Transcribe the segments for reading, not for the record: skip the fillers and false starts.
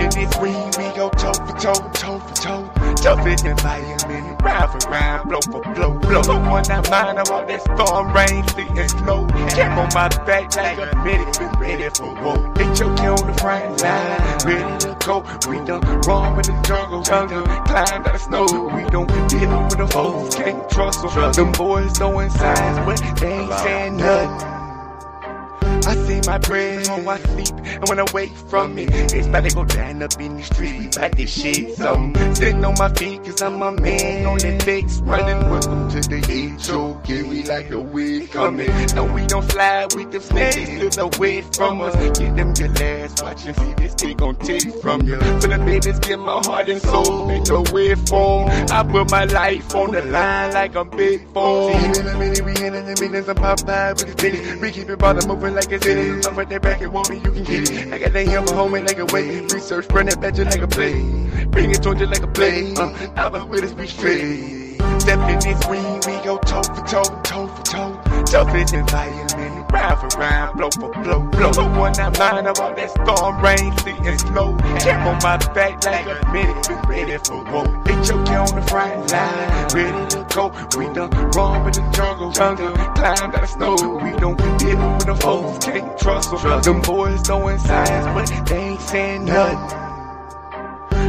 in this ring, we go toe for toe, toe for toe. Tough in the environment, round for round, blow for blow, blow. Don't want that mind about that storm, rain, sleet, and snow. Cap on my back like a medic, been ready for war. HOK on the front line, ready to go. We done wrong with the jungle, climb out the snow. We don't deal with the foes, can't trust them. Them boys throwing signs, but they ain't saying nothing. I see my bread on my sleep, and when I wake from it, it's about to go down up in the street. We bout this shit, something. Sitting on my feet, cause I'm a man on the decks, running. Welcome to the HOK, we like a wig coming. No, we don't slide with the snakes, slip away from us. Get them your last watch and see this thing gon' take from you. For the babies, give my heart and soul, make a way for 'em. I put my life on the line like I'm big phone. See, in a minute, we in the minutes, I'm Popeye with the bitty. We keep it bottom moving like a city. Love right there back and want me, you can get it. I got that hammer homie like a way. Research, run it back you like a play. Bring it towards you like a blade. I'm with us, we straight. Step in this ring, we go toe for toe, toe for toe. Tough in the environment, round for round, blow for blow, blow. Don't want that mind about that storm, rain, sleet, and snow. Cap on my back like a medic, been ready for war. HOK on the front line, ready to go. We done wrong with the jungle, climb out the snow. We don't deal with the foes, can't trust them. Them boys throwing signs, but they ain't saying nothing.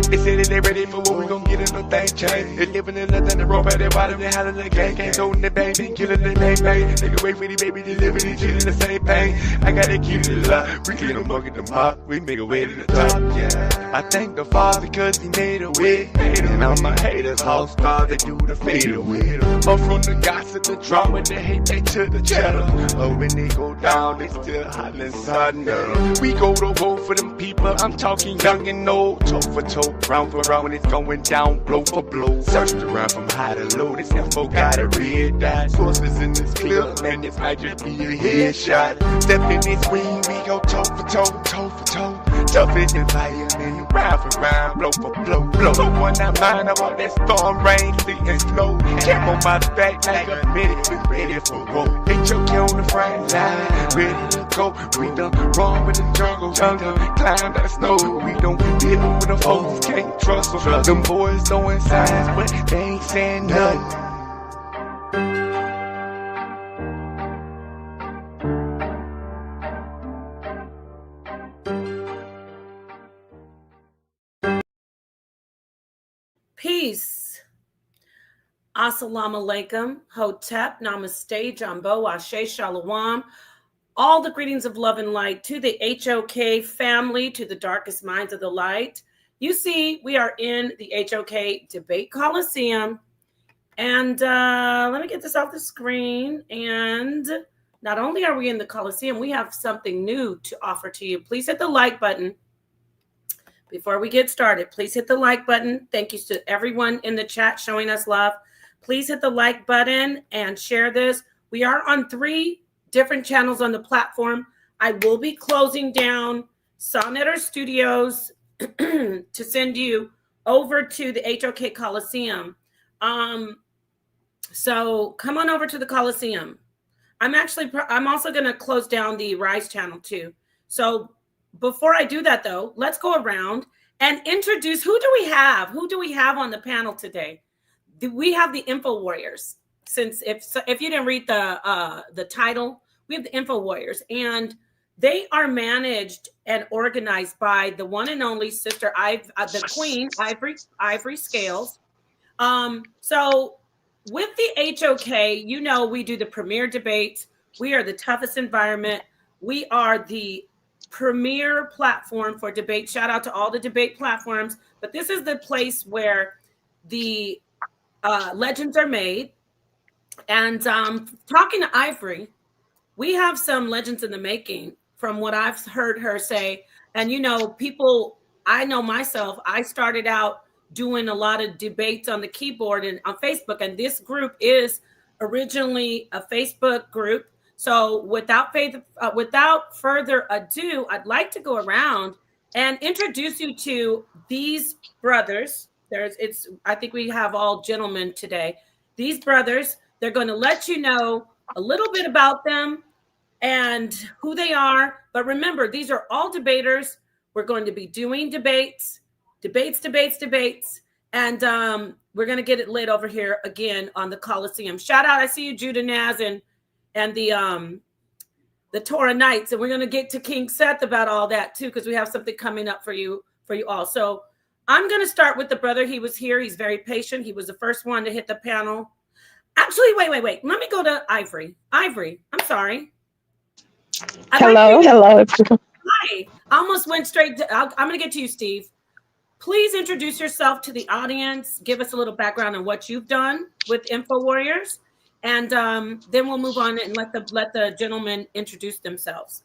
They say that they ready for what we gon' get in the thing change. They living in nothing, the rope at the bottom, they hollering the gang, can't hold the bang, been killing the bang bang. They can wait for the baby, they living and chillin' the same pain. I gotta keep it alive, we clean them up, get them hot, we make a way to the top, yeah. I thank the Father cause he made a way, and all my haters, all stars, they do the fade away. Up from the gossip, the drama, the hate, they to the chatter. Oh, when they go down, they still hollering thunder. We go to war for them people, I'm talking young and old, toe for toe. Round for round when it's going down, blow for blow. Searched around from high to low, this info got a red dot. Sources in this clip, man, this might just be a headshot. Step in this ring, we go toe for toe, toe for toe. Tough in the environment, round for round, blow for blow, blow. Don't want that mind about that storm, rain, sleet, and snow. Cap on my back like a medic, been ready for war. HOK on the front line, ready to go. We done wrong with the jungle, climb out the snow. We don't deal with the foes, can't trust them. Them boys throwing signs, but they ain't saying nothing. Peace. Assalamu alaikum. Hotep. Namaste. Jambo. Ashe. Shalom. All the greetings of love and light to the HOK family, to the darkest minds of the light. You see, we are in the HOK Debate Colosseum. And let me get this off the screen. And not only are we in the Colosseum, we have something new to offer to you. Please hit the like button. Before we get started, please hit the like button. Thank you to everyone in the chat showing us love. Please hit the like button and share this. We are on 3 different channels on the platform. I will be closing down Sonnetter Studios to send you over to the HOK Coliseum. So come on over to the Coliseum. I'm also going to close down the R.I.S E channel too. So before I do that though, let's go around and introduce, who do we have? Who do we have on the panel today? We have the Info Warriors. Since if you didn't read the title, we have the Info Warriors, and they are managed and organized by the one and only sister, the Queen Ivory Scales. So with the HOK, you know, we do the premier debates. We are the toughest environment. We are the premier platform for debate. Shout out to all the debate platforms, but this is the place where the legends are made. And talking to Ivory, we have some legends in the making from what I've heard her say. And, you know, people, I know myself, I started out doing a lot of debates on the keyboard and on Facebook. And this group is originally a Facebook group. So without further ado, I'd like to go around and introduce you to these brothers. I think we have all gentlemen today. These brothers, they're going to let you know a little bit about them and who they are. But remember, these are all debaters. We're going to be doing debates, and we're going to get it lit over here again on the Colosseum. Shout out! I see you, Judah Naz, and the Torah Knights, and we're going to get to King Seth about all that too, because we have something coming up for you all. So I'm going to start with the brother. He was here. He's very patient. He was the first one to hit the panel. Actually, wait. Let me go to Ivory. Ivory, I'm sorry. Hello. Hi. I almost went straight to, I'm going to get to you, Steve. Please introduce yourself to the audience. Give us a little background on what you've done with Info Warriors, and then we'll move on and let the gentlemen introduce themselves.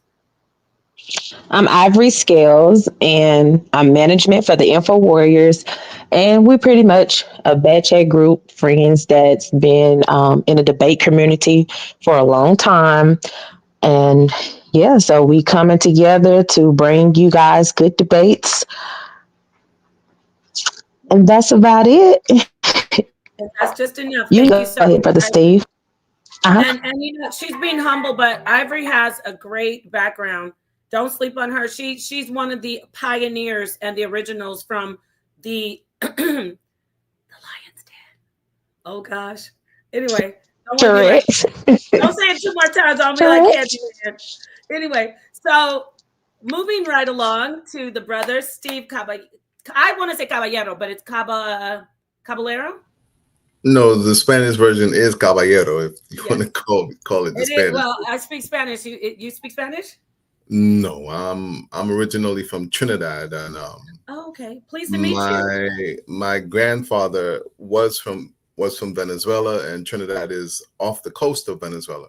I'm Ivory Scales, and I'm management for the Info Warriors. And we're pretty much a bad chat group, friends that's been in the debate community for a long time. And yeah, so we coming together to bring you guys good debates. And that's about it. And that's just enough. You Thank go you so ahead, much. Brother Steve. And you know, she's being humble, but Ivory has a great background. Don't sleep on her. She's one of the pioneers and the originals from the the Lion's Den. Oh gosh. Anyway, don't Correct. don't say it 2 more times. I'll be like Candyman. Anyway, so moving right along to the brothers, Steve Caballero. I want to say Caballero, but it's Caballero. No, the Spanish version is caballero. If you want to call it the Spanish. Well, I speak Spanish. You speak Spanish? No, I'm originally from Trinidad, and Oh, okay. Pleased to meet you. My grandfather was from Venezuela, and Trinidad is off the coast of Venezuela.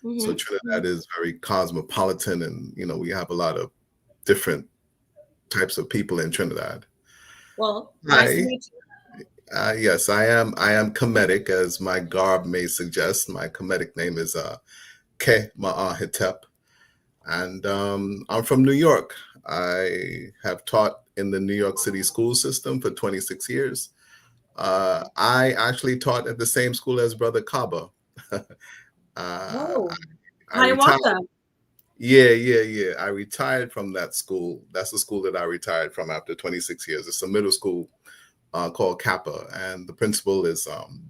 Mm-hmm. So Trinidad is very cosmopolitan, and you know we have a lot of different types of people in Trinidad. Well, nice to meet you. Yes, I am Kemetic, as my garb may suggest. My Kemetic name is Ke Ma'ahitep, and I'm from New York. I have taught in the New York City school system for 26 years. I actually taught at the same school as Brother Kaba. I retired. Yeah. I retired from that school. That's the school that I retired from after 26 years. It's a middle school called Kappa, and the principal is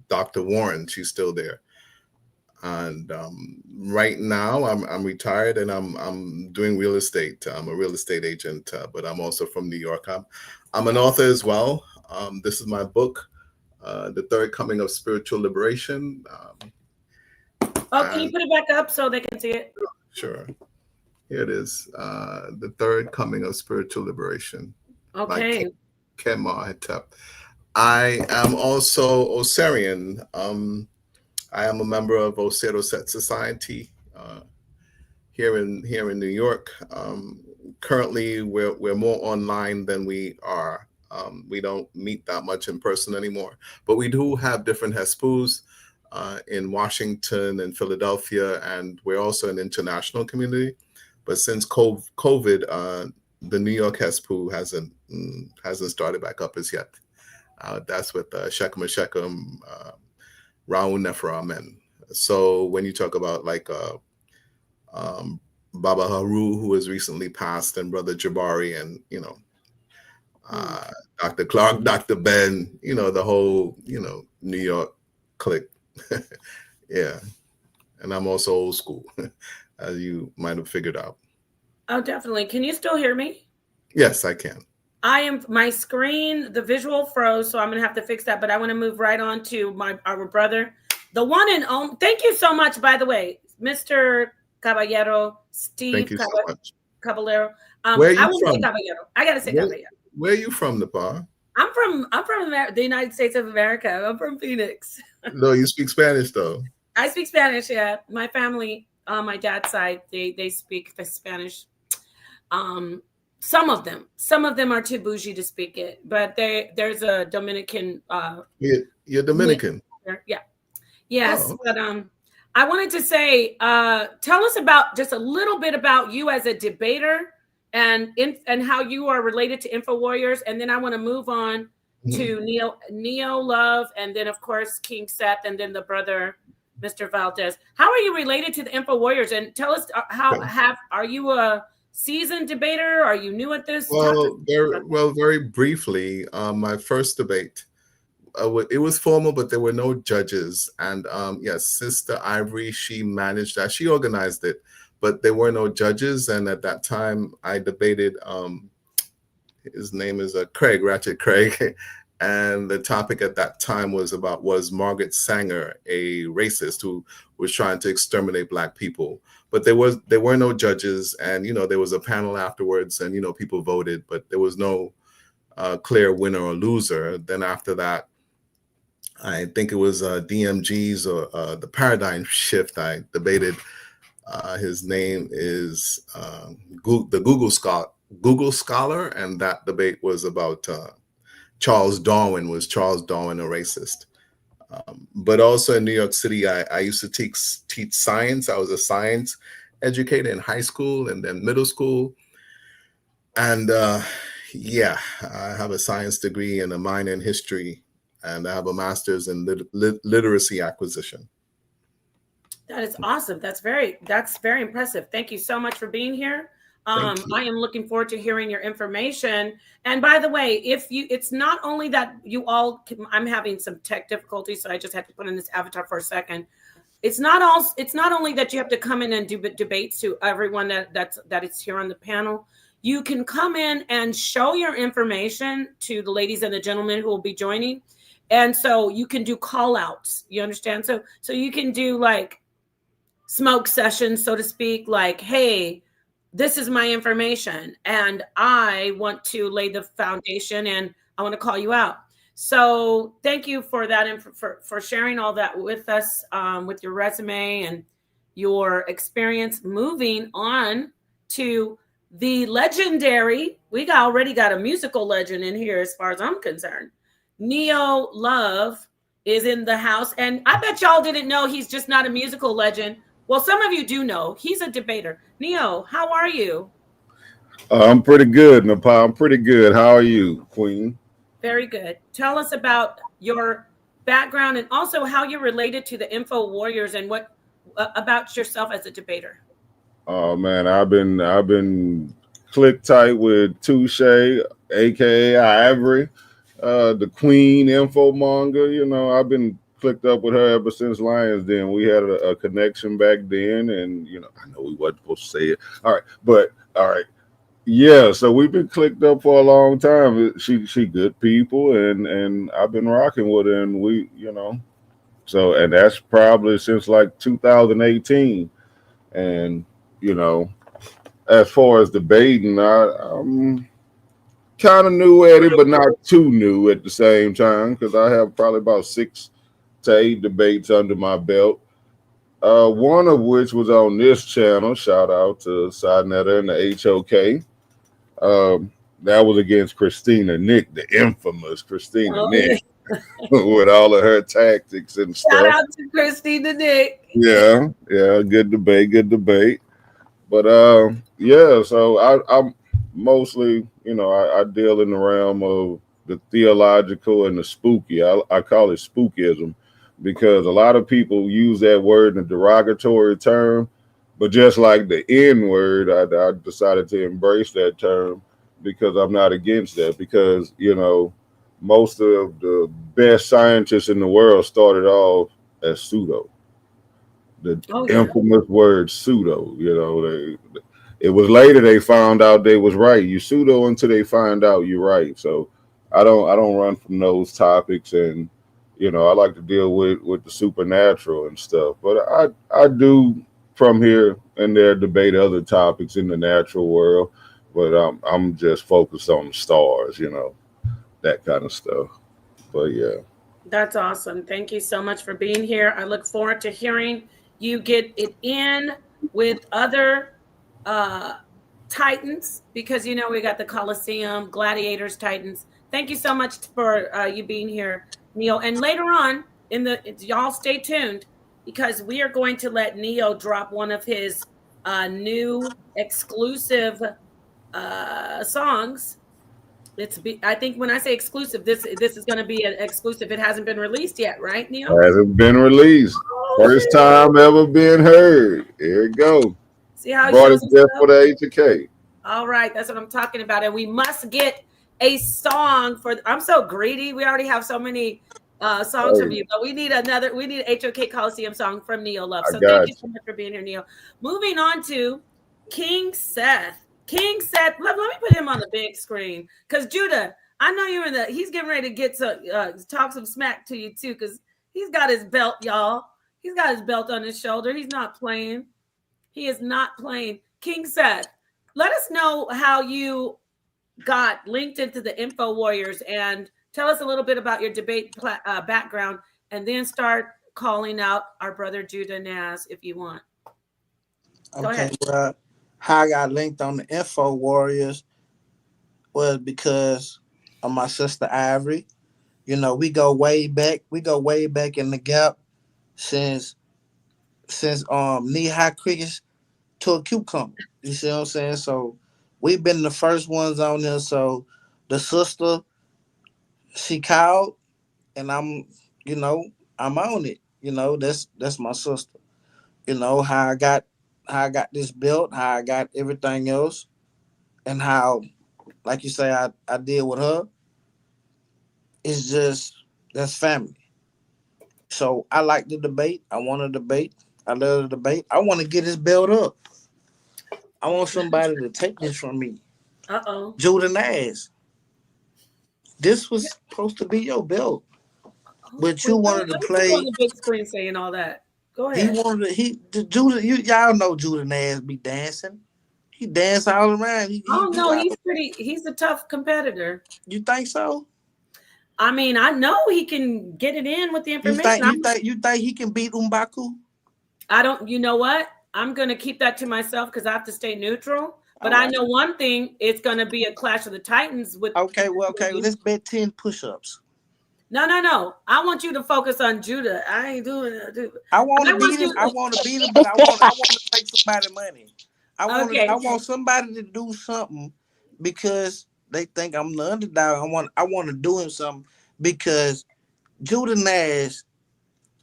Dr. Warren. She's still there. And right now I'm retired, and I'm doing real estate. I'm a real estate agent, but I'm also from New York. I'm an author as well. This is my book, The Third Coming of Spiritual Liberation. Can you put it back up so they can see it? Sure. Here it is. The Third Coming of Spiritual Liberation. Okay. Kematep. I am also Osirian. I am a member of Osiro Set Society here in New York. Currently, we're more online than we are. We don't meet that much in person anymore, but we do have different HESPUs in Washington and Philadelphia, and we're also an international community. But since COVID, the New York HESPU hasn't started back up as yet. That's with Shechem Raun Nephramen. So when you talk about like Baba Haru, who has recently passed, and Brother Jabari, and you know, Dr. Clark, Dr. Ben, you know, the whole, you know, New York clique. Yeah. And I'm also old school, as you might have figured out. Oh, definitely. Can you still hear me? Yes, I can. My screen, the visual froze, so I'm gonna have to fix that. But I want to move right on to our brother, the one and only. Thank you so much, by the way, Mr. Caballero, Steve. Thank you so much. Caballero. Where are you from? Say Caballero. I gotta say Caballero. Where are you from, Nepal? I'm from the United States of America. I'm from Phoenix. No, you speak Spanish though. I speak Spanish. Yeah, my family on my dad's side, they speak the Spanish. Some of them are too bougie to speak it, but there's a Dominican. You're Dominican. Yeah. Yes, oh. But I wanted to say, tell us about just a little bit about you as a debater and how you are related to Info Warriors, and then I want to move on to Neo Love, and then of course King Seth, and then the brother Mr. Valdez. How are you related to the Info Warriors? And tell us are you a seasoned debater? Are you new at this? Talk to us. Very briefly, my first debate, it was formal, but there were no judges. And yes, Sister Ivory, she managed that. She organized it, but there were no judges. And at that time, I debated. His name is Craig Ratchet Craig, and the topic at that time was Margaret Sanger a racist who was trying to exterminate Black people? But there were no judges, and there was a panel afterwards, and people voted, but there was no clear winner or loser. Then after that, I think it was DMG's or the Paradigm Shift. I debated. His name is the Google Scholar, and that debate was about Charles Darwin. Was Charles Darwin a racist? But also in New York City, I used to teach science. I was a science educator in high school and then middle school. And yeah, I have a science degree and a minor in history, and I have a master's in literacy acquisition. That is awesome. That's very impressive. Thank you so much for being here. I am looking forward to hearing your information. And by the way, it's not only that you all, I'm having some tech difficulties, so I just had to put in this avatar for a second. It's not only that you have to come in and do debates to everyone that is here on the panel. You can come in and show your information to the ladies and the gentlemen who will be joining. And so you can do call outs. You understand? So you can do like smoke sessions, so to speak, like, hey, this is my information and I want to lay the foundation and I want to call you out. So thank you for that and for sharing all that with us, with your resume and your experience. Moving on to the legendary, already got a musical legend in here as far as I'm concerned. Neo Love is in the house, and I bet y'all didn't know he's just not a musical legend. Well, some of you do know. He's a debater. Neo, how are you? I'm pretty good, Nepal. I'm pretty good. How are you, Queen? Very good. Tell us about your background and also how you're related to the Info Warriors and what about yourself as a debater. Oh man, I've been click tight with Touche, aka Ivory, the Queen info monger. I've been clicked up with her ever since Lions Den. We had a connection back then, and I know we wasn't supposed to say it. All right. Yeah, so we've been clicked up for a long time. She good people, and I've been rocking with her, and and that's probably since like 2018. And as far as debating, I'm kind of new at it, but not too new at the same time, because I have probably about 6 to 8 debates under my belt. One of which was on this channel. Shout out to Sidnetta and the HOK. That was against Christina Nick, the infamous Christina Nick, with all of her tactics and stuff. Shout out to Christina Nick. Yeah, good debate. But yeah, so I'm mostly, I deal in the realm of the theological and the spooky. I call it spookism, because a lot of people use that word in a derogatory term, but just like the N word, I decided to embrace that term because I'm not against that, because, most of the best scientists in the world started off as pseudo. The infamous word pseudo, it was later they found out they was right. You pseudo until they find out you're right. So I don't run from those topics, and I like to deal with the supernatural and stuff. But I do from here and there debate other topics in the natural world, but I'm just focused on the stars, that kind of stuff. But yeah. That's awesome. Thank you so much for being here. I look forward to hearing you get it in with other Titans, because we got the Colosseum, Gladiators, Titans. Thank you so much for you being here, Neo. And later on y'all stay tuned, because we are going to let Neo drop one of his new exclusive songs. I think when I say exclusive, this is going to be an exclusive. It hasn't been released yet, right, Neo? Hasn't been released. First time ever being heard. Here it go. See how brought it just for the HOK. All right, that's what I'm talking about. And we must get a song for. I'm so greedy. We already have so many songs from Hey, you, but we need another. We need an HOK Coliseum song from Neo Love. I So thank got you so much for being here, Neo. Moving on to King Seth. King Seth. Let me put him on the big screen because Judah. I know you're in the. He's getting ready to get some talk some smack to you too because he's got his belt, y'all. He's got his belt on his shoulder. He's not playing. He is not playing. King Seth, let us know how you got linked into the Info Warriors and tell us a little bit about your debate background and then start calling out our brother Judah Naz if you want. Go Okay, ahead. well, how I got linked on the Info Warriors was because of my sister Ivory. You know, we go way back. We go way back in the gap since knee high crickets to a cucumber. You see what I'm saying? So we've been the first ones on there. So the sister, she called, and you know, I'm on it. You know, that's my sister. You know how I got this built, how I got everything else, and how, like you say, I deal with her. It's just that's family. So I like the debate. I want to debate. I love the debate. I want to get this belt up. I want somebody to take this from me. Uh-oh. Jordan Ass. This was supposed to be your belt, Oh, but you wait, wanted to let me put you on play. the big screen saying all that. Go He ahead. wanted to, the Judah. Y'all know Jordan Ass be dancing. He dance all around. He Oh do no, all. he's a tough competitor. You think so? I mean, I know he can get it in with the You information. think he can beat Umbaku? I don't, you know what? I'm going to keep that to myself because I have to stay neutral. But All I right. know one thing, it's going to be a clash of the Titans with. Okay. Well, let's bet 10 push-ups. No, no, no. I want you to focus on Judah. I ain't doing it. I want I to want beat him. I you. want to beat him, but I want to take somebody money. I Okay. want somebody to do something because they think I'm the underdog. I want to do him something because Judah Nash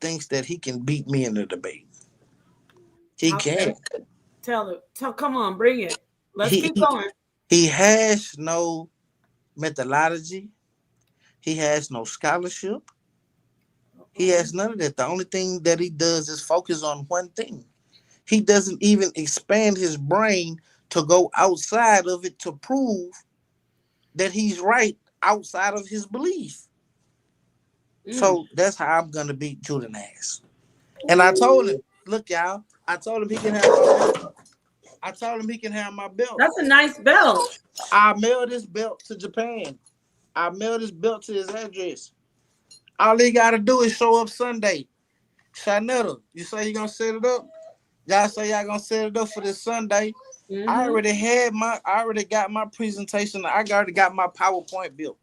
thinks that he can beat me in the debate. He Okay. can't. Come on, bring it. Let's He, keep he going. he has no methodology. He has no scholarship. He Uh-oh. has none of that. The only thing that he does is focus on one thing. He doesn't even expand his brain to go outside of it to prove that he's right outside of his belief. Mm. So that's how I'm gonna beat Jordan Ass. And I told Ooh, him, look, y'all, I told him he can have my belt. I told him he can have my belt. that's a nice belt. I mailed this belt to Japan. I mailed this belt to his address. All he gotta do is show up Sunday. Shanetta, you say you gonna set it up? Y'all say y'all gonna set it up for this Sunday. Mm-hmm. I already got my presentation. I already got my PowerPoint built.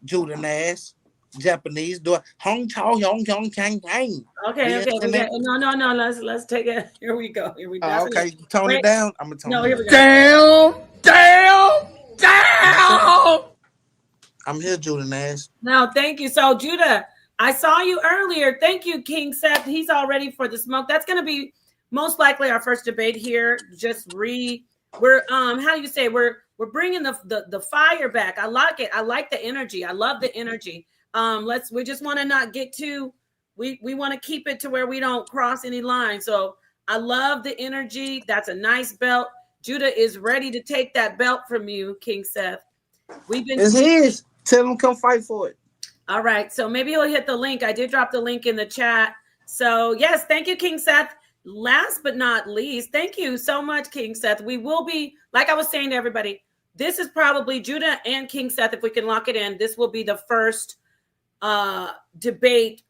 Jordan ass. Japanese do it. Hong Chao Yong Yong Kang Kang. Do Okay, you okay. We understand got that? no, no, no. Let's take it. Here we go. Here we that's enough. Okay, tone it Wait, down. I'm gonna tone no, it here up. we go. Damn, damn, I'm damn. here, Jordan ass. No, thank you. So, Judah, I saw you earlier. Thank you, King Seth. He's all ready for the smoke. That's going to be most likely our first debate here. We're how do you say we're bringing the fire back. I like it. I like the energy. I love the energy. We just want to not get too. We want to keep it to where we don't cross any lines. So I love the energy. That's a nice belt. Judah is ready to take that belt from you, King Seth. We've been It's his. Tell him come fight for it. all right. So maybe he'll hit the link. I did drop the link in the chat. So, yes, thank you, King Seth. Last but not least, thank you so much, King Seth. We will be, like I was saying to everybody, this is probably Judah and King Seth. If we can lock it in, this will be the first debate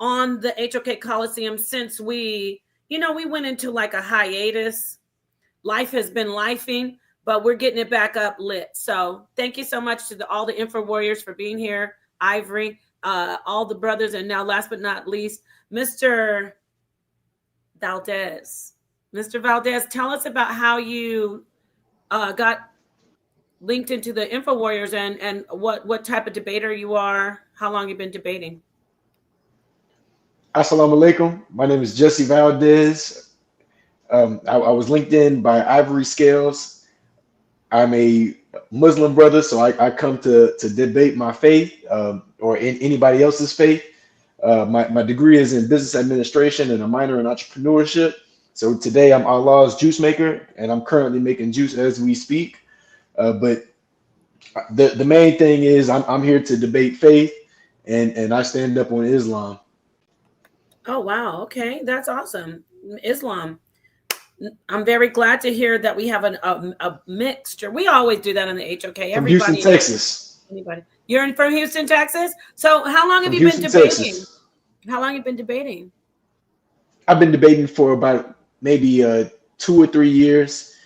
on the HOK Coliseum since we went into like a hiatus. Life has been lifing, but we're getting it back up lit. So thank you so much to all the Info Warriors for being here. Ivory, all the brothers, and now last but not least, Mr. Valdez. Mr. Valdez, tell us about how you got linked into the Info Warriors and what type of debater you are, how long you've been debating. Assalamu alaikum. My name is Jesse Valdez. I was linked in by Ivory Scales. I'm a Muslim brother, so I come to debate my faith, or in anybody else's faith. My degree is in business administration and a minor in entrepreneurship. So today I'm Allah's juice maker, and I'm currently making juice as we speak. But the main thing is I'm here to debate faith, and I stand up on Islam. Oh, wow. Okay. That's awesome. Islam. I'm very glad to hear that we have a mixture. We always do that on the HOK. From Houston, Everybody and Texas. anybody. You're from Houston, Texas? So how long have From you been Houston, debating? Texas. How long have you been debating? I've been debating for about maybe 2 or 3 years.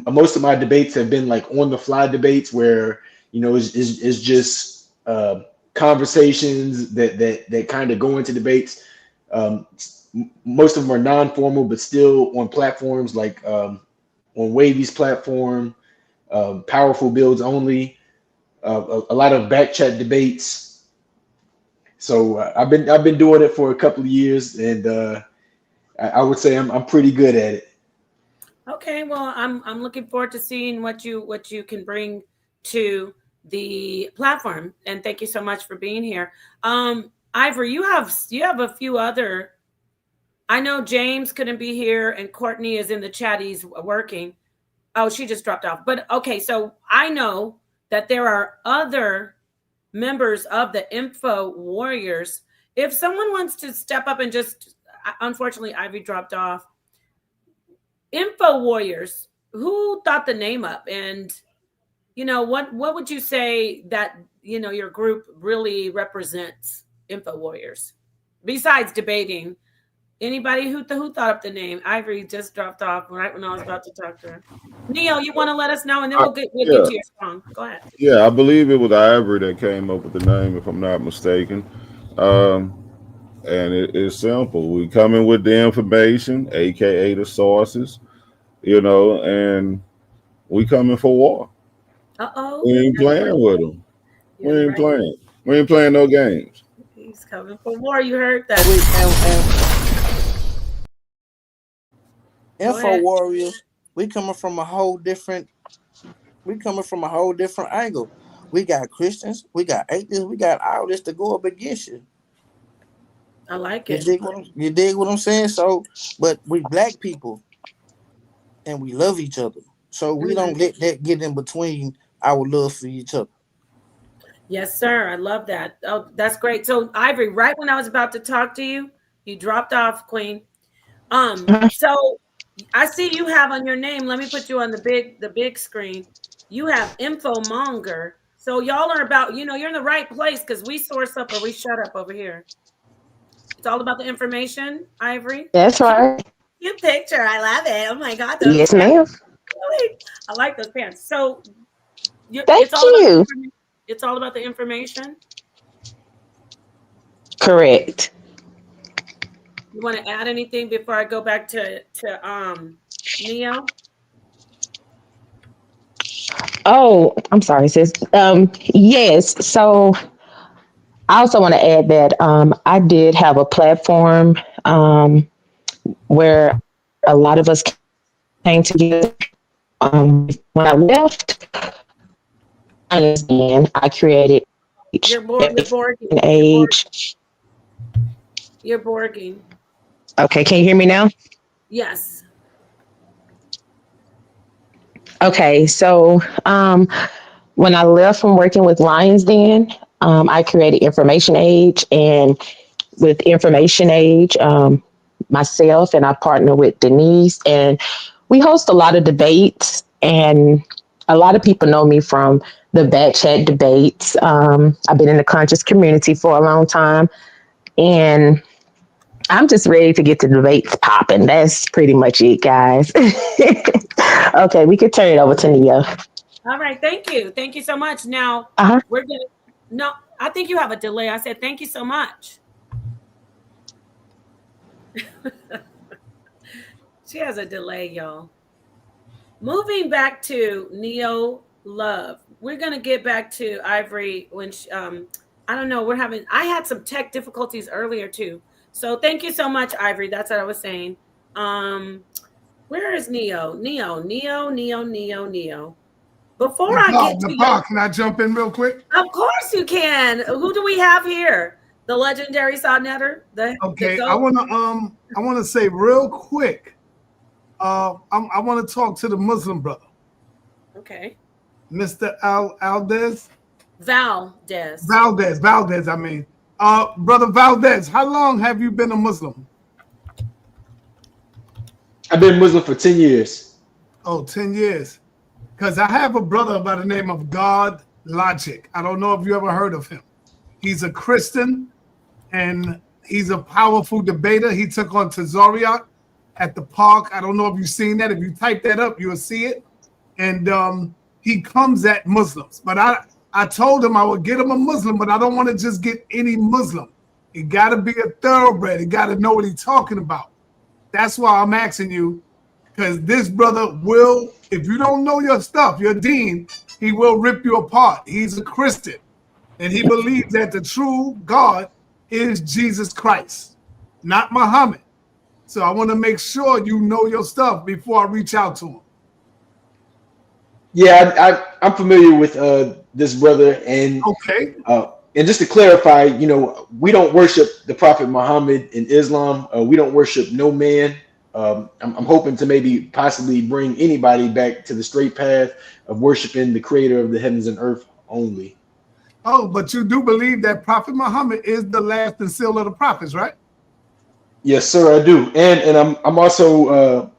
Most of my debates have been like on the fly debates where it's just conversations that kind of go into debates. Most of them are non-formal, but still on platforms like on Wavy's platform, Powerful Builds Only, a lot of back chat debates. So I've been doing it for a couple of years, and I would say I'm pretty good at it. Okay, well, I'm looking forward to seeing what you can bring to the platform. And thank you so much for being here. Ivory, you have a few other. I know James couldn't be here, and Courtney is in the chat. He's working. Oh, she just dropped off. But okay, so I know that there are other members of the Info Warriors. If someone wants to step up and just, unfortunately, Ivy dropped off. Info Warriors, who thought the name up, and what would you say that your group really represents? Info Warriors, besides debating. Anybody who thought up the name? Ivory just dropped off right when I was about to talk to her. Neo, you want to let us know, and then I, we'll get yeah, to your song. Go ahead. yeah, I believe it was Ivory that came up with the name, if I'm not mistaken. Um, and it's simple. We come in with the information, aka the sources, and we coming for war. Uh We oh, ain't that's right. playing with them. You're in We the ain't right. playing. We ain't playing no games. He's coming for more. You heard And that. we and Go info ahead. warriors, we coming from a whole different angle. We got Christians, we got atheists, we got all this to go up against you. I like You it. dig what I'm saying? So, but we black people and we love each other. So we Mhm. don't let that get in between our love for each other. Yes, sir. I love that. Oh, that's great. So, Ivory, right when I was about to talk to you, you dropped off, Queen. So I see you have on your name. Let me put you on the big screen. You have info monger. So y'all are about, you're in the right place because we source up or we shut up over here. It's all about the information, Ivory. That's Cute, right. cute picture. I love it. Oh my God, those Yes, pants. ma'am. Really? I like those pants. So Thank it's all about the you. information. It's all about the information. Correct. You want to add anything before I go back to Neo? Oh, I'm sorry, sis. Yes. So I also want to add that I did have a platform where a lot of us came together. When I left I created You're Borging. information age. You're Borging. Okay, can you hear me now? Yes. Okay, so when I left from working with Lions Den, I created Information Age. And with Information Age, myself and I partner with Denise, and we host a lot of debates. And a lot of people know me from the Bat Chat debates. I've been in the conscious community for a long time, and I'm just ready to get the debates popping. That's pretty much it, guys. Okay, we could turn it over to Nia. All right. Thank you. Thank you so much. Now Uh-huh. we're gonna. No, I think you have a delay. I said thank you so much. She has a delay, y'all. Moving back to Neo Love, we're gonna get back to Ivory when I don't know. I had some tech difficulties earlier too. So thank you so much, Ivory. That's what I was saying. Um, where is Neo? Neo. Before I get to Nepal, can I jump in real quick? of course you can. Who do we have here? The legendary Sonnetter? The Okay, I goat? wanna say real quick. I want to talk to the Muslim brother, Okay. Mr. Aldez. Valdez. Valdez. I mean, brother Valdez, how long have you been a Muslim? I've been Muslim for 10 years. Oh, 10 years. Because I have a brother by the name of God Logic. I don't know if you ever heard of him. He's a Christian and he's a powerful debater. He took on Tazariak at the park. I don't know if you've seen that. If you type that up, you'll see it. And he comes at Muslims. But I told him I would get him a Muslim, but I don't want to just get any Muslim. He got to be a thoroughbred. He got to know what he's talking about. That's why I'm asking you, because this brother will, if you don't know your stuff, your deen, he will rip you apart. He's a Christian, and he believes that the true God is Jesus Christ, not Muhammad. So I want to make sure you know your stuff before I reach out to him. Yeah, I'm familiar with this brother, Okay. And just to clarify, we don't worship the Prophet Muhammad in Islam. We don't worship no man. I'm hoping to maybe possibly bring anybody back to the straight path of worshiping the Creator of the heavens and earth only. Oh, but you do believe that Prophet Muhammad is the last and seal of the prophets, right? Yes, sir, I do. And I'm also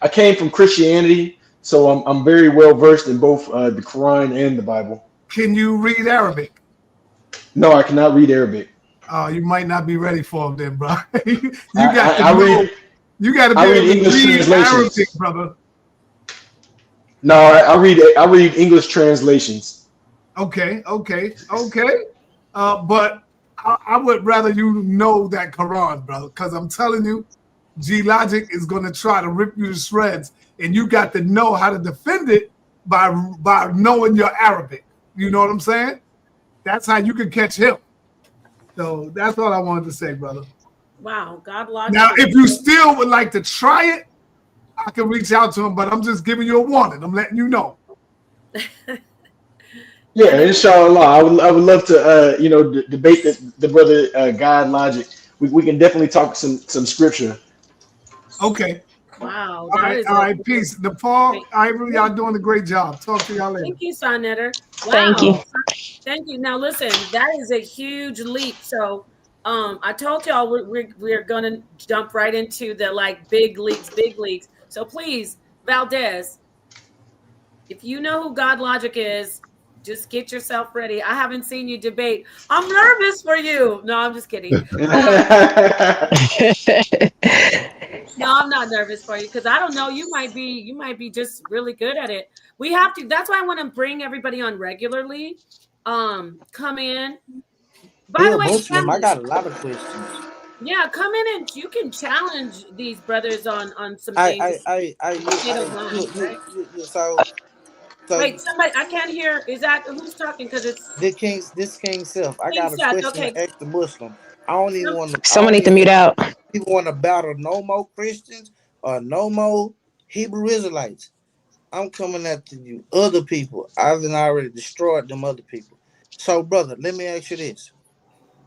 I came from Christianity, so I'm very well versed in both the Quran and the Bible. Can you read Arabic? No, I cannot read Arabic. Oh, you might not be ready for him then, bro. You got to be able to English read translations. Arabic, brother. No, I read English translations. Okay. But I would rather you know that Quran, brother, because I'm telling you, G Logic is going to try to rip you to shreds, and you got to know how to defend it by knowing your Arabic. You know what I'm saying? That's how you can catch him. So that's all I wanted to say, brother. Wow, God Logic. Now, if you still would like to try it, I can reach out to him, but I'm just giving you a warning. I'm letting you know. Yeah, inshallah. I would love to debate the brother God Logic. We can definitely talk some scripture. Okay. Wow. All right. Peace. Nepal, Ivory, y'all doing a great job. Talk to y'all later. Thank you, Sonnetter. Wow. Thank you. Thank you. Now listen, that is a huge leap. So I told y'all we're gonna jump right into the big leagues. So please, Valdez, if you know who God Logic is, just get yourself ready. I haven't seen you debate. I'm nervous for you. No, I'm just kidding. No, I'm not nervous for you because I don't know. You might be just really good at it. We have to. That's why I want to bring everybody on regularly. Come in. By the way, Muslim, I got a lot of questions. Yeah, come in and you can challenge these brothers on some things. So wait, somebody, I can't hear. Is that who's talking? Because it's this King Self. I got a Seth, question okay. to ask the Muslim. I don't even want to. Someone need to mute out. You want to battle no more Christians or no more Hebrew Israelites? I'm coming after you, other people. I've already destroyed them other people. So, brother, let me ask you this.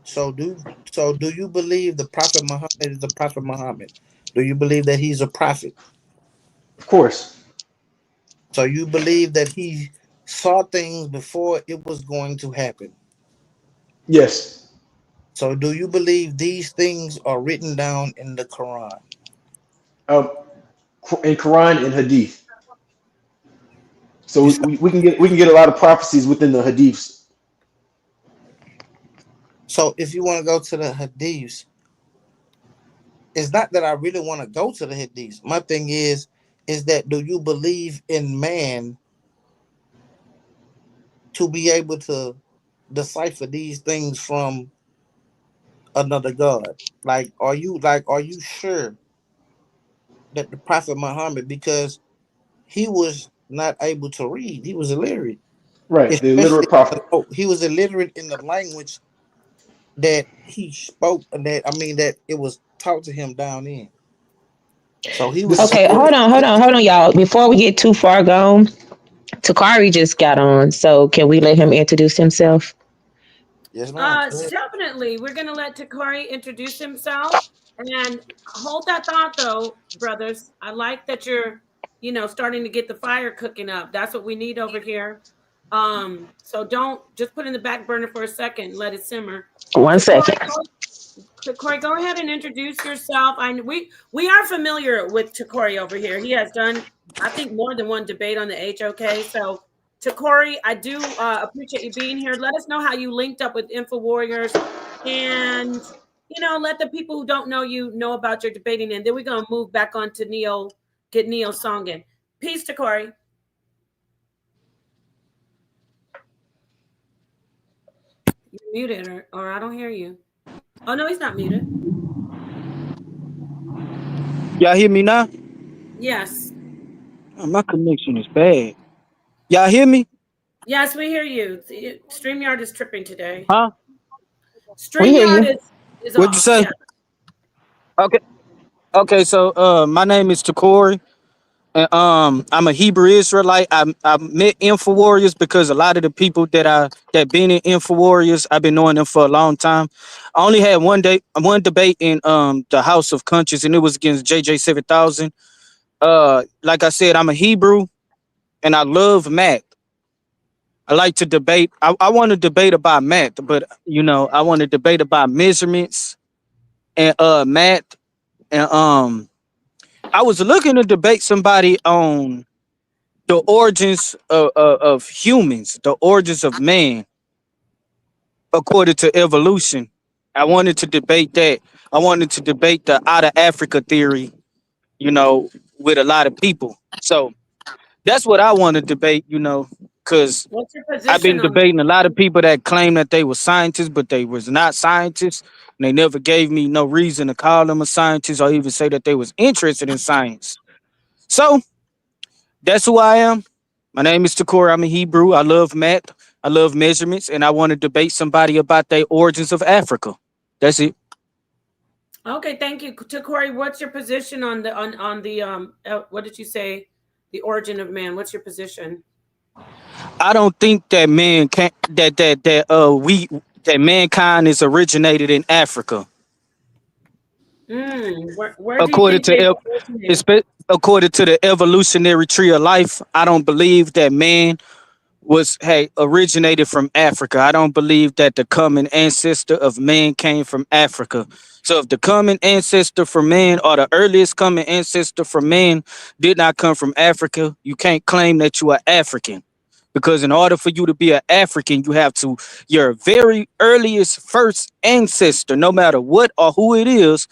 So do you believe the Prophet Muhammad is the Prophet Muhammad? Do you believe that he's a prophet? Of course. So you believe that he saw things before it was going to happen? Yes. So do you believe these things are written down in the Quran? In Quran and Hadith. So we can get a lot of prophecies within the Hadiths. So if you want to go to the Hadiths, it's not that I really want to go to the Hadiths. My thing is that do you believe in man to be able to decipher these things from another God? Are you sure that the Prophet Muhammad, because he was not able to read, he was illiterate. Right, the illiterate prophet. He was illiterate in the language that he spoke, and that it was taught to him down in. So he was Okay, hold on, y'all. Before we get too far gone, Takari just got on, so can we let him introduce himself? Yes, ma'am. Go ahead. Definitely. We're going to let Takari introduce himself and hold that thought though, brothers. I like that you're, starting to get the fire cooking up. That's what we need over here. So don't just put it in the back burner for a second, let it simmer. One Takari, second. Takori, go ahead and introduce yourself. We are familiar with Takori over here. He has done, I think, more than one debate on the HOK. So, Takori, I do appreciate you being here. Let us know how you linked up with Info Warriors, and let the people who don't know you know about your debating. And then we're gonna move back on to Neo, get Neo songing. Peace, Takori. You're muted, or I don't hear you. Oh no, he's not muted. Y'all hear me now? Yes, My connection is bad. Y'all hear me? yes, we hear you. Streamyard is tripping today. Huh? We hear StreamYard you. is What'd you off. say? Yeah. Okay. Okay, so my name is Takori. And I'm a Hebrew Israelite. I met Info Warriors because a lot of the people that been in Info Warriors, I've been knowing them for a long time. I only had one debate in the House of Conscience, and it was against JJ 7000. Like I said, I'm a Hebrew and I love math. I like to debate. I want to debate about math, but I want to debate about measurements and math. And I was looking to debate somebody on the origins of humans, the origins of man, according to evolution. I wanted to debate that. I wanted to debate the out of Africa theory, you know, with a lot of people. So that's what I want to debate, because What's your I've position been on debating a lot of people that claim that they were scientists, but they was not scientists. And they never gave me no reason to call them a scientist or even say that they was interested in science. So that's who I am. My name is Takor. I'm a Hebrew. I love math. I love measurements, and I want to debate somebody about the origins of Africa. That's it. Okay, thank you. To Corey, what's your position on the what did you say? The origin of man. What's your position? I don't think that man can that mankind is originated in Africa. Where do you According think to they originated? according to the evolutionary tree of life, I don't believe that man was originated from Africa. I don't believe that the common ancestor of man came from Africa. So if the common ancestor for man or the earliest common ancestor for man did not come from Africa, you can't claim that you are African. Because in order for you to be an African, you have to your very earliest first ancestor, no matter what or who it is,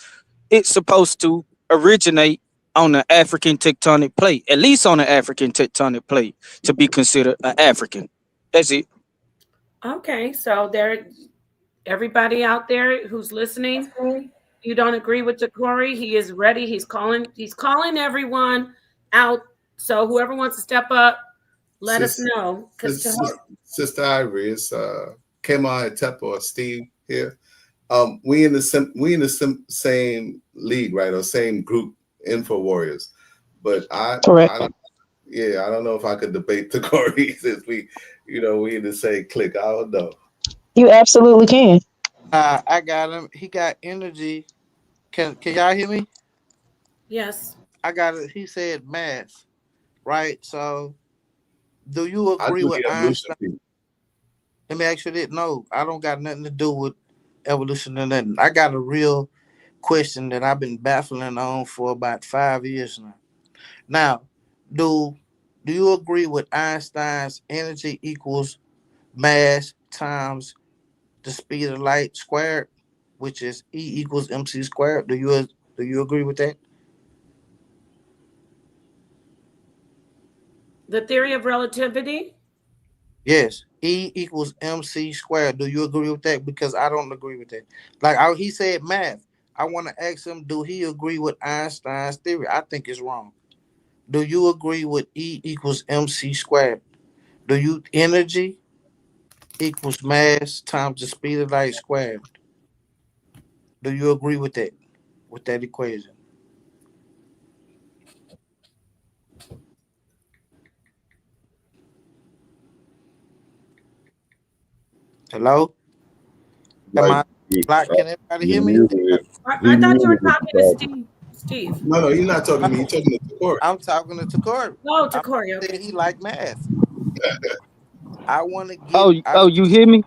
it's supposed to originate on the African tectonic plate, at least on the African tectonic plate, to be considered an African. That's it. Okay, so there, everybody out there who's listening, you don't agree with Corey, he is ready. He's calling. He's calling everyone out. So whoever wants to step up, let us Sis, know. Because to Sister Ivory, it's Kemai Tepa or Steve here. We in the same league, right, or same group, Info Warriors. But I Correct. don't, yeah, I don't know if I could debate the Corey since we in the same clique. I don't know. You absolutely can. I got him. He got energy. Can y'all hear me? yes. I got it. He said math, right? So, do you I agree do with the evolution Einstein? piece. Let me ask you this. No, I don't got nothing to do with evolution or nothing. I got a real question that I've been baffling on for about 5 years now. Now, do do you agree with Einstein's energy equals mass times the speed of light squared, which is E equals mc squared? Do you agree with that? The theory of relativity. Yes, E equals mc squared. Do you agree with that? Because I don't agree with that. He said math. I want to ask him, do he agree with Einstein's theory? I think it's wrong. Do you agree with E equals mc squared? Do you energy equals mass times the speed of light squared? Do you agree with that equation? Hello? Am Like I like? Can everybody you hear me? muted. I He thought you were muted if talking you to talking. Steve. Steve. No, no, you're not talking to me. You're No, talking to Corey. I'm talking to Corey. Oh, to I'm Corey. saying Okay. he like math. I want to Oh, get. you hear me?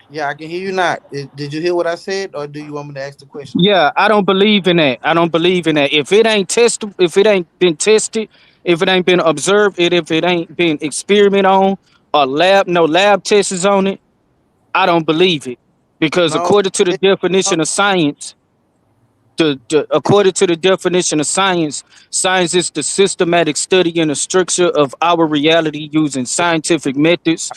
Yeah, I can hear you not. Did you hear what I said, or do you want me to ask the question again? Yeah, I don't believe in that. I don't believe in that. If it ain't tested, if it ain't been tested, if it ain't been observed, if it ain't been experimented on, or no lab tests is on it, I don't believe it. Because No, according to the it, no, definition of science, according to the definition of science, science is the systematic study and the structure of our reality using scientific methods,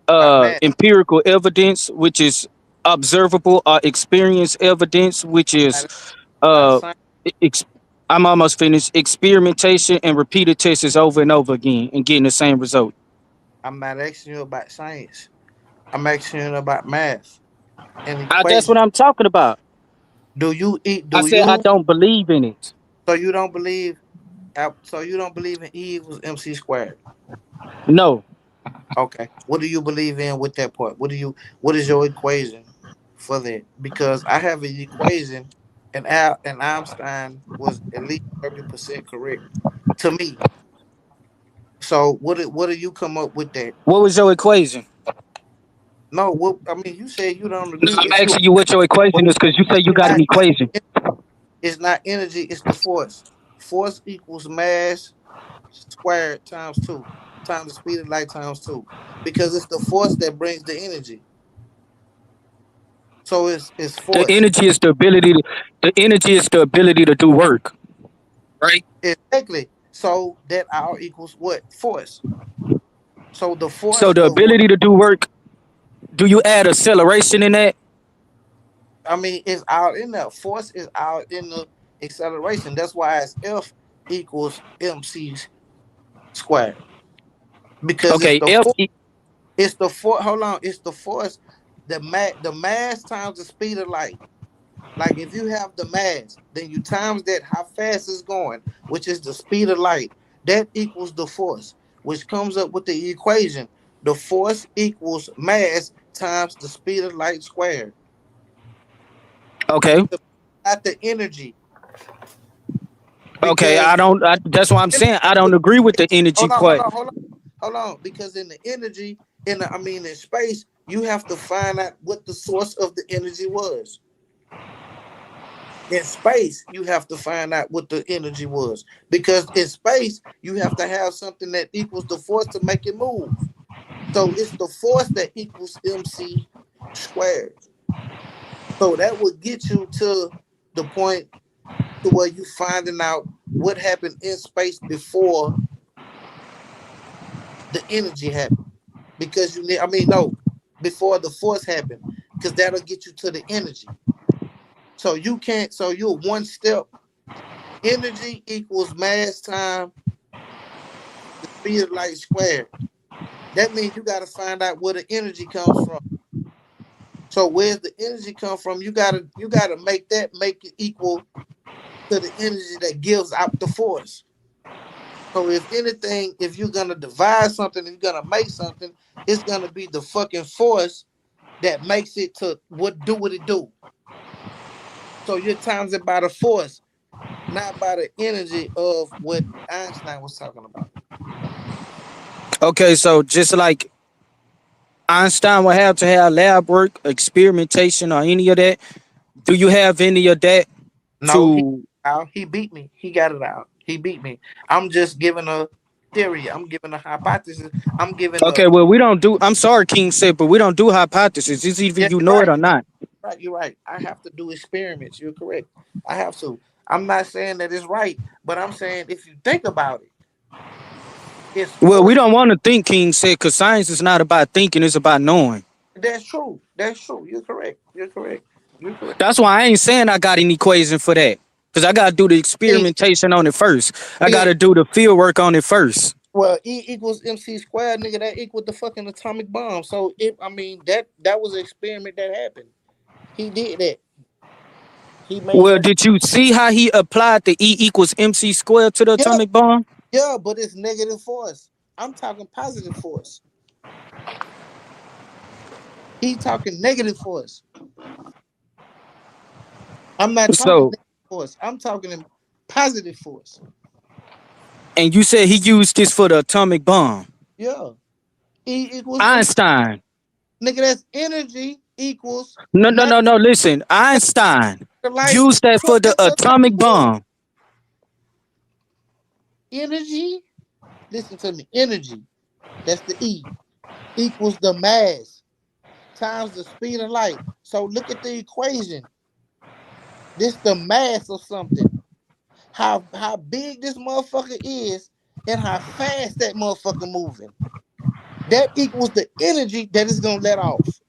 about math. empirical evidence, which is observable, or experience evidence, which is Not about uh, science. ex- I'm almost finished. Experimentation and repeated tests over and over again and getting the same result. I'm not asking you about science. I'm asking you about math and That's equation. what I'm talking about. Do you eat? I Do said I you? don't believe in it. So you don't believe? So you don't believe in E equals MC squared? No. Okay. What do you believe in with that part? What do you? What is your equation for that? Because I have an equation, and Einstein was at least 30% correct to me. So what do you come up with that? What was your equation? No, what I mean, you said you don't No, agree. I'm If you asking you what your equation is because you say you got an not, equation. it's not energy, it's the force. Force equals mass squared times two, times the speed of light times two, because it's the force that brings the energy. So it's The force. energy is the energy is the ability to do work, right? Exactly. So that R equals what? Force. So the So force the of what? ability to do work, do you add acceleration in that? I mean, it's out in there. Force is out in the acceleration. That's why it's F equals MC squared. Because Okay, F. it's the force. Hold on, it's the force. The mass times the speed of light. Like if you have the mass, then you times that how fast it's going, which is the speed of light. That equals the force, which comes up with the equation. The force equals mass times the speed of light squared. Okay, Not the energy, okay. because That's what I'm saying. I don't agree with the energy hold on, hold quite. on, hold on, hold on. Because in the energy, I mean in space, you have to find out what the source of the energy was. In space, you have to find out what the energy was. Because in space, you have to have something that equals the force to make it move. So it's the force that equals MC squared. So that would get you to the point to where you finding out what happened in space before the energy happened. Because you need, I mean, no, before the force happened, because that'll get you to the energy. So you can't, so you're one step. Energy equals mass time the speed of light squared. That means you got to find out where the energy comes from. So where's the energy come from? You gotta make it equal to the energy that gives out the force. So if anything, if you're gonna divide something, if you're gonna make something, it's gonna be the fucking force that makes it to what it do. So you're times it by the force, not by the energy of what Einstein was talking about. Okay, so just like Einstein would have to have lab work, experimentation, or any of that. Do you have any of that No, he to? out. He beat me. He got it out. He beat me. I'm just giving a theory. I'm giving a hypothesis. I'm giving a Okay, well, we don't do. I'm sorry, King said, but we don't do hypotheses. It's either yeah. you You're know it right. or not. Right. You're right. I have to do experiments. You're correct. I have to. I'm not saying that it's right, but I'm saying if you think about it, it's Well, we force. don't want to think, King said, because science is not about thinking; it's about knowing. That's true. That's true. You're correct. You're correct. You're correct. That's why I ain't saying I got an equation for that. Because I got to do the E, experimentation on it first. I got e, to do the field work on it first. well, E equals MC squared, nigga. That equals the fucking atomic bomb. So if I mean that was an experiment that happened. He did that. He made Well, that. did you see how he applied the E equals MC squared to the Yeah, atomic bomb? yeah, but it's negative force. I'm talking positive force. He talking negative force. I'm not talking So, negative force. I'm talking positive force. and you said he used this for the atomic bomb. Yeah. E equals M. Einstein. Nigga, that's energy equals No, no, mass no, no. Listen, Einstein to light. used that for the That's what I'm atomic saying. bomb. Energy, listen to me. Energy, that's the E, equals the mass times the speed of light. So look at the equation. This the mass of something. How big this motherfucker is and how fast that motherfucker moving. That equals the energy that is gonna let off.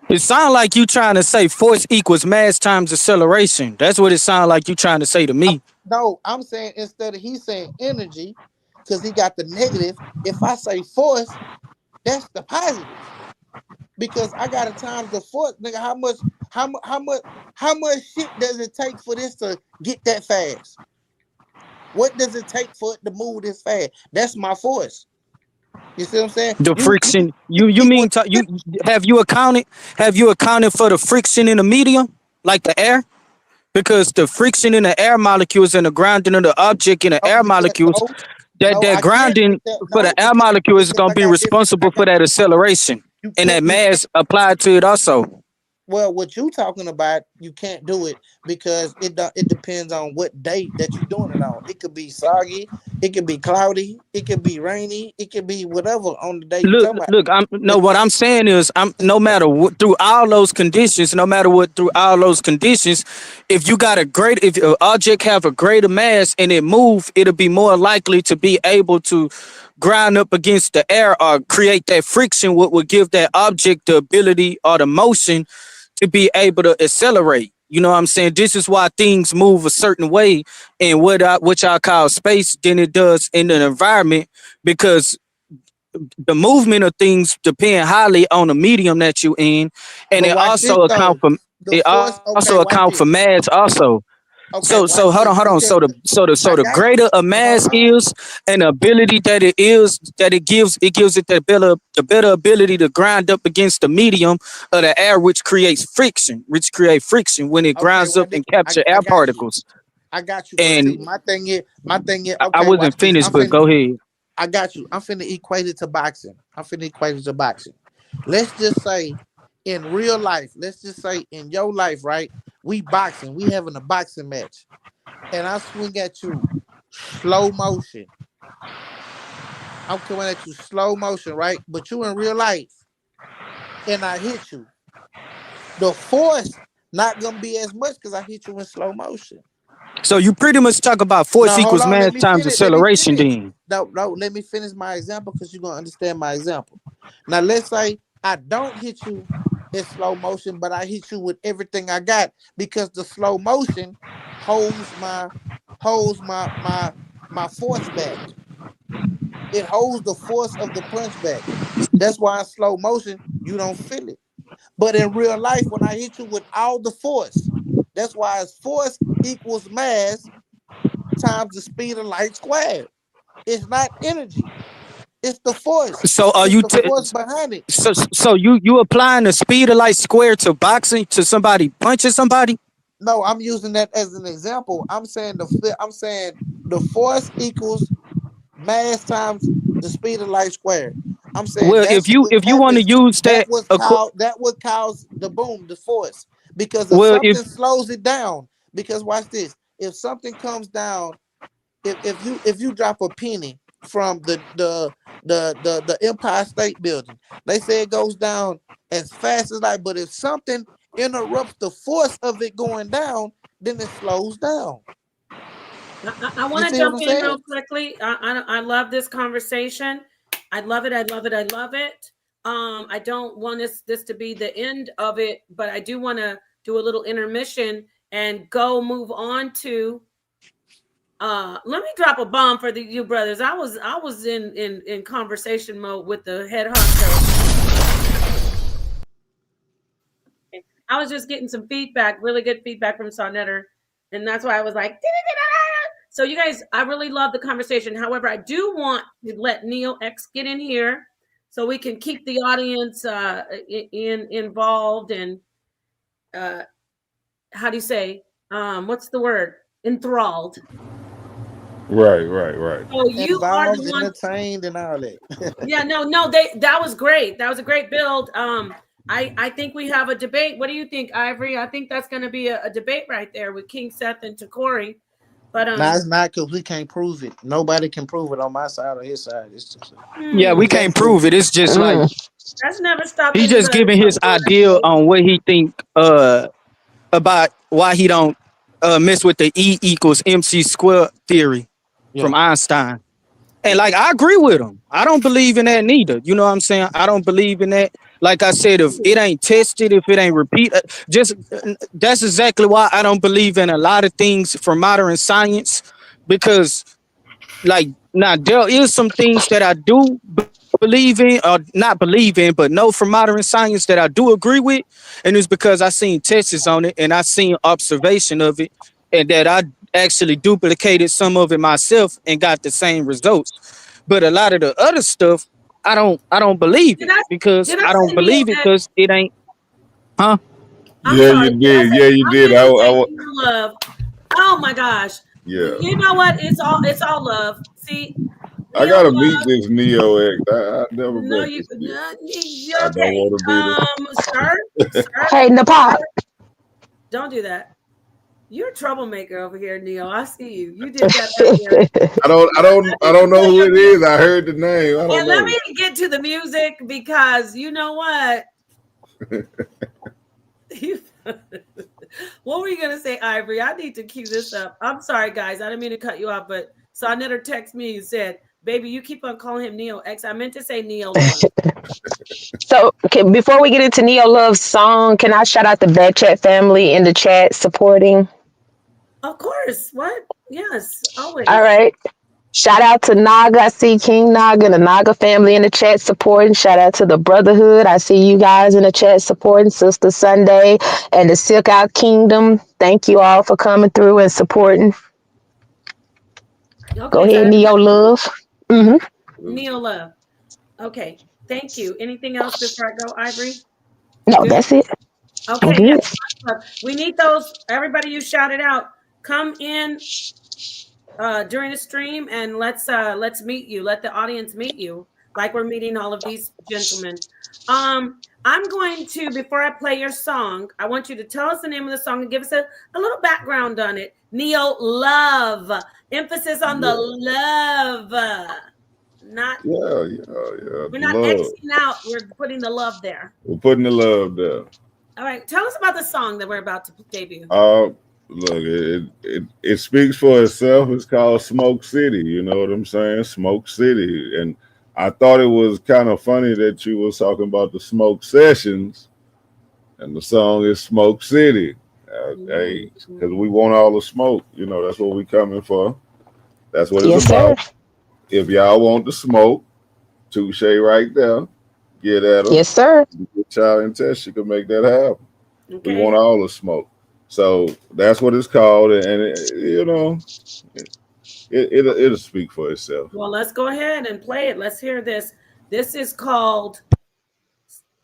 It sounds like you trying to say force equals mass times acceleration. That's what it sounds like you trying to say to me. No, I'm saying instead of he saying energy, because he got the negative. If I say force, that's the positive. Because I gotta times the force, nigga. How much shit does it take for this to get that fast? What does it take for it to move this fast? That's my force. You see what I'm saying? The friction. You Equals mean you have you accounted for the friction in the medium, like the air? Because the friction in the air molecules and the grounding of the object in the no, air because molecules, no, that I can't grounding make that for the no air molecule is because gonna I be got different. I responsible for got that acceleration, and that you can't. mass applied to it also. Well, what you talking about, you can't do it because it depends on what day that you're doing it on. It could be soggy, it could be cloudy, it could be rainy, it could be whatever on the day you Look, talking about. look. I'm no. It's What I'm saying is, I'm no matter what through all those conditions, no matter what through all those conditions, if you got a great, if an object have a greater mass and it move, it'll be more likely to be able to grind up against the air or create that friction, what would give that object the ability or the motion to be able to accelerate. You know what I'm saying? This is why things move a certain way in what y'all call space than it does in an environment, because the movement of things depend highly on the medium that you in, and but it watch this also account though. for The force, okay, watch this. mass also. Okay, So watch hold on, this hold on. because So I the got greater a hold mass on. is, and the ability that it is, that it gives it the better ability to grind up against the medium of the air, which create friction when it Okay, grinds up and capture I air got you. particles. I got you. But see, And my thing is, I okay, watch wasn't this. finished, but go ahead. I got you. I'm finna equate it to boxing. I'm finna equate it to boxing. Let's just say in real life, let's just say in your life, right? We boxing, we having a boxing match, and I swing at you slow motion. I'm coming at you slow motion, right? But you in real life, and I hit you. The force not gonna be as much because I hit you in slow motion. So you pretty much talk about force Now hold equals on, mass let me times finish. Let me acceleration finish. then. No, no, let me finish my example because you're gonna understand my example. Now let's say I don't hit you in slow motion, but I hit you with everything I got because the slow motion holds my holds my force back. It holds the force of the punch back. That's why in slow motion you don't feel it. But in real life, when I hit you with all the force, that's why it's force equals mass times the speed of light squared. It's not energy. It's the force. So are It's you the force behind it. so you applying the speed of light squared to boxing, to somebody punching somebody? No, I'm using that as an example. I'm saying the force equals mass times the speed of light squared. I'm saying Well, that's what if you want to happens. use that, That would cause the boom, the force. Because if well, something if slows it down, because watch this. If something comes down, if you drop a penny from the Empire State Building, they say it goes down as fast as light. But if something interrupts the force of it going down, then it slows down. I You want to see what jump I'm in real saying? quickly. I love this conversation. I love it. I love it. I love it. I don't want this to be the end of it, but I do want to do a little intermission and go move on to. Let me drop a bomb for you brothers. I was in conversation mode with the head honcho. I was just getting some feedback, really good feedback from Sonetter, and that's why I was like. So you guys, I really love the conversation. However, I do want to let Neil X get in here so we can keep the audience involved and how do you say? What's the word? Enthralled. Right. So you are Involved, the one. entertained, and all that. Yeah, no, that was great. That was a great build. I think we have a debate. What do you think, Ivory? I think that's going to be a debate right there with King Seth and Takori. But No, it's not because we can't prove it. Nobody can prove it on my side or his side. It's just Yeah, we can't prove it. It's just like that's never stopped he just anybody giving his from idea on what he think about why he don't mess with the E equals MC square theory from Einstein. And like I agree with him. I don't believe in that neither. You know what I'm saying? I don't believe in that. Like I said, if it ain't tested, if it ain't repeated, that's exactly why I don't believe in a lot of things from modern science. Because like now there is some things that I do believe in or not believe in, but know from modern science that I do agree with. And it's because I seen tests on it and I seen observation of it and that I actually duplicated some of it myself and got the same results. But a lot of the other stuff, I don't believe it because I don't believe it because it ain't, huh? I'm Yeah, sorry. you did. Yeah, you I'm did. going to say love. Oh my gosh. Yeah. You know what? It's all love. See, I gotta meet this Neo X. I never no, met you're this kid. okay. I don't want to be Sir, Hey, Nepal. don't do that. You're a troublemaker over here, Neo. I see you. You did that earlier. I don't know who it is. I heard the name. I don't And know. let me get to the music because you know what? What were you gonna say, Ivory? I need to cue this up. I'm sorry, guys. I didn't mean to cut you off, but Sonetter texted me and said, "Baby, you keep on calling him Neo X." I meant to say Neo Love. So, before we get into Neo Love's song, can I shout out the Back Chat family in the chat supporting? Of course. What? Yes, always. All right. Shout out to Naga. I see King Naga and the Naga family in the chat supporting. Shout out to the Brotherhood. I see you guys in the chat supporting. Sister Sunday and the Silk Out Kingdom. Thank you all for coming through and supporting. Okay, go ahead, Neo Love. Neo Love. Okay. Thank you. Anything else before I go, Ivory? No, Good? that's it. Okay, yes. We need those. Everybody you shouted out, come in during the stream and let's meet you. Let the audience meet you like we're meeting all of these gentlemen. I'm going to, before I play your song, I want you to tell us the name of the song and give us a little background on it. Neo Love. Emphasis on the love. Not we're not Xing out, we're putting the love there. We're putting the love there. All right, tell us about the song that we're about to debut. Look, it speaks for itself. It's called Smoke City. You know what I'm saying? Smoke City. And I thought it was kind of funny that you was talking about the smoke sessions, and the song is Smoke City. Hey, because we want all the smoke. You know, that's what we coming for. That's what it's about. Sir. If y'all want the smoke, Touche right there. Get at them. Yes, sir. Get y'all in test. You can make that happen. Okay. We want all the smoke. So that's what it's called, and it'll speak for itself. Well, let's go ahead and play it. Let's hear this. This is called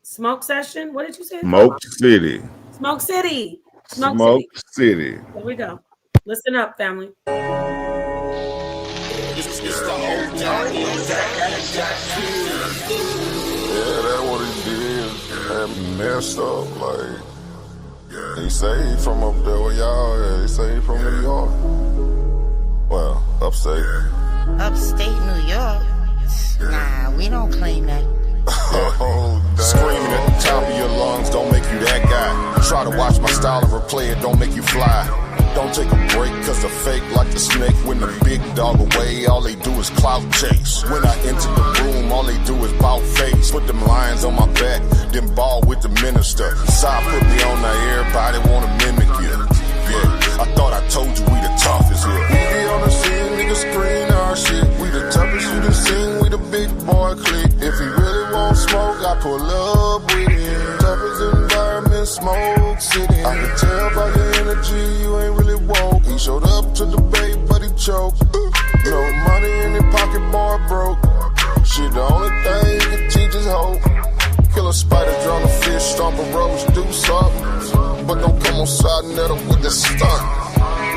Smoke Session. What did you say? Smoke City. Smoke City. Smoke City. Here we go. Listen up, family. Yeah, that's what he did. Had me messed up, like. He say he from up there where y'all at. He say he from New York. Well, upstate. Upstate New York? Nah, we don't claim that. Oh, screaming at the top of your lungs don't make you that guy. Try to watch my style and replay it, don't make you fly. Don't take a break, cause the fake like the snake. When the big dog away, all they do is clout chase. When I enter the room, all they do is bout face. Put them lions on my back, then ball with the minister. Side put me on now, everybody wanna mimic you. Yeah, I thought I told you we the toughest here. We be on the scene, niggas screen our shit. We the toughest you done seen, we the big boy clique. If he really want smoke, I pull up with him. Toughest environment, Smoke City. I can tell by your energy, you ain't really woke. He showed up to debate, but he choked. No money in his pocket, boy broke. Shit, the only thing he can teach is hope. Kill a spider, drown a fish, stomp a rose, do something. But don't come on side net with the stunt.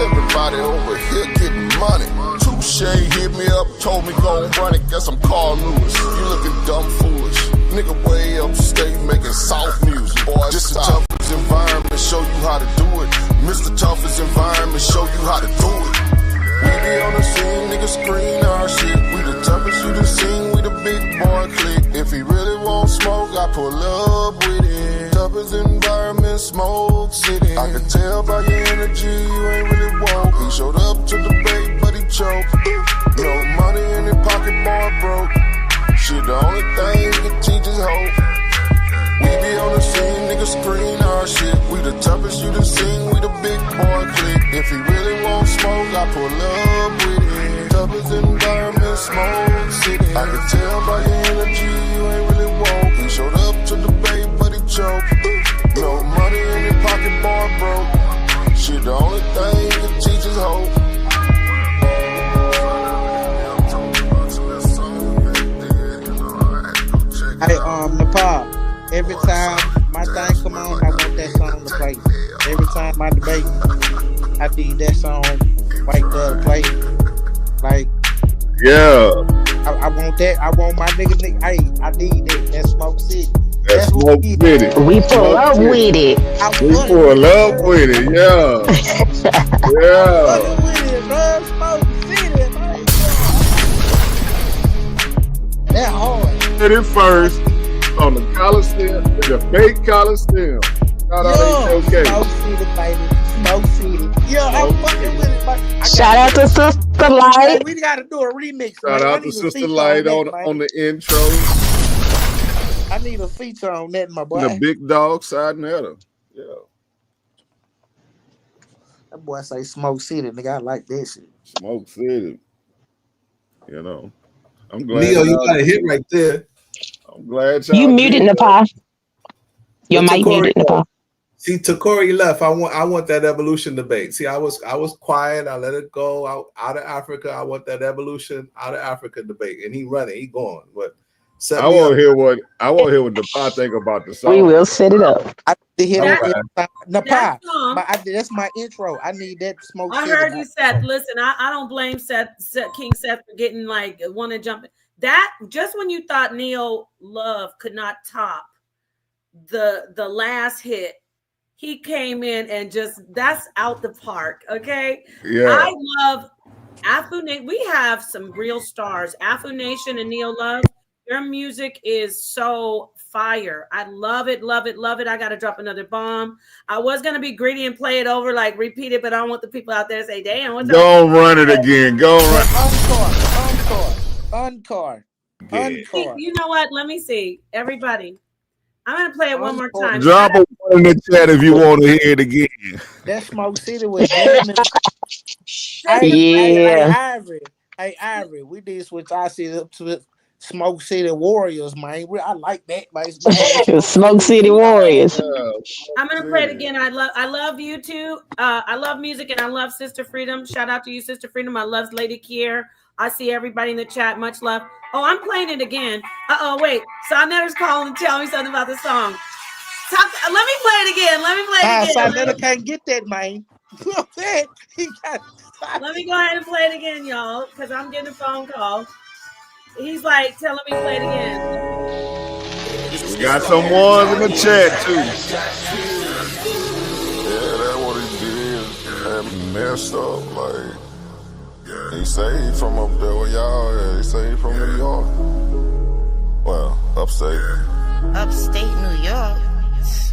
Everybody over here getting money. Touche hit me up, told me go run it. Guess I'm Carl Lewis. You looking dumb foolish. Nigga way upstate making soft music. Boy, this the toughest environment, show you how to do it. Mr. Toughest environment, show you how to do it. We be on the scene, niggas screen our shit. We the toughest you done seen, we the big boy clique. If he really want smoke, I pull up with it. Toughest environment, Smoke City. I can tell by your energy, you ain't really woke. He showed up to the debate, but he choked. No money in his pocket, boy broke. Shit, the only thing he can teach is hope. We be on the scene, niggas screen our shit. We the toughest you done seen, we the big boy clique. If he really want smoke, I pull up with it. Toughest environment, Smoke City. I can tell by your energy, you ain't really woke. He showed up to the debate, but he choked. No money in his pocket, boy broke. Shit, the only thing he can teach is hope. Hey, Nepal, every time my thing come on, I want that song to play. Every time I debate, I need that song right there to play. Like, Yeah. I want that. I want my nigga. Hey, I need that. That Smoke City. That's Smoke City. We pull up with it. We pull up with it, yeah. Yeah. Smoke City, man. That hard. Did it first on the Colosseum, the fake Colosseum. Shout out HOK. Smoke City, baby. Smoke City. Yeah, I'm fucking with it, man. Shout out to Sister Light. We gotta do a remix. Shout man. out to Sister Light on the intro. I need a feature on that, my boy. The big dog side netter. Yeah. That boy say Smoke City, nigga. I like that shit. Smoke City. You know. I'm glad. Leo, you got a hit right there. I'm glad y'all You muted, Nepal. Your But mic Takori muted, Nepal. See, Takori left. I want that evolution debate. See, I was quiet. I let it go out of Africa. I want that evolution out of Africa debate, and he running. He going. But I want to hear what Nepal think about the song. We will set it up. I did hear That song. That's my intro. I need that Smoke I City. heard you said, listen, I don't blame King Seth for getting like want to jump. That just when you thought Neo Love could not top the last hit, he came in and just that's out the park. Okay. Yeah. I love Afu Nation. We have some real stars. Afu Nation and Neo Love. Your music is so fire. I love it, love it, love it. I got to drop another bomb. I was going to be greedy and play it over, like repeat it, but I don't want the people out there to say, damn, what's Go run it again. Go run. Encore. You know what? Let me see. Everybody. I'm going to play it one more time. Drop a one in the chat if you want to hear it again. That Smoke City was jamming. Hey, Ivory, we did switch our city up to Smoke City Warriors, man. I like that, man. Smoke City Warriors. I'm gonna play it again. I love you too. I love music and I love Sister Freedom. Shout out to you, Sister Freedom. I love Lady Kier. I see everybody in the chat. Much love. Oh, I'm playing it again. Wait. Sonetter's calling to tell me something about the song. Let me play it again. Let Sonetter can't get that, man. Let me go ahead and play it again, y'all, because I'm getting a phone call. He's like telling me play it again. We got some ones in the chat too. Yeah, that's what he did. And messed up. Like, he say he from up there where y'all at. He say he from New York. Well, upstate. Upstate New York?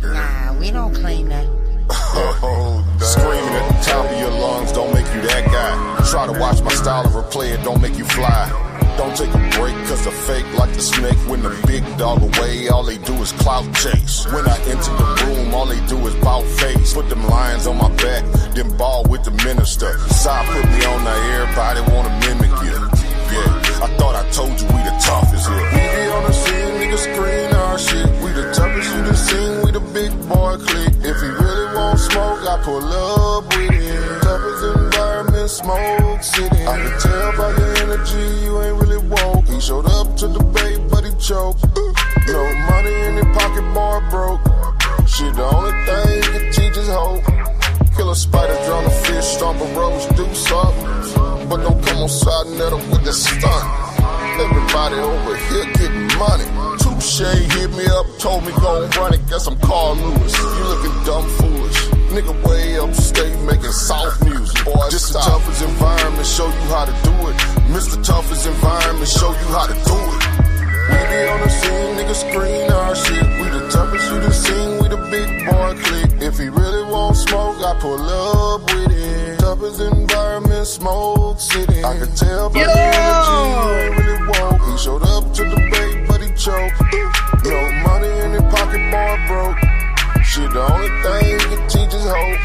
Nah, we don't claim that. Oh, screaming at the top of your lungs don't make you that guy. Try to watch my style and replay it, don't make you fly. Don't take a break, cause the fake like the snake. When the big dog away, all they do is clout chase. When I enter the room, all they do is bout face. Put them lions on my back, then ball with the minister. Side put me on there, everybody wanna mimic you. Yeah, I thought I told you we the toughest here. We be on the scene, niggas screen our shit. We the toughest you done seen, we the big boy clique. If he really want smoke, I pull up with it. Toughest environment, Smoke City. I can tell by your energy, you ain't really woke. He showed up to debate, but he choked. No don't come on side net with the stunt. Everybody over here getting money. Touche hit me up, told me go and run it. Guess I'm Carl Lewis. You looking dumb foolish. Nigga way upstate making soft music. Boy, this the toughest environment, show you how to do it. Mr. Toughest environment, show you how to do it. We be on the scene, niggas screen our shit. We the toughest you done seen, we the big boy clique. If he really want smoke, I pull up with it. Toughest environment, Smoke City. I can tell by the energy you ain't really woke. He showed up to the debate, but he choked. No money in his pocket, boy broke. Shit, the only thing he can teach is hope.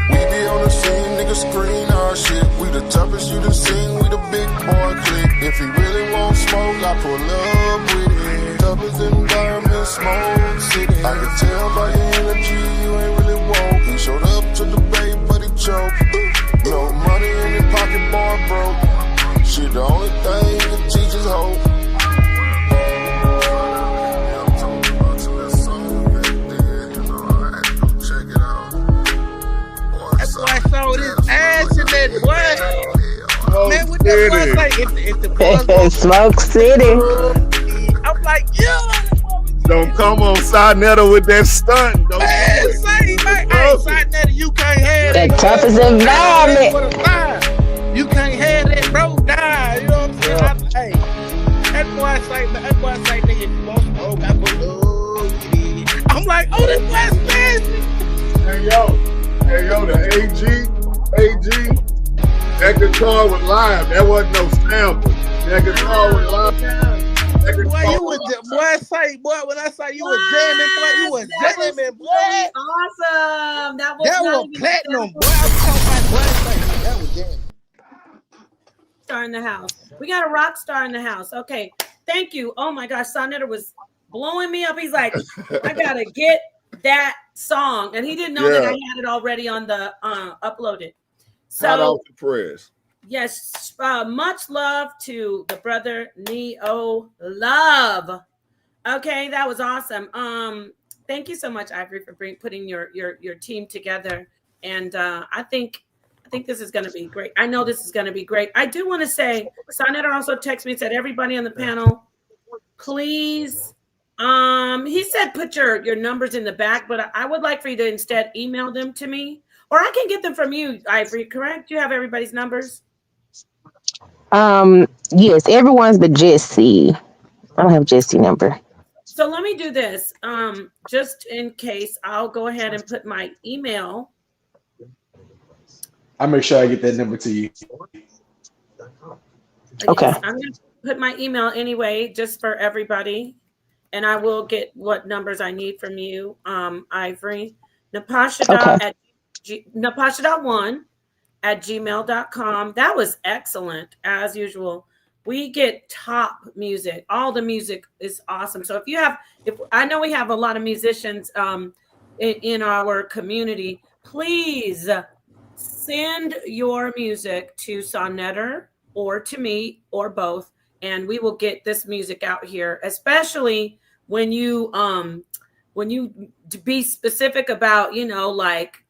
We be on the scene, niggas screen our shit. We the toughest you done seen, we the big boy clique. If he really want smoke, I pull up with it. Toughest environment, Smoke City. I can tell by your energy you ain't really woke. He showed up to the debate, but he choked. No money in his pocket, boy broke. Shit, the only thing he can teach is hope. I saw this ass in that boy. Man, what that boy say? If the boy Smoke City. I'm like, Don't come on side netter with that stunt. Don't man, say, man, hey, side netter, you can't have The that. toughest environment. You can't have that, bro. Die. You know what I'm saying? Hey, that boy say, nigga, if you want smoke, I put love. I'm like, oh, this boy nasty. Hey yo, the AG, that guitar was live. That wasn't no sample. That guitar was live. Boy, you was when I say you was jamming, boy, you was jamming, boy. Really awesome. That was platinum, boy. I'm talking about that was jamming. Star in the house. We got a rock star in the house. Okay, thank you. Oh my gosh, Sonetta was blowing me up. He's like, I gotta get that song, and he didn't know that I had it already on the uploaded. So hot off the press. Yes, much love to the brother Neo Love. Okay, that was awesome. Thank you so much, Ivory, for putting your team together, and I think this is going to be great. I know this is going to be great. I do want to say, Sonetta also texted me and said, everybody on the panel, please. He said put your numbers in the back, but I would like for you to instead email them to me, or I can get them from you, Ivory. Correct? You have everybody's numbers. Yes, everyone's but Jesse. I don't have Jesse's number. So let me do this. Just in case, I'll go ahead and put my email. I'll make sure I get that number to you. Okay. Yes, I'm going to put my email anyway, just for everybody. And I will get what numbers I need from you, Ivory. Napashida Napashida1 at gmail.com. That was excellent, as usual. We get top music. All the music is awesome. So if I know we have a lot of musicians in our community, please send your music to Sonnetter or to me or both, and we will get this music out here, especially when you be specific about, like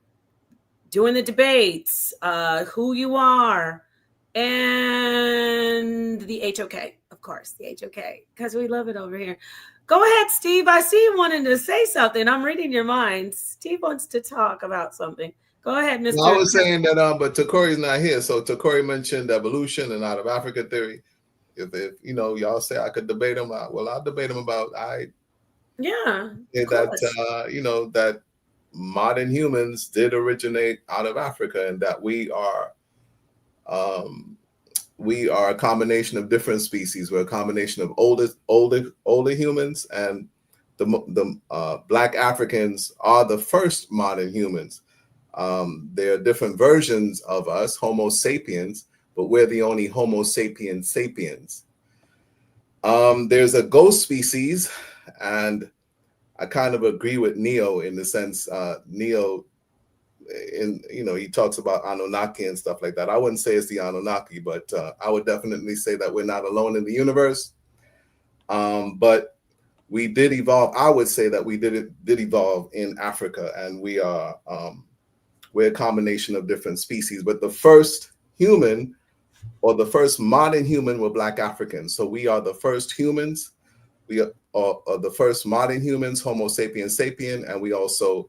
doing the debates, who you are, and the HOK, of course, the HOK, because we love it over here. Go ahead, Steve. I see you wanting to say something. I'm reading your mind. Steve wants to talk about something. Go ahead, Mr. No, I was saying that, but Takori's not here. So Takori mentioned evolution and out of Africa theory. If y'all say I could debate him, I'll debate him about that modern humans did originate out of Africa, and that we are a combination of different species. We're a combination of older humans, and the Black Africans are the first modern humans. There are different versions of us, Homo sapiens, but we're the only Homo sapiens sapiens. There's a ghost species, and I kind of agree with Neo in the sense, Neo, he talks about Anunnaki and stuff like that. I wouldn't say it's the Anunnaki, but I would definitely say that we're not alone in the universe. But we did evolve. I would say that we did evolve in Africa, and we're a combination of different species. But the first human or the first modern human were Black Africans. So we are the first humans. We are the first modern humans, Homo sapiens sapien, and we also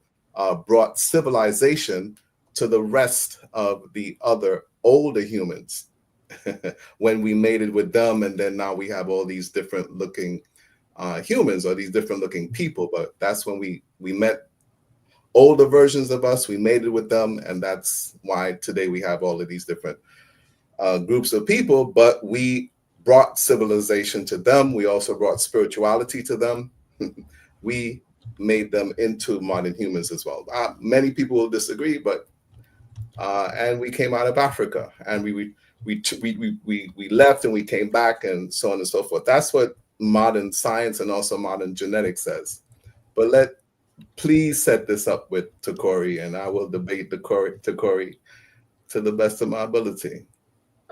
brought civilization to the rest of the other older humans when we mated with them, and then now we have all these different looking humans or these different looking people. But that's when we met older versions of us, we mated with them, and that's why today we have all of these different groups of people. But we brought civilization to them. We also brought spirituality to them. We made them into modern humans as well. Many people will disagree, but and we came out of Africa, and we left and we came back, and so on and so forth. That's what modern science and also modern genetics says. But please set this up with Takori, and I will debate Takori to the best of my ability.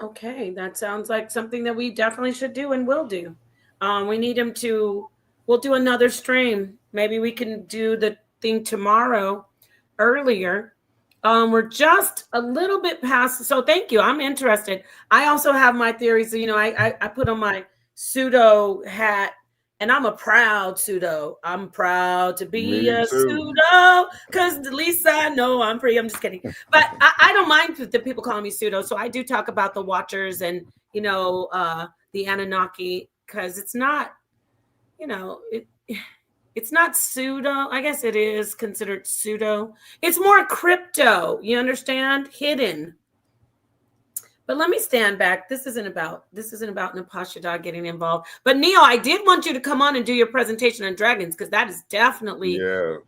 Okay, that sounds like something that we definitely should do and will do. We need him to. We'll do another stream. Maybe we can do the thing tomorrow earlier. We're just a little bit past. So thank you. I'm interested. I also have my theories. You know, I put on my pseudo hat, and I'm a proud pseudo. I'm proud to be Me a too. pseudo because at least I know I'm free. I'm just kidding. But I don't mind the people calling me pseudo. So I do talk about the Watchers and, you know, the Anunnaki, because it's not, you know, it's not pseudo. I guess it is considered pseudo. It's more crypto. You understand? Hidden. But let me stand back. This isn't about Napashida getting involved. But Neo, I did want you to come on and do your presentation on dragons, because that is definitely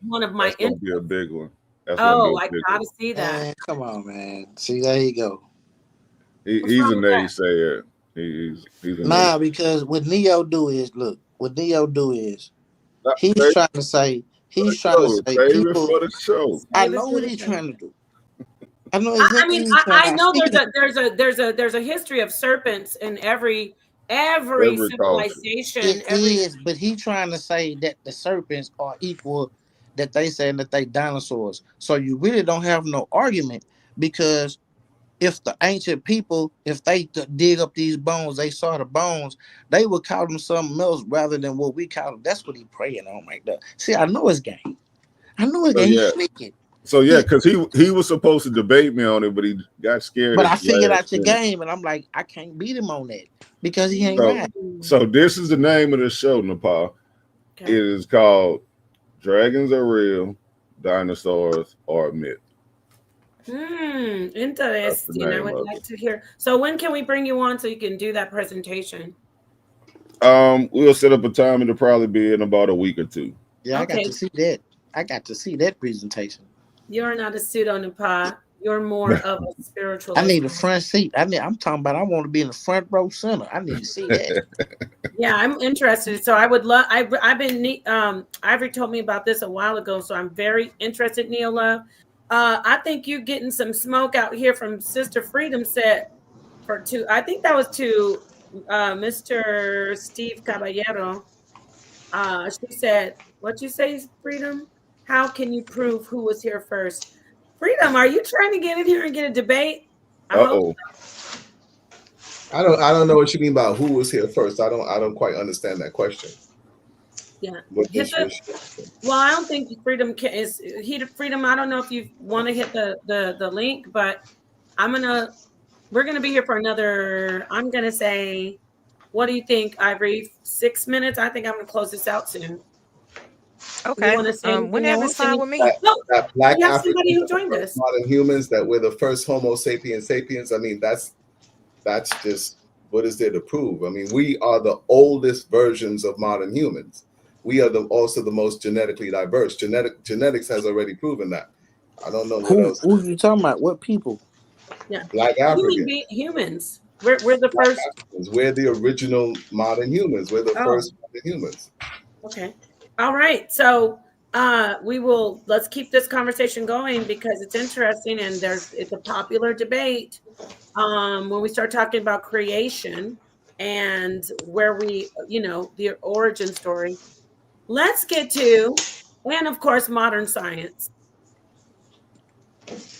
one of my that's gonna be a big one. That's gonna be Oh, a I big gotta one. see that. Man, come on, man. See, there you go. He's a naysayer. He's a Nah, naysayer. because what Neo do is look. What Neo do is he's Save trying to say. He's trying to it say for people. the show. I Save it know for what the he's show. trying to do. I know I exactly mean, what he's trying to I do. know Speaking of, there's a history of serpents in every Every culture. civilization. it is, but he trying to say that the serpents are equal. That they saying that they dinosaurs. So you really don't have no argument, because if the ancient people, if they dig up these bones, they saw the bones, they would call them something else rather than what we call them. That's what he praying on right there. See, I know his game. I know his So game. He's yeah. sneaking. So yeah, because he was supposed to debate me on it, but he got scared But at I the figured last out your minute. game, and I'm like, I can't beat him on that because he ain't So right. so this is the name of the show, Nepal. Okay. It is called Dragons Are Real, Dinosaurs Are a Myth. That's the Interesting. I name would of like it. to hear. So when can we bring you on so you can do that presentation? We'll set up a time. It'll probably be in about a week or two. Yeah, I got Okay. to see that. I got to see that presentation. You're not a pseudo Napa. You're more of a I spiritualist. need a front seat. I'm talking about. I want to be in the front row center. I need to see that. Yeah, I'm interested. So I would love. I've been Ivory told me about this a while ago, so I'm very interested. Neo Love, I think you're getting some smoke out here from Sister Freedom said for two. I think that was to Mr. Steve Caballero. She said, "What you say, Freedom? How can you prove who was here first? Freedom, are you trying to get in here and get a debate? I Uh hope oh. I don't know what you mean by who was here first. I don't quite understand that question. Yeah. What Hit was, the well, I don't think Freedom is Freedom. I don't know if you want to hit the link, but we're gonna be here for another. I'm gonna say, what do you think, Ivory? 6 minutes. I think I'm gonna close this out soon. You Okay. want to say anything Whenever it's else? fine with me. that, No, that Black we have somebody Africans who are the joined first us. modern humans, that we're the first Homo sapiens sapiens? I mean, that's just, what is there to prove? I mean, we are the oldest versions of modern humans. We are also the most genetically diverse. Genetics has already proven that. I don't know what else. Who you talking about? What people? Yeah, Black Africans. humans. We're the Black first. Africans. We're the original modern humans. We're the Oh, first modern humans. okay. All right. So let's keep this conversation going because it's interesting and it's a popular debate. When we start talking about creation and where the origin story, let's get to, and of course, modern science.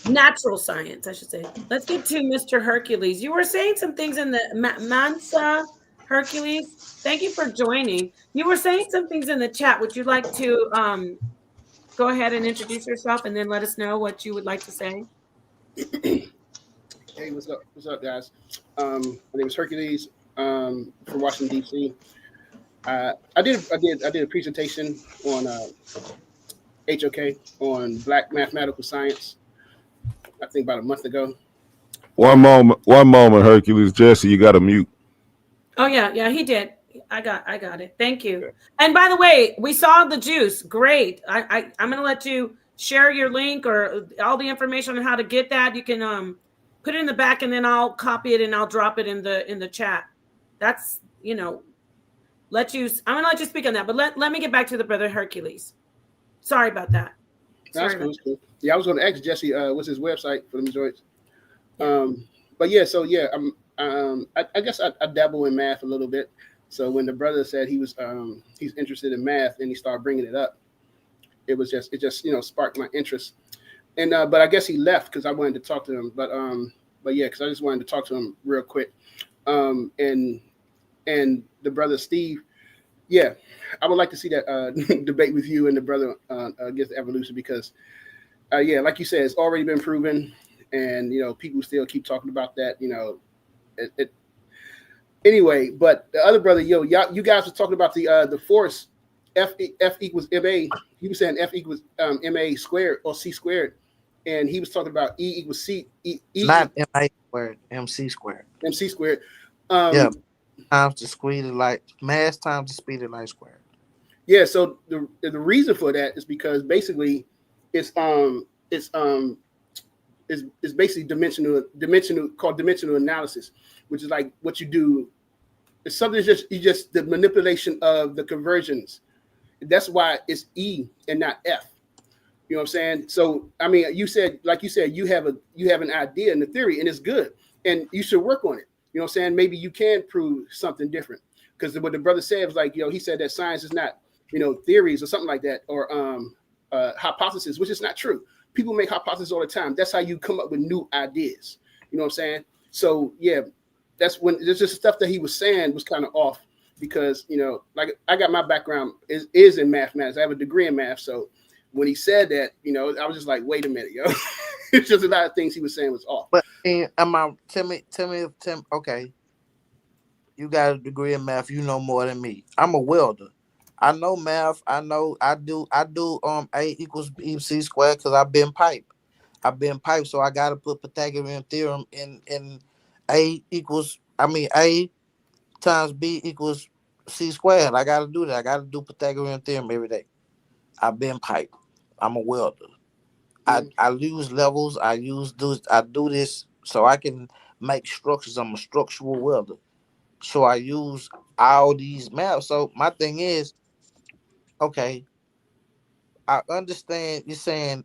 Natural science, I should say. Let's get to Mr. Hercules. You were saying some things in the Mansa Hercules. Thank you for joining. You were saying some things in the chat. Would you like to go ahead and introduce yourself and then let us know what you would like to say? Hey, what's up? What's up, guys? My name is Hercules from Washington D.C. I did a presentation on HOK on Black mathematical science. I think about a month ago. One moment, Hercules. Jesse, you got to mute. Oh yeah, he did. I got it. Thank you. And by the way, we saw the juice. Great. I'm gonna let you share your link or all the information on how to get that. You can put it in the back and then I'll copy it and I'll drop it in the chat. That's I'm gonna let you speak on that, but let me get back to the brother Hercules. Sorry about that. That's cool. Cool. Yeah, I was going to ask Jesse what's his website for the majority. But yeah, so yeah, I guess I dabble in math a little bit. So when the brother said he's interested in math and he started bringing it up, it just sparked my interest. And but I guess he left because I wanted to talk to him. But yeah, because I just wanted to talk to him real quick. And the brother Steve, yeah, I would like to see that debate with you and the brother against evolution because yeah, like you said, it's already been proven, and people still keep talking about that. Anyway, but the other brother, you guys were talking about the force F equals ma. He was saying F equals ma squared or c squared, and he was talking about E equals c Not ma squared, mc squared. mc squared. Yeah, times the speed of light, mass times the speed of light squared. Yeah, so the reason for that is because basically it's basically dimensional analysis, which is like what you do. It's something just the manipulation of the conversions. That's why it's E and not F. You know what I'm saying? So I mean, you said you have an idea and a theory, and it's good, and you should work on it. You know what I'm saying? Maybe you can prove something different because what the brother said was like, he said that science is not theories or something like that or hypothesis, which is not true. People make hypotheses all the time. That's how you come up with new ideas. You know what I'm saying? So yeah, that's when there's just stuff that he was saying was kind of off because like I got my background is in mathematics. I have a degree in math, so when he said that, I was just like, wait a minute, yo. It's just a lot of things he was saying was off. But tell me, okay, you got a degree in math, you know more than me. I'm a welder. I know math. I do A equals MC squared because I've been pipe. So I gotta put Pythagorean theorem in A times B equals C squared. I gotta do that. I gotta do Pythagorean theorem every day. I've been pipe. I'm a welder. I use levels. I do this so I can make structures. I'm a structural welder. So I use all these maps. So my thing is, okay, I understand it's saying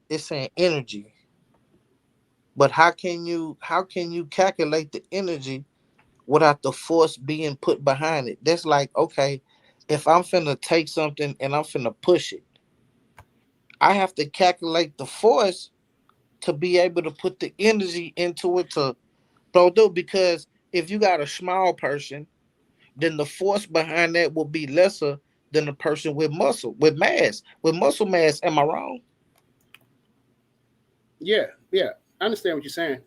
energy, but how can you calculate the energy without the force being put behind it? That's like, okay, if I'm finna take something and I'm finna push it, I have to calculate the force to be able to put the energy into it to throw through. Because if you got a small person, then the force behind that will be lesser than the person with muscle mass. Am I wrong? Yeah, I understand what you're saying.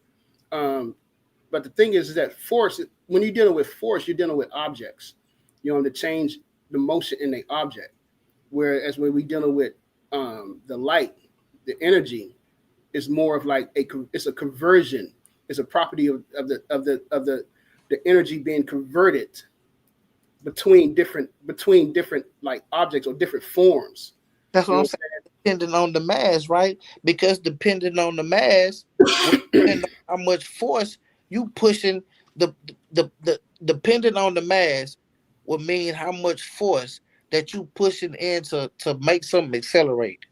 But the thing is that force, when you're dealing with force, you're dealing with objects, to change the motion in the object. Whereas when we're dealing with the light, the energy is more of like it's a conversion. It's a property of the energy being converted between different like objects or different forms. That's what I'm saying. Depending on the mass, right? Because depending on the mass, depending on how much force you pushing, the depending on the mass would mean how much force that you pushing in to make something accelerate.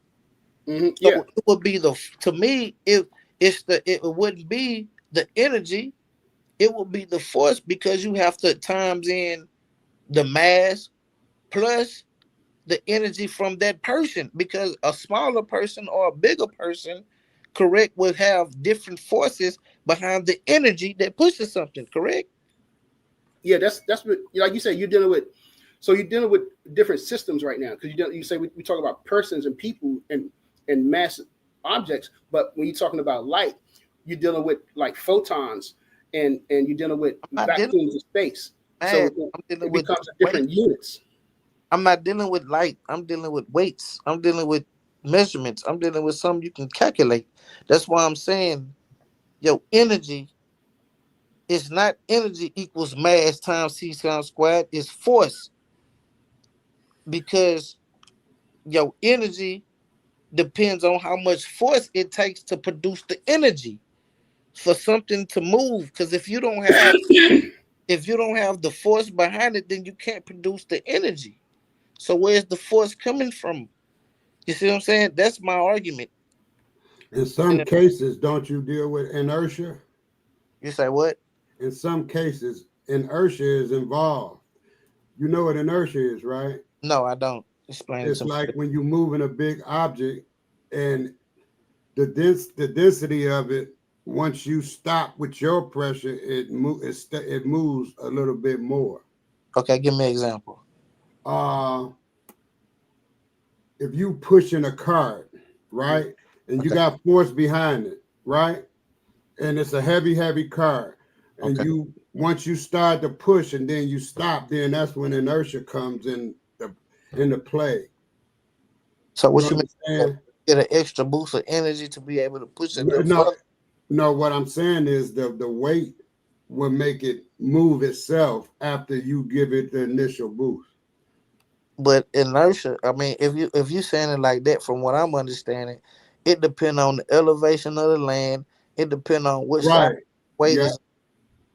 Yeah. So it would be to me, if it wouldn't be the energy, it would be the force because you have to times in the mass plus the energy from that person, because a smaller person or a bigger person correct, will have different forces behind the energy that pushes something, correct? Yeah, that's what, like you said, you're dealing with. So you're dealing with different systems right now, because you say we talk about persons and people and mass objects, but when you're talking about light, you're dealing with like photons and you're dealing with I'm not dealing vacuums of space. with So mass. I'm dealing it with becomes a weight. different units. I'm not dealing with light. I'm dealing with weights. I'm dealing with measurements. I'm dealing with something you can calculate. That's why I'm saying, yo, energy is not energy equals mass times c sound squared. It's force, because your energy depends on how much force it takes to produce the energy for something to move. Because if you don't have the force behind it, then you can't produce the energy. So where's the force coming from? You see what I'm saying? That's my argument. In some cases, don't you deal with inertia? You say what? In some cases, inertia is involved. You know what inertia is, right? No, I don't. Explain it It's to me. like when you're moving a big object and the density of it, once you stop with your pressure, it moves a little bit more. Okay, give me an example. If you pushing a cart, right, and you got force behind it, right, and it's a heavy cart, and you once you start to push and then you stop, then that's when inertia comes into play. So what You you mean? Get an extra boost of energy to be able to push it up further? No, what I'm saying is the weight will make it move itself after you give it the initial boost. But inertia, I mean, if you saying it like that, from what I'm understanding, it depends on the elevation of the land. It depends on what side weight is,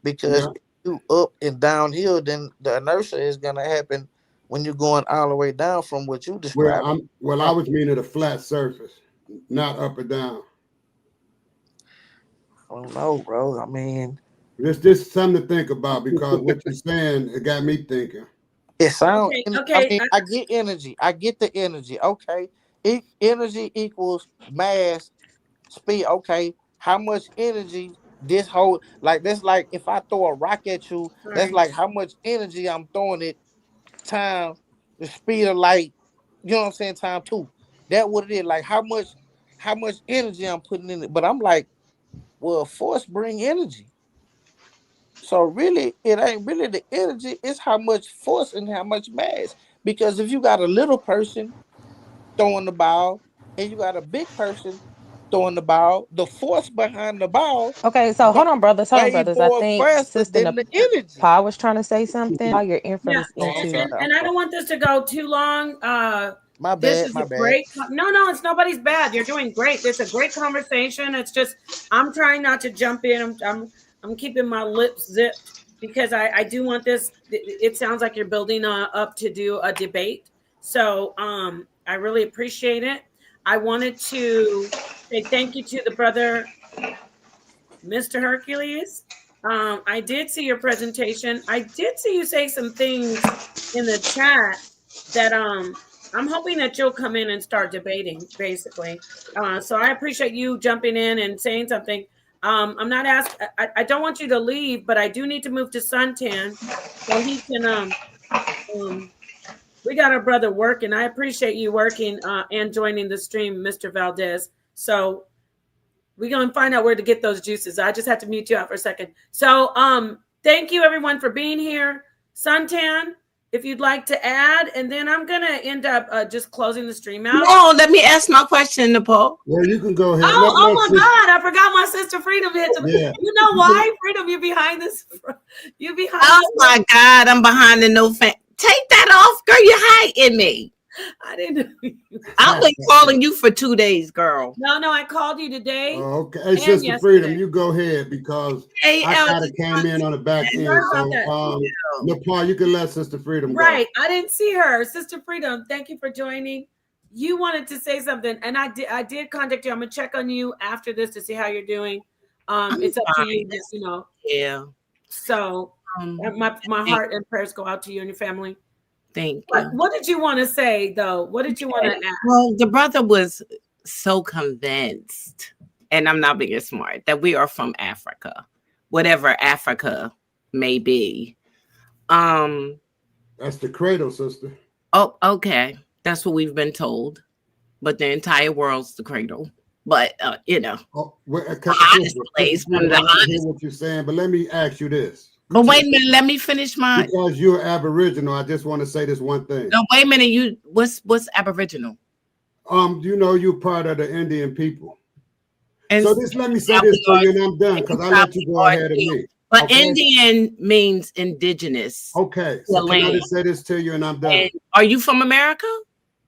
because if you up and downhill, then the inertia is gonna happen when you're going all the way down from what you described. I was meaning a flat surface, not up or down. I don't know, bro. I mean, this something to think about, because what you're saying, it got me thinking. it sounds. Okay. I mean, I get energy. I get the energy. Okay, energy equals mass, speed. Okay, how much energy this whole, like, that's like if I throw a rock at you, that's like how much energy I'm throwing it time the speed of light. You know what I'm saying? Time two. That what it is. Like how much energy I'm putting in it. But I'm like, well, force bring energy. So really, it ain't really the energy, it's how much force and how much mass. Because if you got a little person throwing the ball and you got a big person throwing the ball, the force behind the ball Okay, so hold on, brothers. way I more think faster Sister than the energy. Paul was trying to say something. All your Yeah, inference Oh, I'm into. sorry. and I don't want this to go too long. My This bad. is My a bad. great. No, it's nobody's bad. You're doing great. It's a great conversation. It's just I'm trying not to jump in. I'm keeping my lips zipped because I do want this. It sounds like you're building up to do a debate. So I really appreciate it. I wanted to say thank you to the brother Mr. Hercules. I did see your presentation. I did see you say some things in the chat that I'm hoping that you'll come in and start debating, basically. So I appreciate you jumping in and saying something. I'm not asked. I don't want you to leave, but I do need to move to Suntan so he can. We got our brother working. I appreciate you working and joining the stream, Mr. Valdez. So we're gonna find out where to get those juices. I just have to mute you out for a second. So thank you everyone for being here. Suntan, if you'd like to add, and then I'm gonna end up just closing the stream out. No, let me ask my question, Nepal. Well, you can go ahead. Oh my God, I forgot my sister Freedom hit. Yeah. You know why, Freedom? You're behind this. You behind. Oh my God, I'm behind the no fan. Take that off, girl. You're hiding me. I didn't know. I've been calling you for 2 days, girl. No, I called you today. Oh, okay. Hey, Sister yesterday. Freedom, you go ahead, because I kind of came in on the back end. So, Nepal, you can let Sister Freedom go. Right. I didn't see her. Sister Freedom, thank you for joining. You wanted to say something, and I did contact you. I'm gonna check on you after this to see how you're doing. It's up to you, you know. Yeah. So my heart and prayers go out to you and your family. Thank you. What did you want to say though? What did you want to ask? Well, the brother was so convinced and I'm not being smart, that we are from Africa, whatever Africa may be. That's the cradle, sister. Oh, okay. That's what we've been told. But the entire world's the cradle. But you know, Okay, the hottest sister, place, one of I the hear hottest. what you're saying, but let me ask you this. But wait a minute, let me finish my. Because you're Aboriginal, I just want to say this one thing. No, wait a minute. You what's Aboriginal? You know, you're part of the Indian people. And so let me say this to you, and I'm done because I let you go ahead of me. But okay? Indian means indigenous. Okay, so can I just say this to you, and I'm done. And are you from America?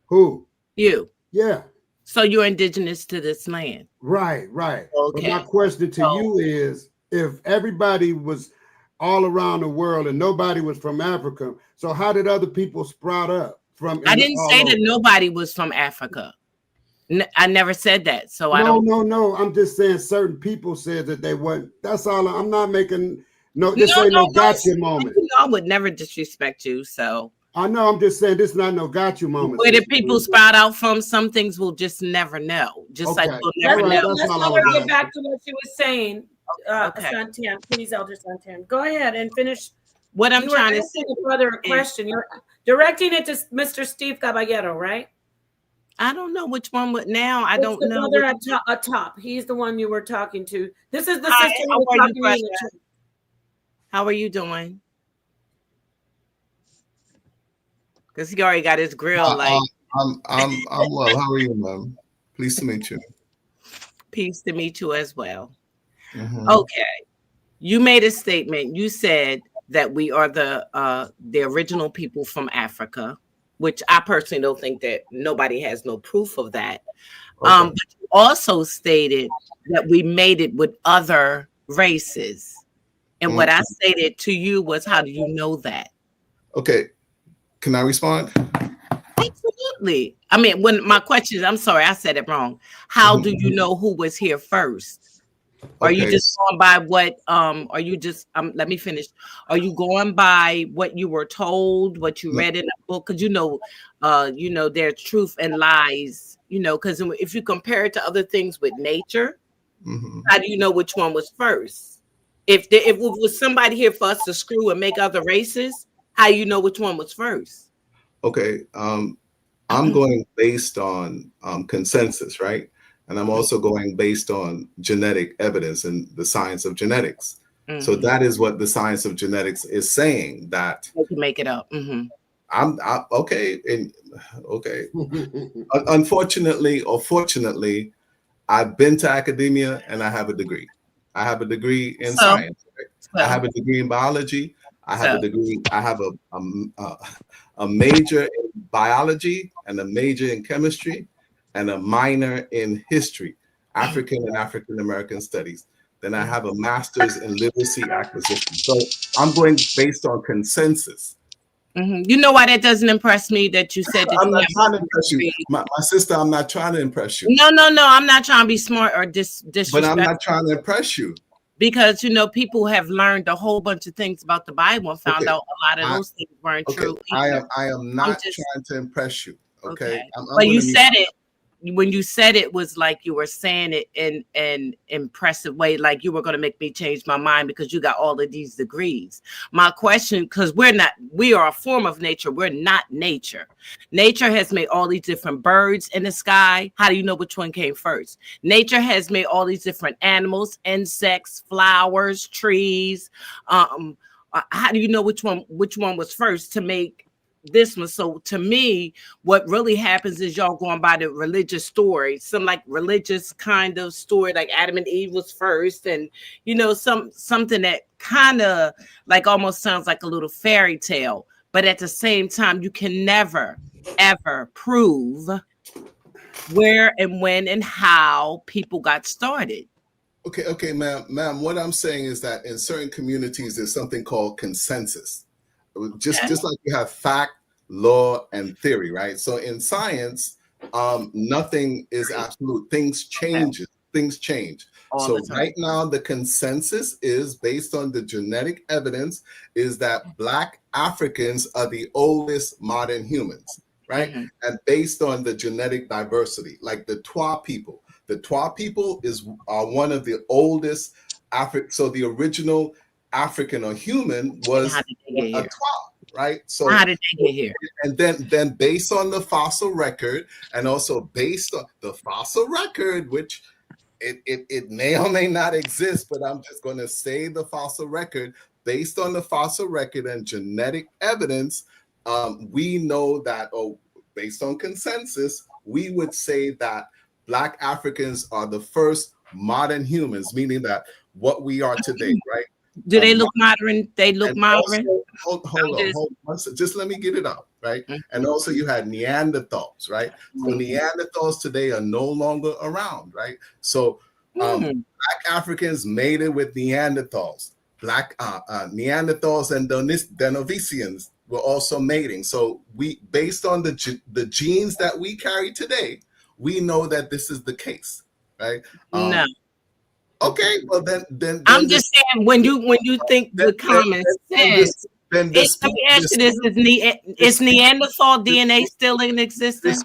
Who? You. Yeah. So you're indigenous to this land. Right, right. Okay. But my question to you is, if everybody was all around the world and nobody was from Africa, so how did other people sprout up from? I didn't say that nobody was from Africa. I never said that. So I don't. No. I'm just saying certain people said that they weren't. That's all. I'm not making this ain't no gotcha moment. You know, I would never disrespect you. So I know. I'm just saying this is not no gotcha moment. Where did people sprout out from? Some things we'll just never know. Just like we'll never know. Let's let her get back to what she was saying. Santan, please, Elder Santan. Go ahead and finish. What I'm trying to say. Brother, a question. You're directing it to Mr. Steve Caballero, right? I don't know which one, but now I don't the know. Brother at top. He's the one you were talking to. This is the sister who was talking to you. How are you doing? Because he already got his grill. I'm well. How are you, ma'am? Pleased to meet you. Peace to meet you as well. Mm-hmm. Okay, you made a statement. You said that we are the original people from Africa, which I personally don't think that nobody has no proof of that. Okay. But you also stated that we made it with other races. And what I stated to you was, how do you know that? Okay. Can I respond? Absolutely. I mean, when my question is, I'm sorry, I said it wrong. How do you know who was here first? Are you just going by what, are you just, let me finish. Are you going by what you were told, what you read in a book? Because you know, there's truth and lies, you know, because if you compare it to other things with nature, how do you know which one was first? If it was somebody here for us to screw and make other races, how you know which one was first? Okay. I'm going based on consensus, right? And I'm also going based on genetic evidence and the science of genetics. So that is what the science of genetics is saying, that you can make it up. I'm okay. And okay. Unfortunately or fortunately, I've been to academia and I have a degree. I have a degree in science. Right? I have a degree in biology. I have a degree. I have a major in biology and a major in chemistry and a minor in history, African and African American studies. Then I have a master's in literacy acquisition. So I'm going based on consensus. You know why that doesn't impress me? That you said that I'm not trying to impress you, my sister. I'm not trying to impress you. No. I'm not trying to be smart or disrespectful. But I'm not trying to impress you. Because you know, people have learned a whole bunch of things about the Bible and found out a lot of those things weren't true. I am not trying to impress you. Okay. But you said it. When you said it was like you were saying it in an impressive way, like you were going to make me change my mind because you got all of these degrees. My question, because we are a form of nature. We're not nature. Nature has made all these different birds in the sky. How do you know which one came first? Nature has made all these different animals, insects, flowers, trees. How do you know which one was first to make this one? So to me, what really happens is y'all going by the religious story, some like religious kind of story, like Adam and Eve was first, and you know, something that kind of like almost sounds like a little fairy tale, but at the same time, you can never ever prove where and when and how people got started. Okay, ma'am. What I'm saying is that in certain communities, there's something called consensus. Just like you have fact, law, and theory, right? So in science, nothing is absolute. Things change. So right now, the consensus is based on the genetic evidence is that Black Africans are the oldest modern humans, right? And based on the genetic diversity, like the Twa people. The Twa people are one of the oldest So the original African or human was How did they get a here? Twa, right? So How did they get here? and then based on the fossil record, and also based on the fossil record, which it may or may not exist, but I'm just going to say the fossil record. Based on the fossil record and genetic evidence, we know that, or based on consensus, we would say that Black Africans are the first modern humans, meaning that what we are today, right? Do they look modern? They look modern. Also, hold on. Just let me get it out, right? And also, you had Neanderthals, right? So Neanderthals today are no longer around, right? So Black Africans mated with Neanderthals. Black Neanderthals and Denisovans were also mating. So based on the genes that we carry today, we know that this is the case, right? No. Okay, well then I'm just saying when you think with common sense. Let me ask you this: is Neanderthal DNA still in existence?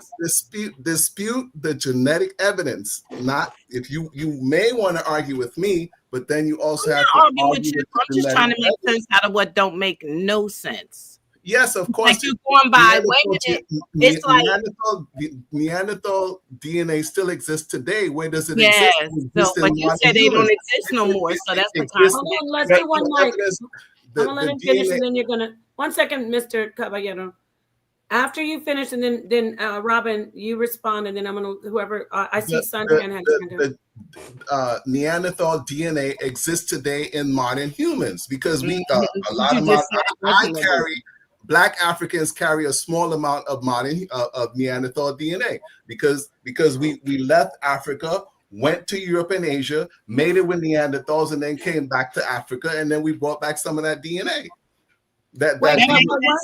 Dispute the genetic evidence. Not if you may want to argue with me, but then you also have to argue with you. I'm just trying to make sense out of what don't make no sense. Yes, of course. Like you're going by, wait a minute. It's like Neanderthal DNA still exists today. Where does it yes, exist? so, but you said they don't exist no more, so that's the kind. Hold on, let's do one mic. I'm gonna let him finish, and then you're gonna 1 second, Mr. Caballero. After you finish, and then Robin, you respond, and then I'm gonna whoever I see Sunshine has hand up. Neanderthal DNA exists today in modern humans because we a lot of Black Africans carry a small amount of of Neanderthal DNA because we left Africa, went to Europe and Asia, mated with Neanderthals, and then came back to Africa, and then we brought back some of that DNA. Weren't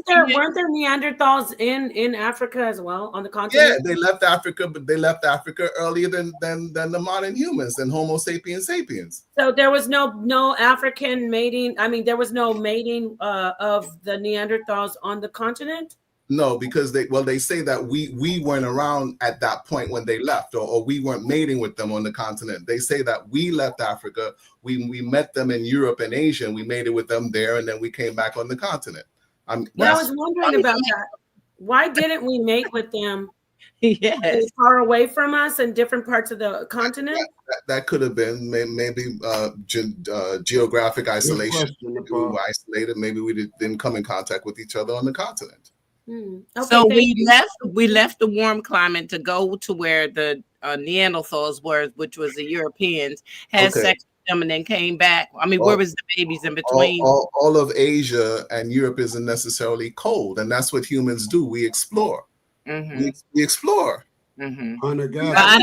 there Neanderthals in Africa as well on the continent? Yeah, they left Africa, but they left Africa earlier than the modern humans, than Homo sapiens sapiens. So there was no African mating. I mean, there was no mating of the Neanderthals on the continent. No, because they say that we weren't around at that point when they left, or we weren't mating with them on the continent. They say that we left Africa, we met them in Europe and Asia, and we mated with them there, and then we came back on the continent. I was wondering about that. Why didn't we mate with them? Yes, far away from us in different parts of the continent. That could have been maybe geographic isolation. We were isolated. Maybe we didn't come in contact with each other on the continent. Okay, so we left the warm climate to go to where the Neanderthals were, which was the Europeans, had sex with them and then came back. I mean, where was the babies in between? All of Asia and Europe isn't necessarily cold, and that's what humans do. We explore. We explore. I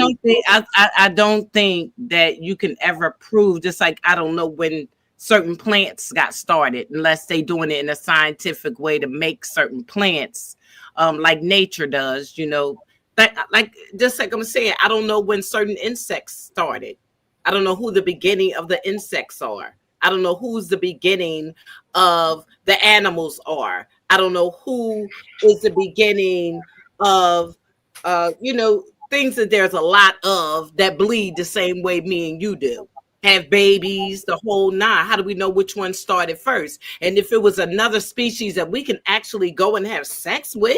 don't think that you can ever prove, just like I don't know when certain plants got started unless they doing it in a scientific way to make certain plants like nature does, you know, like just like I'm saying, I don't know when certain insects started. I don't know who the beginning of the insects are. I don't know who's the beginning of the animals are. I don't know who is the beginning of you know, things that there's a lot of that bleed the same way me and you do. Have babies, the whole nine. How do we know which one started first? And if it was another species that we can actually go and have sex with,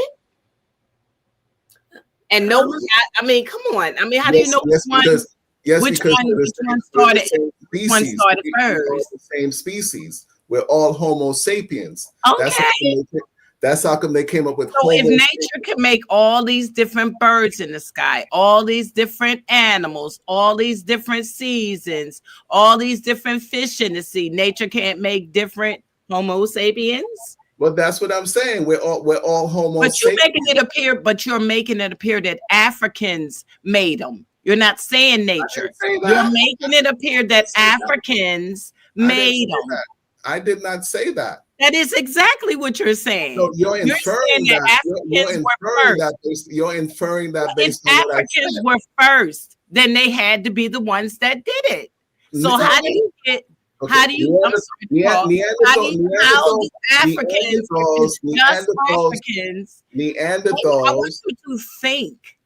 and no, I mean, come on. I mean, how do you know which one started? Which one started first? The same species. We're all Homo sapiens. Okay. That's how come they came up with. So if nature can make all these different birds in the sky, all these different animals, all these different seasons, all these different fish in the sea, nature can't make different Homo sapiens. Well, that's what I'm saying. We're all Homo sapiens. You're making it appear that Africans made them. You're not saying nature. You're making it appear that Africans made them. I did not say that. That is exactly what you're saying. So you're inferring that you're inferring that based on what Africans were first, then they had to be the ones that did it. So how do you get? Okay. How do you? I'm sorry, how do Africans? Just Africans. Neanderthals. I want you to think.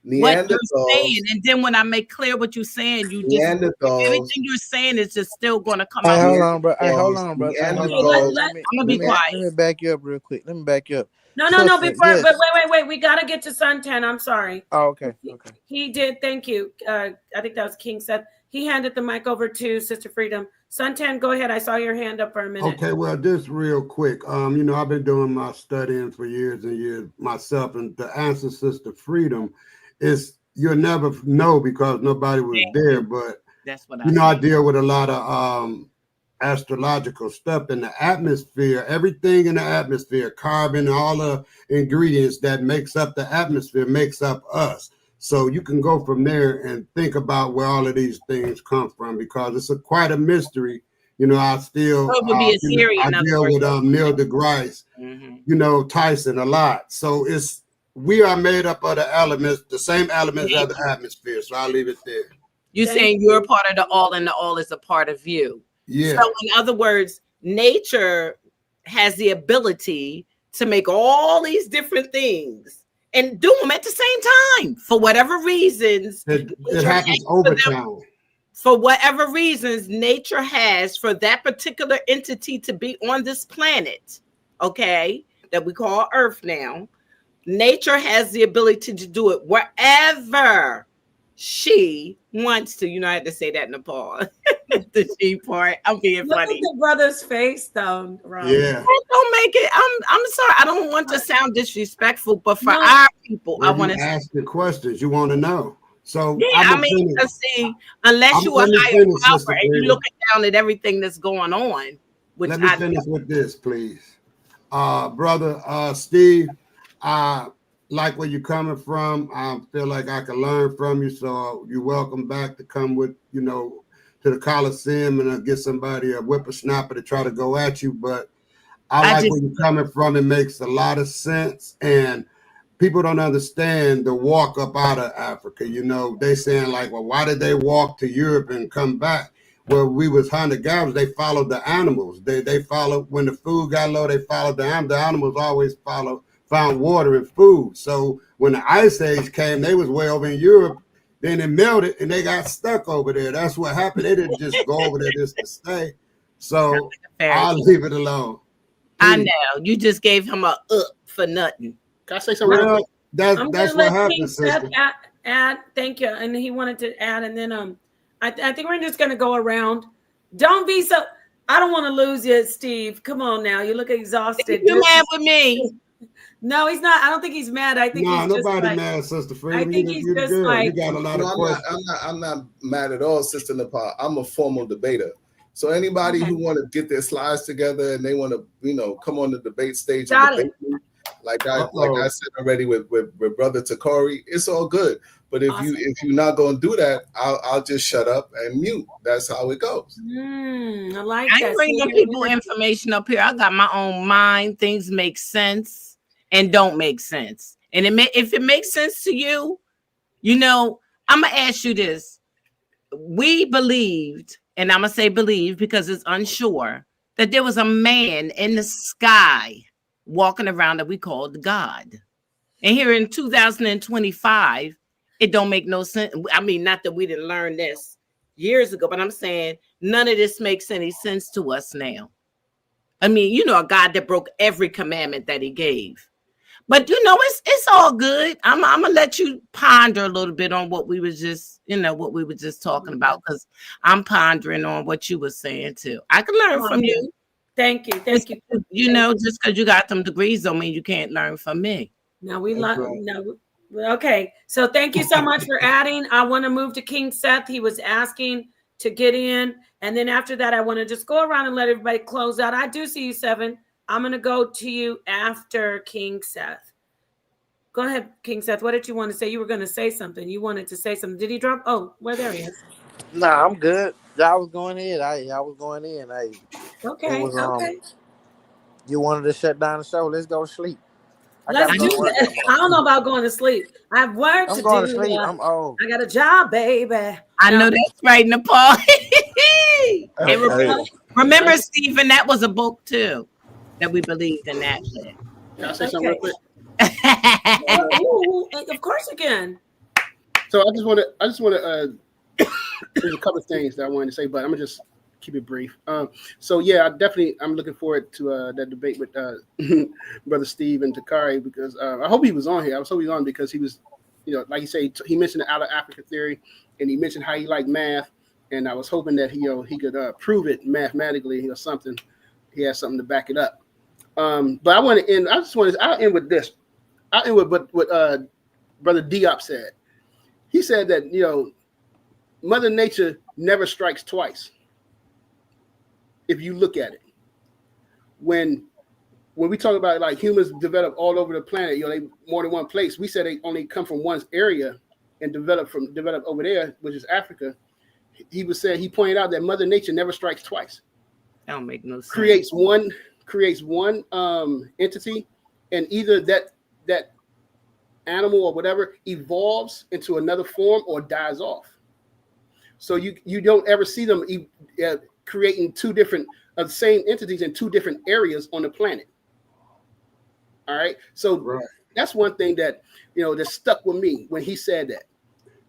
what you're Neanderthals, saying, and then when I make clear what you're saying, you just Neanderthals, everything you're saying is just still going to come Hey, out. hold on, bro. Hey, hold on, bro. Hey, hold Okay, on, bro. Neanderthals, I'm gonna be quiet. Let me back you up real quick. Let me back you up. No. Sister, Before, yes. but wait. We gotta get to Suntan. I'm sorry. Oh, okay. He did. Thank you. I think that was King Seth. He handed the mic over to Sister Freedom. Suntan, go ahead. I saw your hand up for a minute. Okay, well, just real quick. You know, I've been doing my studying for years and years myself, and the answer, Sister Freedom, is you'll never know because nobody was there. But that's what you know, I deal with a lot of astrological stuff in the atmosphere. Everything in the atmosphere, carbon, all the ingredients that makes up the atmosphere makes up us. So you can go from there and think about where all of these things come from because it's quite a mystery. You know, I still it would be a theory, I in other deal words. with Neil deGrasse, you know, Tyson a lot. So we are made up of the elements, the same elements of the atmosphere. So I'll leave it there. You're saying you're a part of the all, and the all is a part of you. Yeah. So in other words, nature has the ability to make all these different things and do them at the same time for whatever reasons. It happens over time. For whatever reasons nature has for that particular entity to be on this planet, okay, that we call Earth now, nature has the ability to do it wherever she wants to. You know, I had to say that in Nepal. The she part. I'm being funny. Look at the brother's face, though. Ron. Yeah. Don't make it. I'm sorry. I don't want to sound disrespectful, but for our people, I want to ask the questions you want to know. So yeah, I mean, see, unless you are higher power and you're looking down at everything that's going on, which let me finish with this, please. Brother Steve, I like where you're coming from. I feel like I can learn from you. So you're welcome back to come with, you know, to the Colosseum and get somebody, a whippersnapper, to try to go at you. But I like where you're coming from. It makes a lot of sense. And people don't understand the walk up out of Africa. You know, they saying like, well, why did they walk to Europe and come back? Well, we was hunter-gatherers. They followed the animals. They followed when the food got low. They followed the animals. The animals always found water and food. So when the Ice Age came, they was way over in Europe. Then it melted and they got stuck over there. That's what happened. They didn't just go over there just to stay. So I'll leave it alone. I know you just gave him a for nothing. Can I say something? Well, that's what happens, King sister. add. Thank you. And he wanted to add, and then I think we're just gonna go around. Don't be so. I don't want to lose you, Steve. Come on now. You look exhausted. You're mad with me. No, he's not. I don't think he's mad. I think he's just nobody like, mad, Sister Freedom. I think he's just like. You got a lot of questions. I'm not mad at all, Sister Nepal. I'm a formal debater. So anybody who want to get their slides together and they want to, you know, come on the debate stage and debate me, like I said already with Brother Takori, it's all good. But if you're not going to do that, I'll just shut up and mute. That's how it goes. I like I that. ain't bringing people information up here. I got my own mind. Things make sense and don't make sense. And if it makes sense to you, you know, I'm gonna ask you this. We believed, and I'm gonna say believe because it's unsure, that there was a man in the sky walking around that we called God. And here in 2025, it don't make no sense. I mean, not that we didn't learn this years ago, but I'm saying none of this makes any sense to us now. I mean, you know, a God that broke every commandment that he gave. But you know, it's all good. I'm gonna let you ponder a little bit on what we was just, you know, what we were just talking about, because I'm pondering on what you were saying too. I can learn from you. Thank you. You know, just because you got some degrees don't mean you can't learn from me. Now okay. So thank you so much for adding. I want to move to King Seth. He was asking to get in, and then after that, I want to just go around and let everybody close out. I do see you, Seven. I'm going to go to you after King Seth. Go ahead, King Seth. What did you want to say? You were going to say something. You wanted to say something. Did he drop? Oh, well, there he is. Nah, I'm good. I was going in. I was going in. Okay. Okay. You wanted to shut down the show. Let's go to sleep. Let's do that. I don't know about going to sleep. I have work to do. I'm going to sleep. I'm old. I got a job, baby. I know that's right, Nepal. Remember, Stephen, that was a book too. That we believed in that shit. Can I say something real quick? Of course you can. So I just want to. There's a couple of things that I wanted to say, but I'm gonna just keep it brief. So yeah, I'm looking forward to that debate with Brother Steve and Takari, because I hope he was on here. I was hoping he was on because he was, like you say, he mentioned the out of Africa theory, and he mentioned how he liked math, and I was hoping that he could prove it mathematically or something. He has something to back it up. But I want to end. I'll end with this. I'll end with what Brother Diop said. He said that Mother Nature never strikes twice. If you look at it, when we talk about like humans develop all over the planet, they more than one place. We said they only come from one area and develop over there, which is Africa. He pointed out that Mother Nature never strikes twice. That don't make no sense. Creates one entity, and either that animal or whatever evolves into another form or dies off. So you don't ever see them creating two different same entities in two different areas on the planet. All right, so that's one thing that that stuck with me when he said that.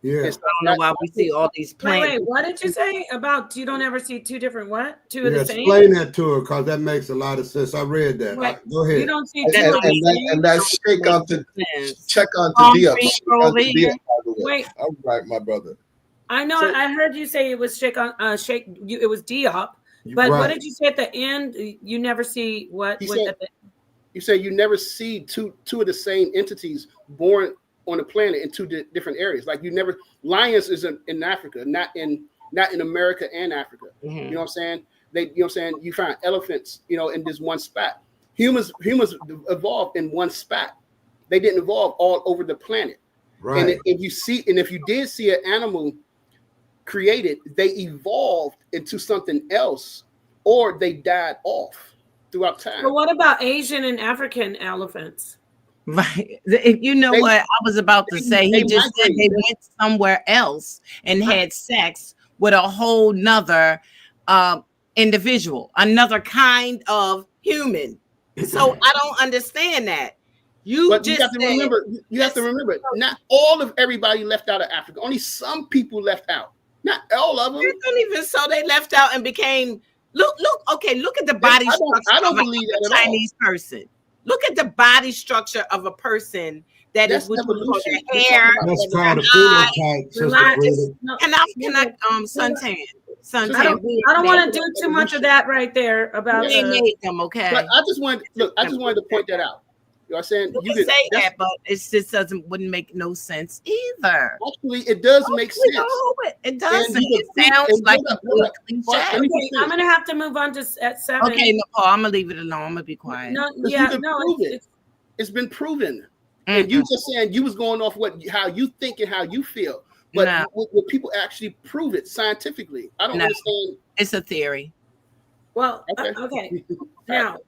Yeah, I don't know why we see all these plants. Wait, what did you say about you don't ever see two different what? Two of the same? Explain that to her, because that makes a lot of sense. I read that. Go ahead. You don't see two of the same? And that's check on to Diop. Wait. All right, my brother. I know. I heard you say it was it was Diop, but what did you say at the end? You never see what? You say you never see two of the same entities born on the planet in two different areas. Like lions is in Africa, not in America and Africa. Mm-hmm. You know what I'm saying? You find elephants, in this one spot. Humans evolved in one spot. They didn't evolve all over the planet. Right. And if you did see an animal created, they evolved into something else, or they died off throughout time. But what about Asian and African elephants? Right. You know what I was about to say? He just said they went somewhere else and had sex with a whole nother individual, another kind of human. So I don't understand that. You have to remember, not all of everybody left out of Africa. Only some people left out. Not all of them. Even so, they left out and became look at the body structure. I don't believe that at all. Chinese person. Look at the body structure of a person that is with their hair. That's called a phenotype. Can I suntan? I don't want to do too much of that right there about they made them, okay. But I just wanted to point that out. You know what I'm saying? You can say that, but it just wouldn't make no sense either. Actually, it does make sense. It doesn't. It sounds like a cliche. Okay, I'm gonna have to move on to at 7. Okay, Nicole, I'm gonna leave it alone. I'm gonna be quiet. It's been proven. And you just saying you was going off how you think and how you feel, but will people actually prove it scientifically? I don't understand. It's a theory. Well, okay. Now,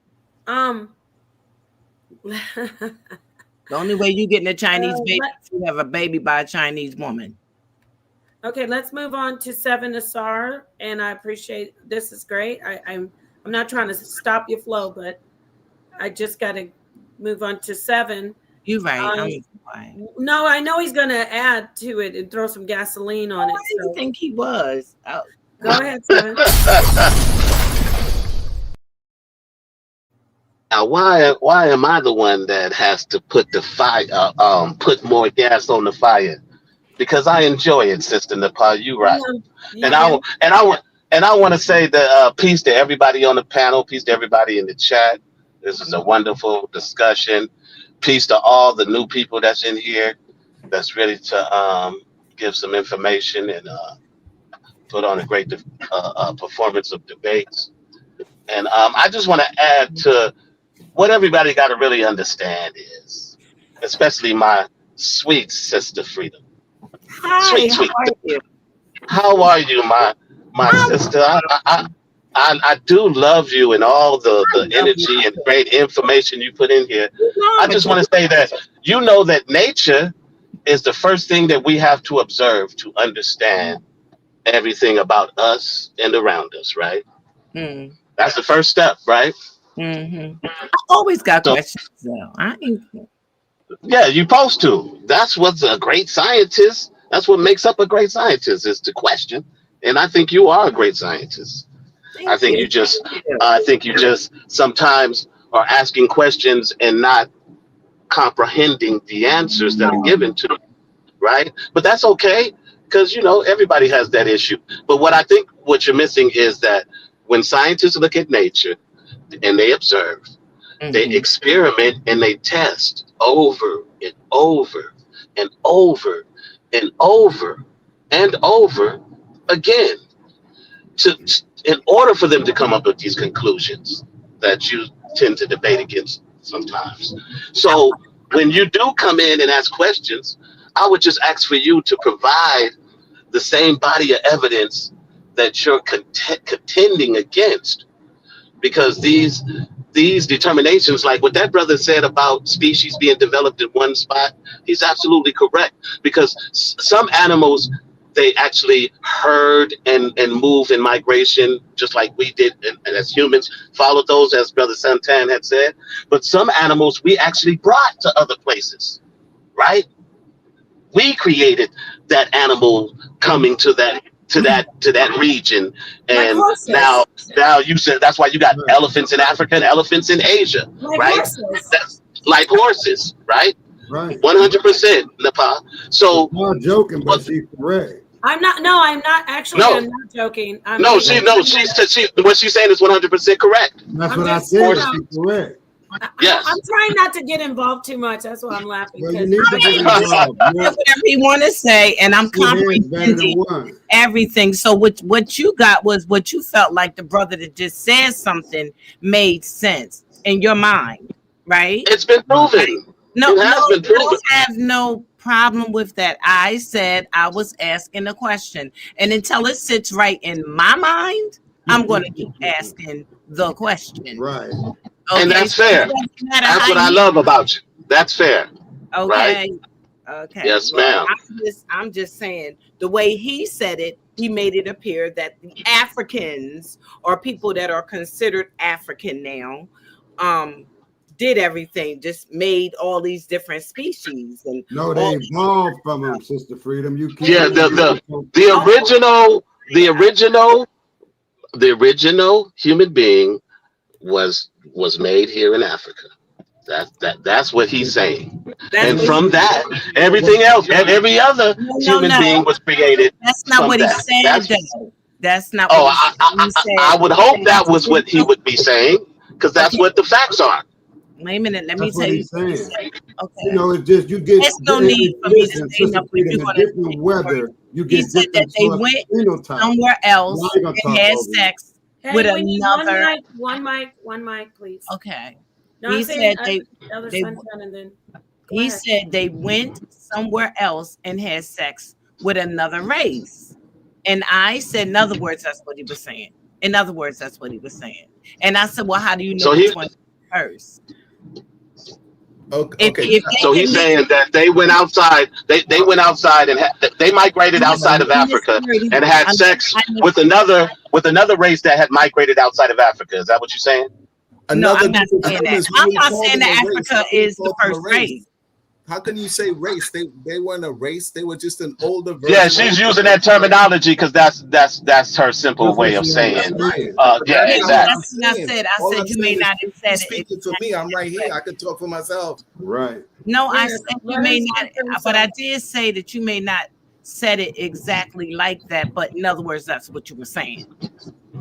the only way you getting a Chinese baby is you have a baby by a Chinese woman. Okay, let's move on to 7, Asar. And I appreciate this is great. I'm not trying to stop your flow, but I just got to move on to 7. You're right. No, I know he's gonna add to it and throw some gasoline on it. Why do you think he was? Oh. Go ahead, 7. Now, why am I the one that has to put the fire, put more gas on the fire? Because I enjoy it, Sister Nepal. You right, and I want to say that peace to everybody on the panel, peace to everybody in the chat. This is a wonderful discussion. Peace to all the new people that's in here, that's ready to give some information and put on a great performance of debates. And I just want to add to what everybody got to really understand is, especially my sweet sister Freedom. Hi, sweet. How are you? How are you, my sister? I do love you and all the energy and great information you put in here. I just want to say that you know that nature is the first thing that we have to observe to understand everything about us and around us, right? Mm. That's the first step, right? Mm-hmm. I always got questions, though. Yeah, you're supposed to. That's what a great scientist That's what makes up a great scientist, is to question. And I think you are a great scientist. I Thank think you. you just, I think you just sometimes are asking questions and not comprehending the answers that are given to you, right? But that's okay, because everybody has that issue. But what I think what you're missing is that when scientists look at nature and they observe, they Mhm. experiment and they test over and over and over and over and over again to in order for them to come up with these conclusions that you tend to debate against sometimes. So when you do come in and ask questions, I would just ask for you to provide the same body of evidence that you're contending against, because these determinations, like what that brother said about species being developed in one spot, he's absolutely correct, because some animals, they actually herd and move in migration just like we did, and as humans followed those, as brother Santan had said. But some animals we actually brought to other places, right? We created that animal coming to that region. Like And now horses. you said that's why you got elephants in Africa and elephants in Asia, Like right? horses. That's like horses, right? Right. 100%, Nepal. So I'm joking, but she's correct. I'm not. No, I'm not. Actually, no, I'm not joking. I'm no, being. she what she's saying is 100% correct. That's I'm what I just. said. She's correct. Yes. I'm trying not to get involved too much. That's why I'm laughing. Well, you Because need to get involved. Whatever you want to say, and I'm Two hands better than comprehending one. everything. So what you got was what you felt like the brother that just said something made sense in your mind, right? It's been proven. No, It has been proven. I have no problem with that. I said I was asking a question, and until it sits right in my mind, I'm going to keep asking the question. Right. Okay, And that's so it fair. doesn't matter That's how what I you. love about you. That's fair. Okay. Right? Okay. Yes, Well, ma'am. I'm just saying the way he said it, he made it appear that the Africans, or people that are considered African now, did everything, just made all these different species and No, all they these evolved from them, Sister Freedom. You keep Yeah, the original human being was made here in Africa. That's what he's saying. That's And what from he that, everything else and every other human being was created That's not from what he that. said, That's though. That's not oh, what he said. He I said would hope that was what he would be saying, because that's okay. what the facts are. Wait a minute. Let me That's tell what you he's what he saying. said. Okay. You know, it's just you get. There's no need for me to Listen, say Sister nothing. Freedom, You're in gonna different say it weather, first. you He get said that different they sorts of went phenotypes. somewhere Now else I ain't gonna and talk had over you. sex hey, with we need one another. mic, one mic, please. Okay. No, He I'm saying said they other they sunshine, and then go he ahead. said they went somewhere else and had sex with another race. And I said, in other words, that's what he was saying. In other words, that's what he was saying. And I said, well, how do you know So which one first? Okay. If So they he's can make saying that they went outside. They went outside and they migrated outside of I Africa misheard and him. had sex with another race that had migrated outside of Africa. Is that what you're saying? No, Another I'm not group of saying that. humans. I'm When we not call saying them a that race, Africa how can you is the call them a first race? race. How can you say race? They weren't a race. They were just an older version. Yeah, she's using that terminology because that's her simple That's what way of she saying. understands. Yeah, Yeah, exactly. that's what I said. I All said I'm you may saying is not have he's said it speaking for exactly me. I'm right here. that I way. can talk for myself. Right. No, I Yes, said you let may him not, speak for but I himself. did say that you may not said it exactly like that. But in other words, that's what you were saying.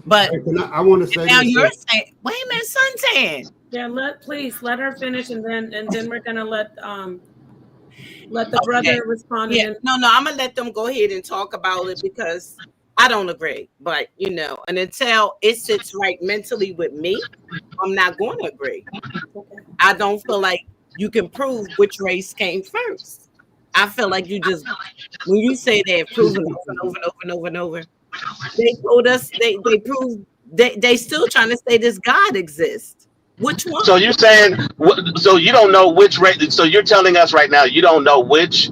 But Hey, I want to say now this. you're saying, wait a minute, suntan. Yeah, please let her finish, and then we're gonna let the brother respond, and Yeah, then no, I'm gonna let them go ahead and talk about it because I don't agree. But and until it sits right mentally with me, I'm not going to agree. I don't feel like you can prove which race came first. I feel like you just when you say they have proven over and over and over and over and over, they told us they proved they still trying to say this God exists. Which one? So you're saying so you don't know which race. So you're telling us right now you don't know which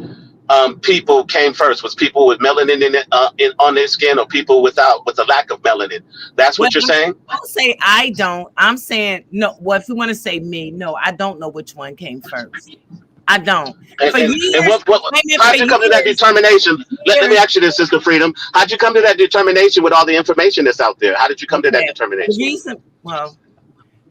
people came first. Was people with melanin on their skin or people with a lack of melanin? That's Well, what you're saying. don't say I don't. I'm saying no. Well, if you want to say me, no, I don't know which one came first. I don't. And, For and, and years, what wait a minute, how'd you come to that determination? Let me years, ask you this, Sister Freedom. How'd you come to that determination with all the information that's out there? How did you come to that okay. The determination? reason, well,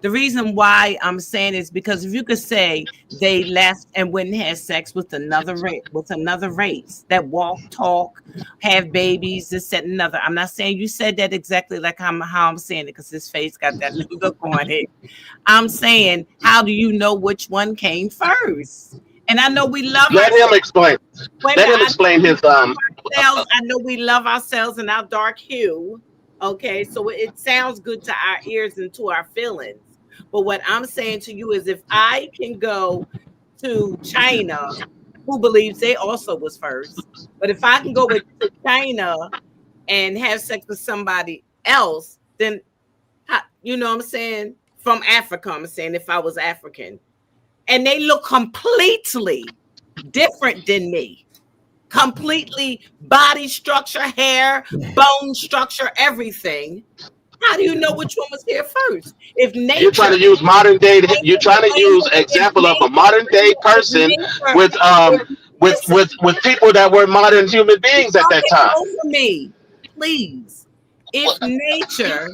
the reason why I'm saying is because if you could say they left and went and had sex with another race that walk, talk, have babies, this, that, and another. I'm not saying you said that exactly like how I'm saying it, because his face got that look on it. I'm saying, how do you know which one came first? And I know we love Let him ourselves. explain. Wait a Let minute, him explain his I know we love ourselves in our dark hue. Okay, so it sounds good to our ears and to our feelings. But what I'm saying to you is if I can go to China, who believes they also was first, but if I can go to China and have sex with somebody else, then you know what I'm saying? From Africa, I'm saying if I was African, and they look completely different than me. Completely body structure, hair, bone structure, everything. How do you know which one was here first? If You're trying nature, to use modern day. You're trying to use example of a modern day person with with people that were modern human beings at that talking time. over me, please. If nature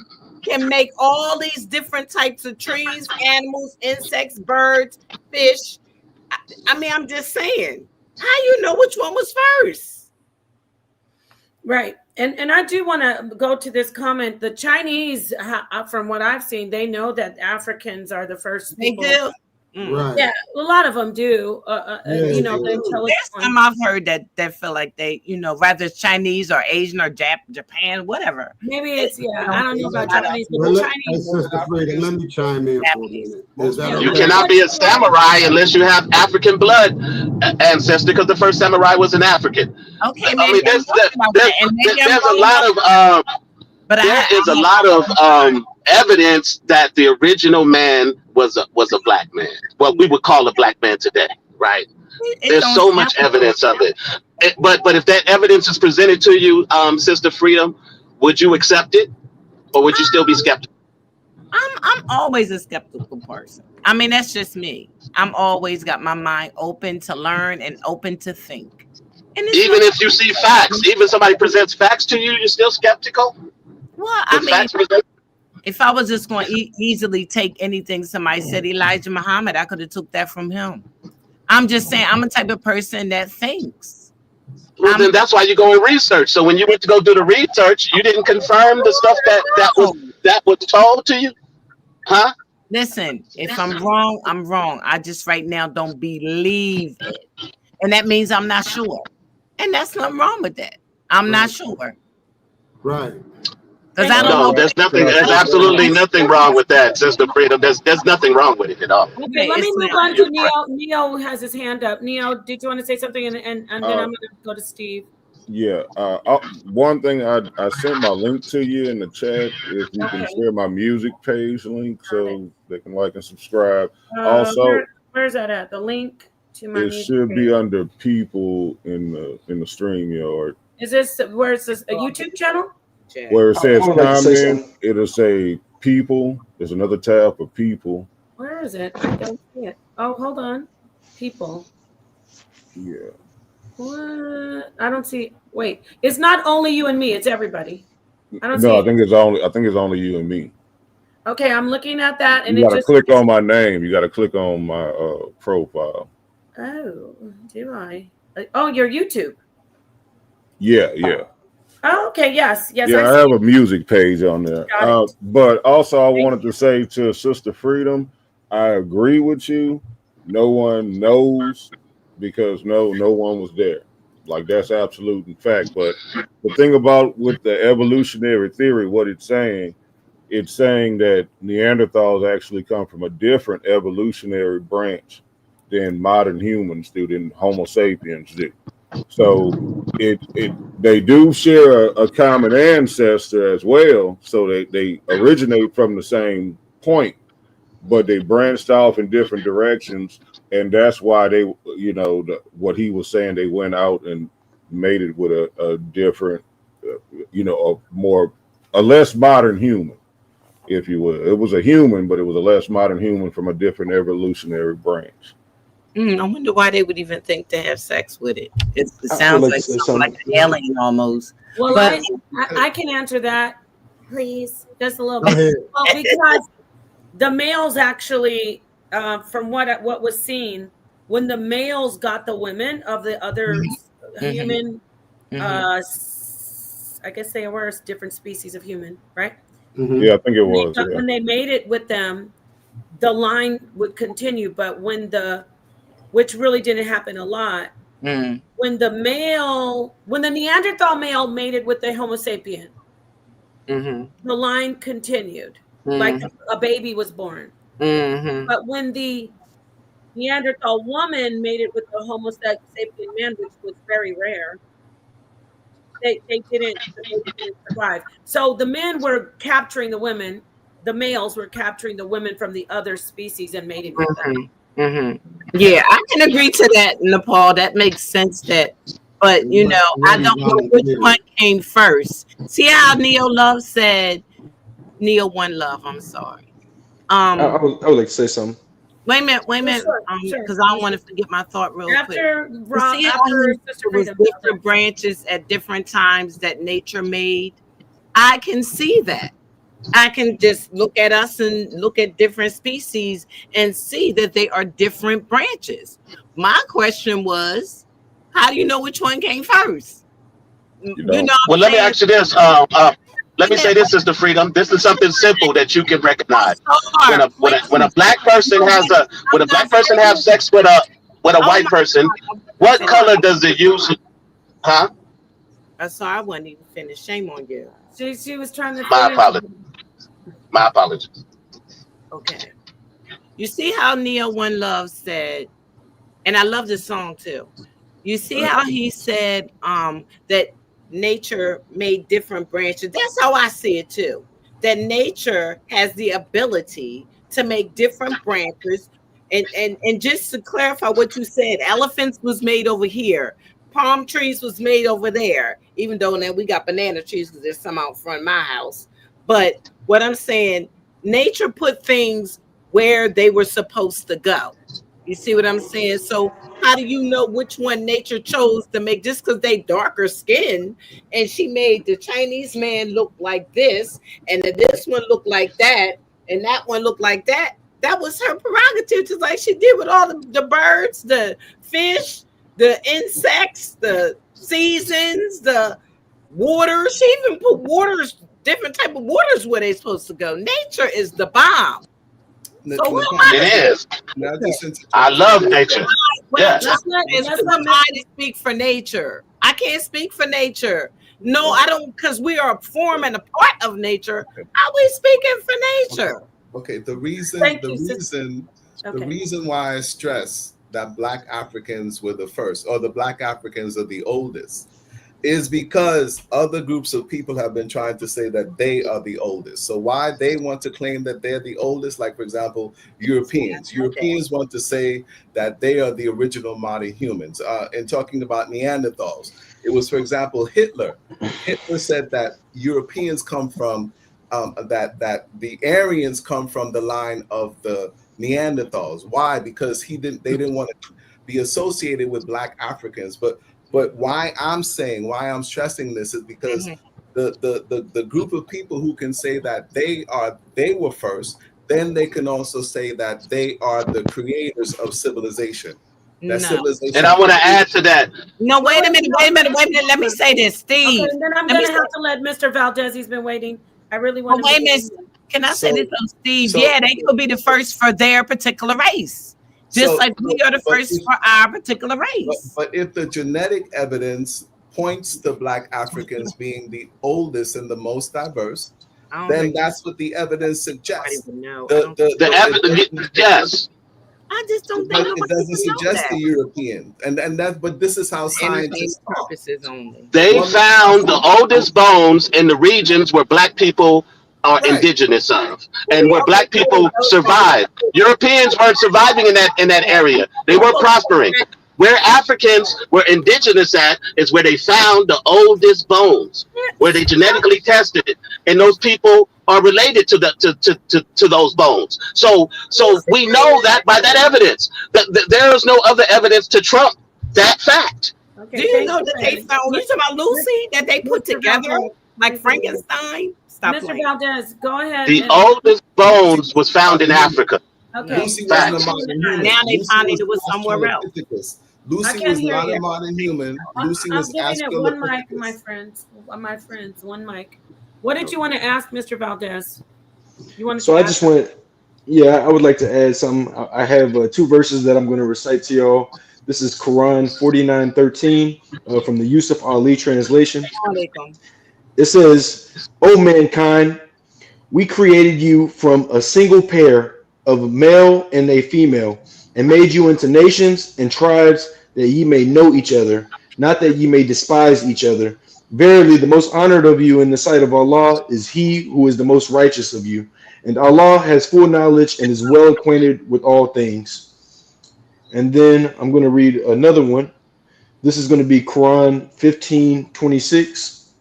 can make all these different types of trees, animals, insects, birds, fish, I mean, I'm just saying, how you know which one was first? Right. And I do want to go to this comment. The Chinese, from what I've seen, they know that Africans are the first people. They do. Right. Yeah, a lot of them do. You know, the intelligent There's some I've heard that feel like they, whether it's Chinese or Asian or Japan, whatever. Maybe it's I don't know about Japanese, but Well, the hey, Chinese. Sister Freedom, let me chime in for a minute. Is that You okay? cannot be a samurai unless you have African blood ancestry, because the first samurai was an African. Okay, I maybe mean, I'm wrong about that, and maybe I'm there's a wrong lot about of but there is a lot of evidence that the original man was a black man. What we would call a black man today, right? it There's don't so sound much evidence of it. But if that evidence is presented to you, Sister Freedom, would you accept it, or would you still be skeptical? I'm always a skeptical person. I mean, that's just me. I'm always got my mind open to learn and open to think. And it's Even no if you see facts, even somebody presents facts to you, you're still skeptical. well, I With mean, facts presented. if I was just going to easily take anything somebody said, Elijah Muhammad, I could have took that from him. I'm just saying, I'm a type of person that thinks. Well, then that's why you go and research. So when you went to go do the research, you didn't confirm the stuff that was told to you, huh? Listen, if I'm wrong, I'm wrong. I just right now don't believe it, and that means I'm not sure. And that's nothing wrong with that. I'm not sure. Right. Because I don't No, know. there's nothing. There's absolutely nothing wrong with that, Sister Freedom. There's nothing wrong with it at all. Okay, let me move on to Neo. Neo has his hand up. Neo, did you want to say something? And then I'm going to go to Steve. Yeah. One thing, I sent my link to you in the chat. If you can share my music page link so they can like and subscribe. Also, where's that at? The link to my it music should page. be under people in the stream yard. Is this where it's a YouTube channel? Where it says I would like to say comment, something. it'll say people. There's another tab for people. Where is it? I don't see it. Oh, hold on. People. Yeah. What? I don't see. Wait, it's not only you and me. It's everybody. I don't see No, it. I think it's only you and me. Okay, I'm looking at that, and You it gotta just. click on my name. You gotta click on my profile. Oh, do I? Oh, your YouTube. Yeah. Oh, okay. Yes. Yeah, I I see. have a music page on there. Got it. But also, I wanted to say to Sister Freedom, I agree with you. No one knows because no one was there. Like, that's absolute in fact. But the thing about with the evolutionary theory, what it's saying that Neanderthals actually come from a different evolutionary branch than modern humans do, than Homo sapiens do. So they do share a common ancestor as well. So they originate from the same point, but they branched off in different directions, and that's why they, what he was saying, they went out and made it with a different, a less modern human, if you will. It was a human, but it was a less modern human from a different evolutionary branch. I wonder why they would even think to have sex with it. It I would sounds like to like say something like something. an alien almost. Well, But I can answer that, please, just a little Go bit. ahead. Well, because the males actually, from what was seen, when the males got the women of the other Mhm. human, Mhm. I guess they were different species of human, right? Yeah, I think it was. But Yeah. when they made it with them, the line would continue. But which really didn't happen a lot, Mm. when the Neanderthal male mated with the Homo sapien, Mhm. the line continued, like Mhm. a baby was born. Mhm. But when the Neanderthal woman mated with the Homo sapien man, which was very rare, they didn't survive. So the men were capturing the women, the males were capturing the women from the other species and mating with them. Mhm. Yeah, I can agree to that, Nepal. That makes sense. But I Ready don't know which one volunteers. came first. See how Neo Love said, Neo One Love. I'm sorry. Um, I would like to say something. wait a Yeah, minute, sure. because I don't want to forget my thought real quick. You see how After he Sister there was Freedom. different branches at different times that nature made. I can see that. I can just look at us and look at different species and see that they are different branches. My question was, how do you know which one came first? You You know don't. what Well, I'm let me saying? ask you this. Let me say this, Sister Freedom. This is something simple that you can recognize. When Star, when a please. black person No, has wait, a when I'm a not black person have finished. sex with a Oh my white person, God, I wasn't what finished. color does it usually? Huh? I'm sorry, I wasn't even finished. Shame on you. She was trying to My finish. apologies. My apologies. Okay. You see how Neo One Love said, and I love this song too. You see how he said that nature made different branches. That's how I see it too. That nature has the ability to make different branches. And just to clarify what you said, elephants was made over here, palm trees was made over there, even though now we got banana trees because there's some out front of my house. But what I'm saying, nature put things where they were supposed to go. You see what I'm saying? So how do you know which one nature chose to make, just because they darker skin and she made the Chinese man look like this and then this one look like that and that one look like that? That was her prerogative, just like she did with all the birds, the fish, the insects, the seasons, the water. She even put waters, different type of waters where they supposed to go. Nature is the bomb. So who am I It to say is. nature? I love nature. What I'm trying Yes. to say is, who am I to speak for nature? I can't speak for nature. No, I don't, because we are a form and a part of nature. Are we speaking for nature? Okay. Thank you, sister. The Okay. reason why I stress that Black Africans were the first, or the Black Africans are the oldest, is because other groups of people have been trying to say that they are the oldest. So why they want to claim that they're the oldest, like for example, Europeans. Europeans want to say that they are the original modern humans. And talking about Neanderthals, it was, for example, Hitler. Hitler said that Europeans come from that the Aryans come from the line of the Neanderthals. Why? Because they didn't want to be associated with Black Africans. But why I'm stressing this is because the group of people who can say that they were first, then they can also say that they are the creators of civilization. That No. And civilization I want to created. add to that. No, No, wait a minute, no. wait a minute, wait a minute. Let me say this, Okay, Steve. and then I'm Let me gonna say, have to let Mr. Valdez. He's been waiting. I really well, want him to wait a get minute. in here. Can I say this So on Steve? so Yeah, they could be the first for their particular race, just so like we are the but first for our particular race. but if the genetic evidence points to Black Africans being the oldest and the most diverse, I don't then think that's what the evidence nobody suggests. would know. I The don't the, think The the nobody. evidence, yes. I just don't think But it nobody doesn't would know suggest that. the European, and that. But this is how Entertainment scientists talk. purposes only. They Well, this is found the oldest bones in the regions where black people are right. indigenous of and We where always black know people those survive. Europeans weren't surviving in that area. They weren't prospering. Where Africans were indigenous at is where they found the oldest bones, where they genetically tested it, and those people are related to to those bones. So we know that by that evidence. That there is no other evidence to trump that fact. Okay, Do you know that they found? You talking about Lucy that they put Mr. together Valdez, like Mr. Frankenstein? Stop Mr. playing. Valdez, go ahead The and oldest bones was found in Africa. okay. Lucy wasn't a Facts. modern human. Now they Lucy finding was it was somewhere else. Australopithecus. I Lucy can't was hear not a you. modern human. Lucy I'm was giving it one mic, Australopithecus. my friends. My friends, one mic. What did you want to ask, Mr. Valdez? You wanted So to I ask? just want, yeah, I would like to add something. I have two verses that I'm going to recite to y'all. This is Quran 49:13 from the Yusuf Ali translation. It says, "O mankind, we created you from a single pair of a male and a female, and made you into nations and tribes that ye may know each other, not that ye may despise each other. Verily, the most honored of you in the sight of Allah is he who is the most righteous of you. And Allah has full knowledge and is well acquainted with all things." And then I'm going to read another one. This is going to be Quran 15:26.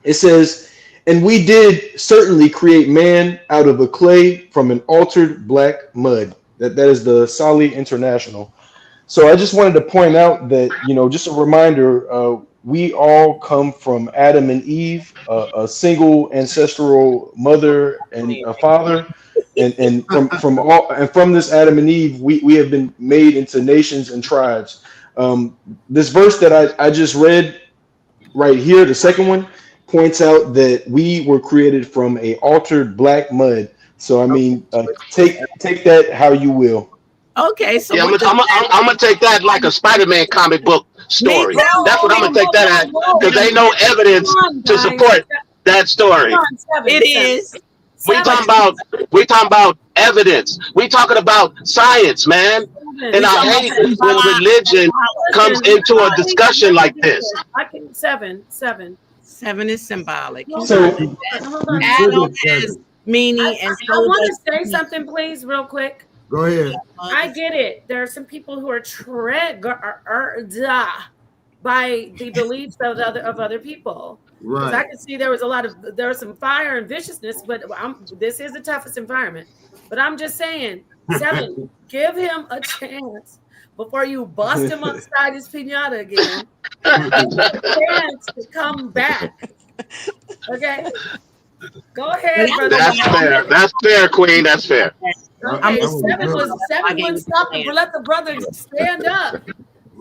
It says, "And we did certainly create man out of a clay from an altered black mud." That is the Sali International. So I just wanted to point out that, just a reminder, we all come from Adam and Eve, a single ancestral mother and a father. And from this Adam and Eve, we have been made into nations and tribes. This verse that I just read right here, the second one, points out that we were created from a altered black mud. So I mean, take that how you will. Okay, so Yeah, what I'm gonna take that like a Spider-Man comic book story. That's what I'm gonna take that as, because ain't no evidence to support that story. It is. We talking about evidence. We talking about science, man. And I hate when religion comes into a discussion like this. I can seven. Seven is symbolic. Hold So on. Hold on. Adam has meaning, and I so want does to say something, please, real quick. Go ahead. I get it. There are some people who are triggered by the beliefs of other people. Because I Right. can see there was some fire and viciousness, but this is the toughest environment. But I'm just saying, seven, give him a chance before you bust him upside his pinata again. Chance to come back. Okay. Go ahead, brother. That's fair. That's fair, Queen. That's fair. Okay, seven wouldn't stop it, but let the brother stand up.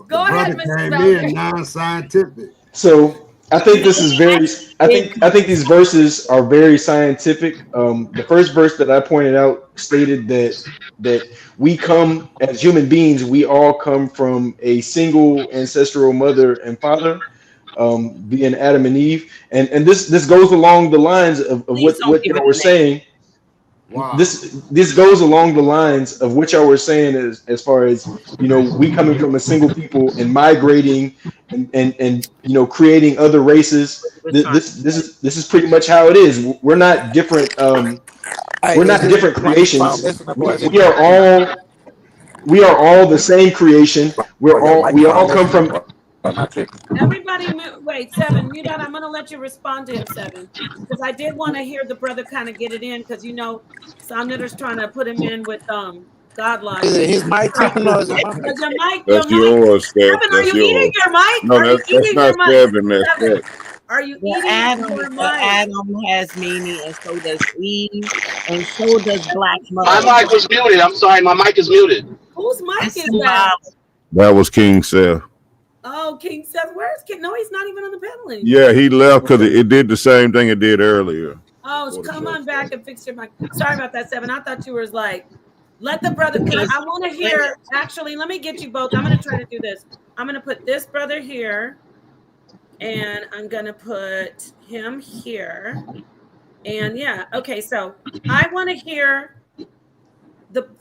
Go ahead, Brother Mr. came Valdez. in non-scientific. So I think this is very. I think these verses are very scientific. The first verse that I pointed out stated that we come as human beings. We all come from a single ancestral mother and father, being Adam and Eve, and this goes along the lines of Please don't what give y'all it were a name. saying. Wow. This goes along the lines of what y'all were saying as far as we coming from a single people and migrating and creating other races. This is pretty much how it is. We're not different. We're not different creations. We are all the same creation. We all come from. Everybody, wait, seven. Mute out. I'm going to let you respond to him, seven, because I did want to hear the brother kind of get it in, because Somnitter's trying to put him in with God logic. Is it his mic talking or is it my mic? Because your mic, That's yours, Steph. Seven, are That's you eating yours. your mic? No, Are you that's eating not your mic? Seven. That's Seven, that. are you The eating your mic? Adam has meaning, and so does Eve, and so does Black My Mother. mic was muted. I'm sorry, my mic is muted. Whose mic It's is that? symbolic. That was King Seth. Oh, King Seth. Where's King? No, he's not even on the paneling. Yeah, he left because it did the same thing it did earlier. Oh, come on back and fix your mic. Sorry about that, Seven. I thought you were like, let the brother. I want to hear. Actually, let me get you both. I'm going to try to do this. I'm going to put this brother here, and I'm going to put him here. And yeah, okay. So I want to hear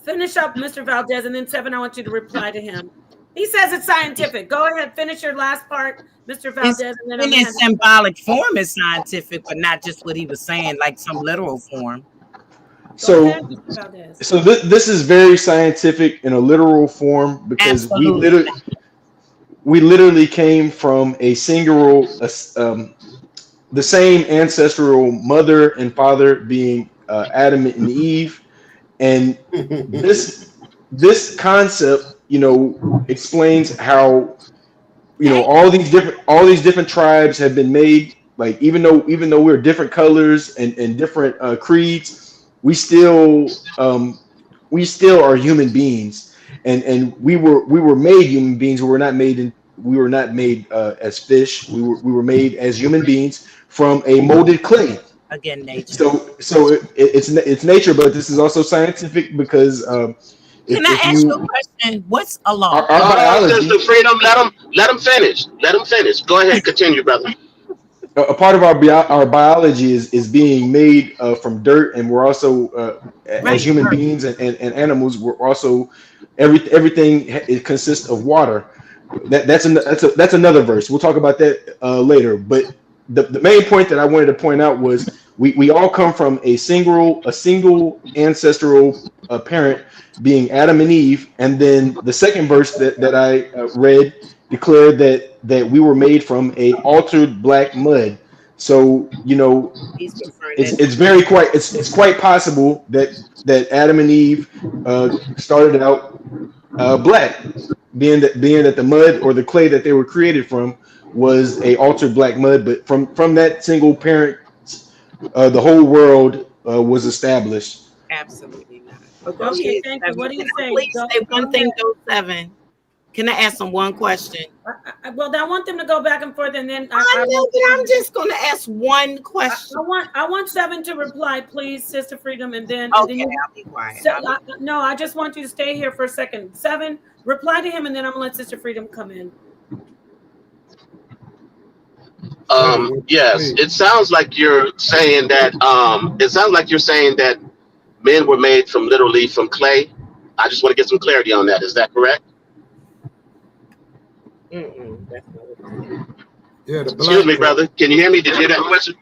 finish up Mr. Valdez, and then Seven, I want you to reply to him. He says it's scientific. Go ahead, finish your last part, Mr. Valdez, and then in its symbolic form is scientific, but not just what he was saying, like some literal form. So this is very scientific in a literal form because Absolutely. we literally came from a single, the same ancestral mother and father being Adam and Eve, and this concept, explains how all these different tribes have been made. Like even though we're different colors and different creeds, we still are human beings, and we were made human beings. We were not made as fish. We were made as human beings from a molded clay. Again, nature. So it's nature, but this is also scientific because Can if I if ask you a you question? What's a law? our Hold on, Sister biology, Freedom. Let him finish. Let him finish. Go ahead, continue, brother. a part of our biology is being made from dirt, and we're also as Right. human beings and animals, we're also everything it consists of water. That's another verse. We'll talk about that later. But the main point that I wanted to point out was we all come from a single ancestral parent, being Adam and Eve, and then the second verse that I read declared that we were made from a altered black mud. So He's confirmed it's that. it's very quite it's quite possible that Adam and Eve started out black, being that the mud or the clay that they were created from was a altered black mud, but from that single parent, the whole world was established. Absolutely not. But go Okay, ahead, thank you. Seven. What do Can you I say? please Go, say go one thing, ahead. though, Seven? Can I ask them one question? Well, I want them to go back and forth, and then I I know, want but I'm just going to ask one I question. want Seven to reply, please, Sister Freedom, and then Okay, you. I'll be quiet. No, I just want you to stay here for a second. Seven, reply to him, and then I'm gonna let Sister Freedom come in. Yes, it sounds like you're saying that. It sounds like you're saying that men were made from literally from clay. I just want to get some clarity on that. Is that correct? That's not what I'm saying. Yeah, the Excuse black me, clay. brother. Can you hear me? Did you hear that question?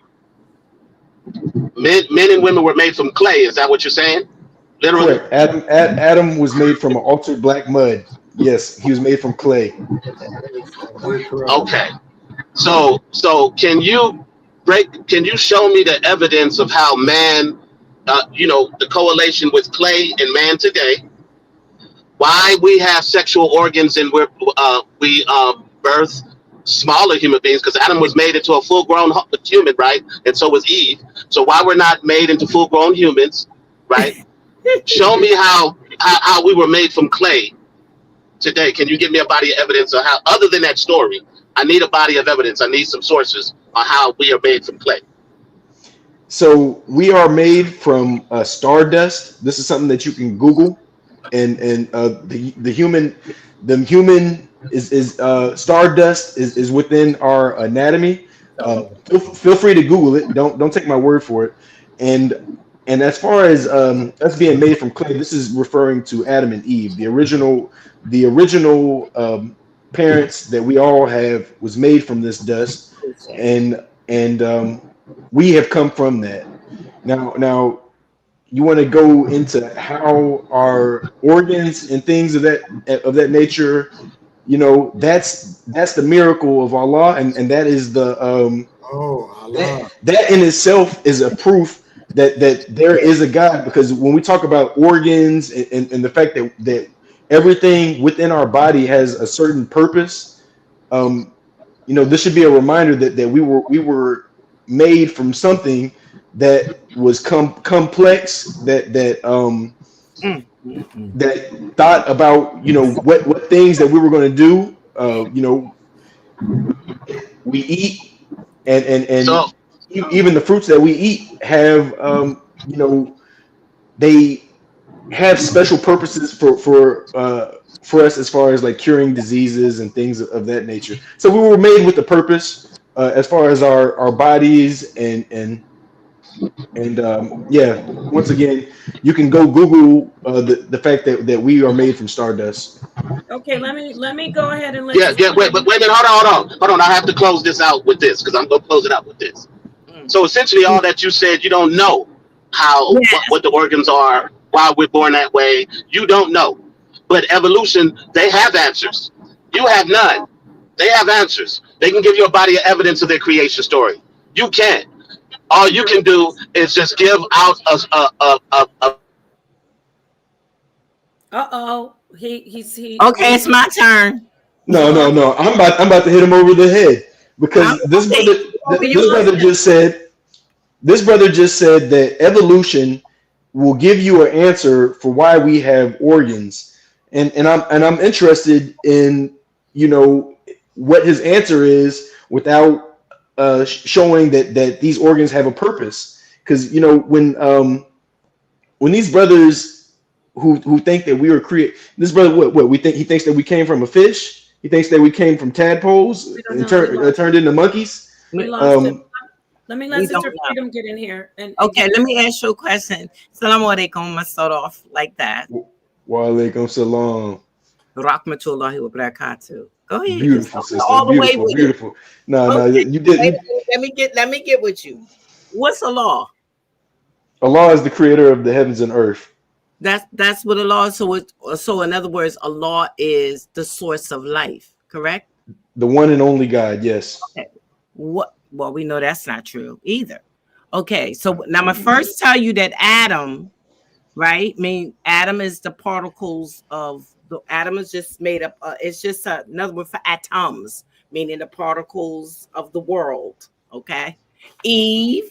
Men and women were made from clay. Is that what you're saying? Literally? Correct. Adam was made from an altered black mud. Yes, he was made from clay. Incorrect. Okay. So can you show me the evidence of how man, the correlation with clay and man today, why we have sexual organs and we birth smaller human beings, because Adam was made into a full-grown human, right? And so was Eve. So why we're not made into full-grown humans, right? Show me how we were made from clay today. Can you give me a body of evidence of how, other than that story? I need a body of evidence. I need some sources on how we are made from clay. So we are made from stardust. This is something that you can Google, and the human is stardust is within our anatomy. Feel free to Google it. Don't take my word for it. And as far as us being made from clay, this is referring to Adam and Eve, the original parents that we all have was made from this dust, and we have come from that. Now, you want to go into how our organs and things of that nature. That's the miracle of Allah, and that is Allah. that in itself is a proof that there is a God. Because when we talk about organs and the fact that everything within our body has a certain purpose, this should be a reminder that we were made from something that was complex, that thought about what things that we were going to do. We eat, and So even the fruits that we eat have they have special purposes for us, as far as like curing diseases and things of that nature. So we were made with a purpose, as far as our bodies, and yeah. Once again, you can go Google the fact that we are made from stardust. Okay, let me go ahead and let yeah, Sister yeah. Wait a Freedom. minute. Hold on. I have to close this out with this because I'm gonna close it out with this. So essentially, all that you said, you don't know what the organs are, why we're born that way. You don't know, but evolution, they have answers. You have none. They have answers. They can give you a body of evidence of their creation story. You can't. All you can do is just give out a Uh-oh. Okay, it's my turn. No, no, no. I'm about to hit him over the head I'm because gonna take you over this yours. brother just said that evolution will give you an answer for why we have organs, and I'm interested in what his answer is without showing that these organs have a purpose. Because when these brothers who think that we were created, this brother what we think he thinks that we came from a fish. He thinks that we came from tadpoles We don't and know. We lost. turned into monkeys. We lost it. Um, Let me We let don't Sister know. Freedom get in here and Okay, get let it. me ask you a question. Salam alaikum. I'm gonna start off like that. Wa alaikum salam. Rahmatullahi wa barakatuh. Go ahead, just Beautiful go sister, all the way beautiful, with it. beautiful. No, no, Okay, you did. wait You a minute. Let me get with you. What's a law? Allah is the creator of the heavens and earth, That's what a law is. So in other words, a law is the source of life, correct? the one and only God. Yes. Okay. What? Well, we know that's not true either. Okay, so now I'm gonna first tell you that Adam, right? I mean, Adam is the particles of the atom is just made up. It's just another word for atoms, meaning the particles of the world. Okay, Eve,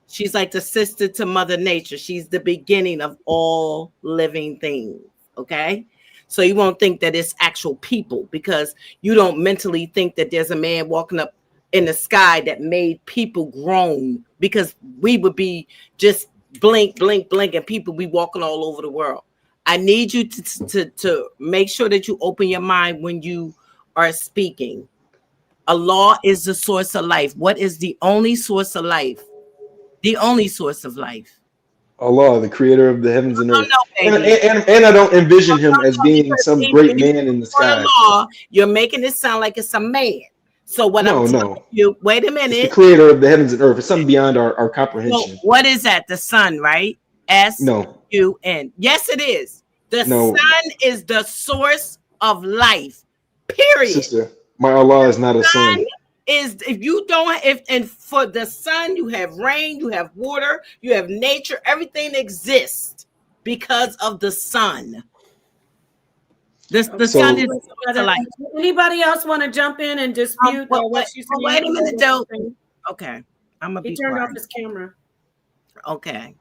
she's like the sister to Mother Nature. She's the beginning of all living things. Okay. So you won't think that it's actual people because you don't mentally think that there's a man walking up in the sky that made people groan because we would be just blink, blink, blink, and people be walking all over the world. I need you to make sure that you open your mind when you are speaking. Allah is the source of life. What is the only source of life? The only source of life. Allah, the creator of the heavens and No, earth, no, baby. and I don't envision No, him as no, being because some see, great when you man in the on sky. the law, you're making it sound like it's a man. So what I'm No, telling no, you, wait a it's the minute. creator of the heavens and earth. It's something beyond our So comprehension. what is that? The sun, right? No, S-U-N. Yes, it is. The no, sun is the source of life. Period. sister, my Allah is not a Sun son. is if you don't if and for the sun you have rain, you have water, you have nature, everything exists because of the sun. The sun is So the source of life. Anybody else want to jump in and dispute what she's saying? Wait a minute, though. Okay, I'm gonna He be turned quiet. off his camera. Okay.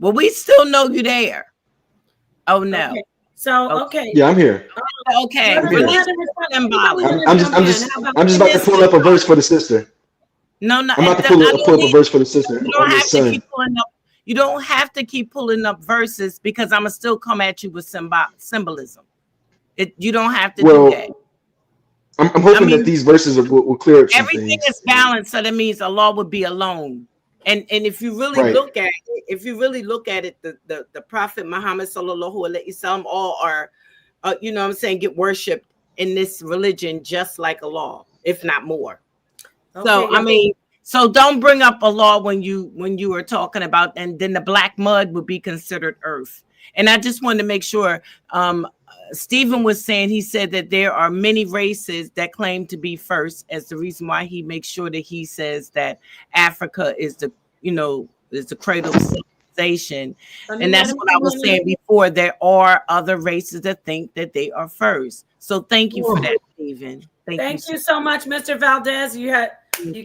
Well, we still know you there. Oh no. Okay. So Okay. yeah, I'm here. Okay. I'm here. Religion is symbolic. I'm just about to pull up a verse for the sister. No, no. I'm about to I pull don't up a need. verse for the sister You on don't this have to sun. keep pulling up. You don't have to keep pulling up verses because I'm gonna still come at you with symbolism. You don't have to do that. Well, I'm hoping that these verses will clear up some Everything things. is balanced, so that means Allah would be alone. And if you really Right. look at it, the Prophet Muhammad sallallahu alaihi wasallam all are, you know what I'm saying, get worshipped in this religion just like Allah, if not more. So Okay, I mean, so don't bring up Allah when you are talking about, and then the black mud would be considered earth. And I just wanted to make sure. Stephen was saying, he said that there are many races that claim to be first, as the reason why he makes sure that he says that Africa is the cradle of civilization. And that's what I was saying before. There are other races that think that they are first. So thank you for that, Stephen. Thank you so much, Mr. Valdez. You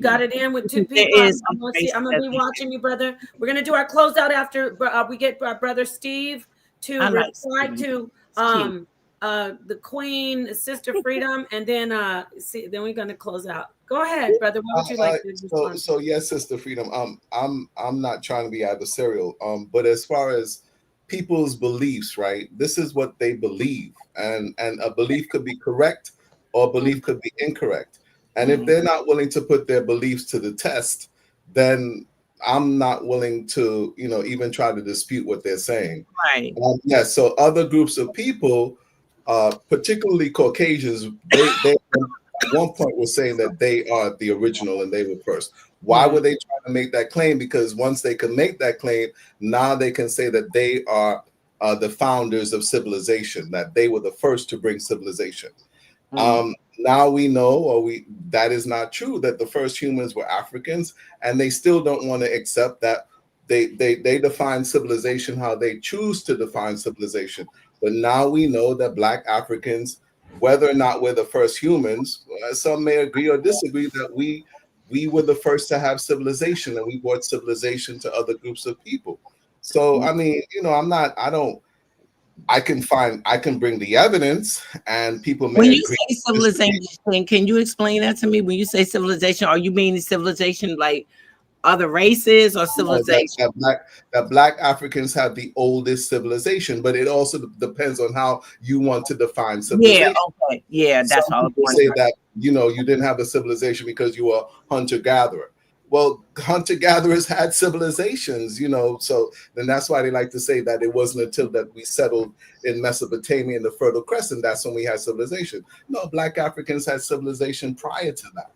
got it in with two people. I'm gonna be watching you, brother. We're gonna do our closeout after we get brother Steve to reply to the Queen, Sister Freedom, and then then we're gonna close out. Go ahead, brother. What would you like to respond? So yes, Sister Freedom. I'm not trying to be adversarial. But as far as people's beliefs, right? This is what they believe, and a belief could be correct or a belief could be incorrect. And if they're not willing to put their beliefs to the test, then I'm not willing to, even try to dispute what they're saying. Right. Yes. So other groups of people, particularly Caucasians, they at one point were saying that they are the original and they were first. Why were they trying to make that claim? Because once they can make that claim, now they can say that they are the founders of civilization, that they were the first to bring civilization. Now we know, or we that is not true, that the first humans were Africans, and they still don't want to accept that they define civilization how they choose to define civilization. But now we know that Black Africans, whether or not we're the first humans, some may agree or disagree that we were the first to have civilization, and we brought civilization to other groups of people. So I mean, I can bring the evidence, and people may When you agree. say civilization, can you explain that to me? When you say civilization, are you meaning civilization like other races or civilization? That black Africans have the oldest civilization, but it also depends on how you want to define Yeah, civilization. okay. Yeah, that's Some all I was people say wondering. that you didn't have a civilization because you were hunter-gatherer. Well, hunter-gatherers had civilizations, so then that's why they like to say that it wasn't until that we settled in Mesopotamia in the Fertile Crescent that's when we had civilization. No, Black Africans had civilization prior to that,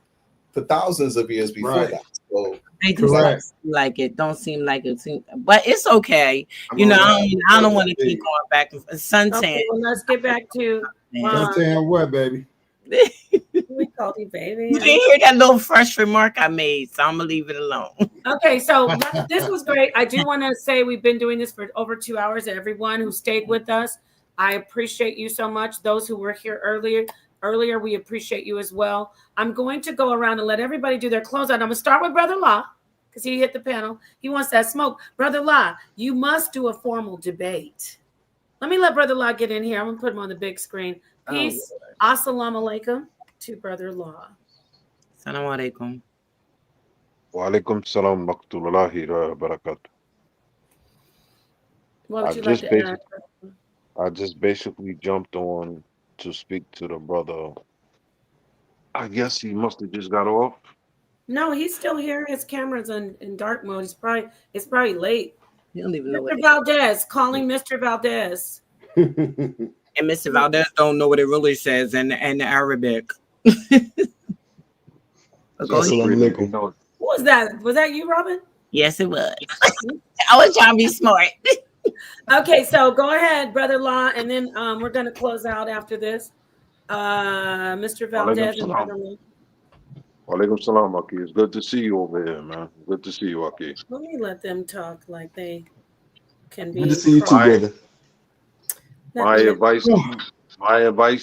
for thousands of years before that. So They just don't seem like it. Don't seem like it. But it's okay. I don't want to keep going back and suntan. Okay, well, let's get back to Suntan what, baby? we called you baby. You didn't hear that little fresh remark I made, so I'm gonna leave it alone. Okay, so this was great. I do want to say we've been doing this for over 2 hours. Everyone who stayed with us, I appreciate you so much. Those who were here earlier, we appreciate you as well. I'm going to go around and let everybody do their closeout. I'm gonna start with Brother Law because he hit the panel. He wants that smoke. Brother Law, you must do a formal debate. Let me let Brother Law get in here. I'm gonna put him on the big screen. Peace. Assalamu alaikum to Brother Law. Assalamu alaikum. Wa alaikum salam wa rahmatullahi wa barakatuh. What would you like to add? I just basically jumped on to speak to the brother. I guess he must have just got off. No, he's still here. His camera's in dark mode. It's probably late. You don't even know Mr. Valdez, calling Mr. Valdez. And Mr. Valdez don't know what it really says in Arabic. Who was that? Was that you, Robin? Yes, it was. I was trying to be smart. Okay, so go ahead, Brother Law, and then we're going to close out after this. Mr. Valdez and Brother Law. Walaikum salam, Aki. It's good to see you over here, man. Good to see you, Aki. Let me let them talk like they can be. Good to see you too, brother. My advice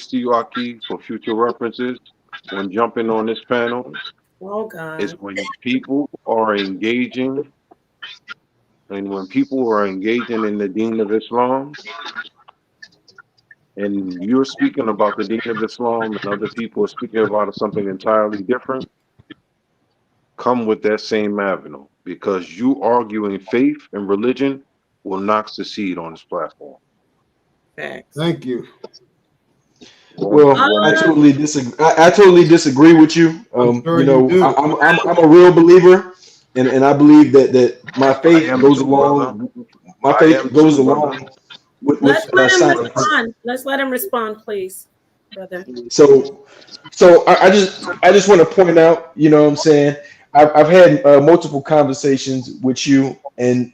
to you, Aki, for future references when jumping on this panel is when people are engaging in the Deen of Islam, and you're speaking about the Deen of Islam and other people are speaking about something entirely different, come with that same avenue, because you arguing faith and religion will not succeed on this platform. Thank you. Well, I totally disagree. I totally disagree with you. I'm a real believer, and I believe that my faith goes along. My faith goes along with Let's let him respond. Let's let him respond, please, brother. So I just want to point out, what I'm saying, I've had multiple conversations with you, and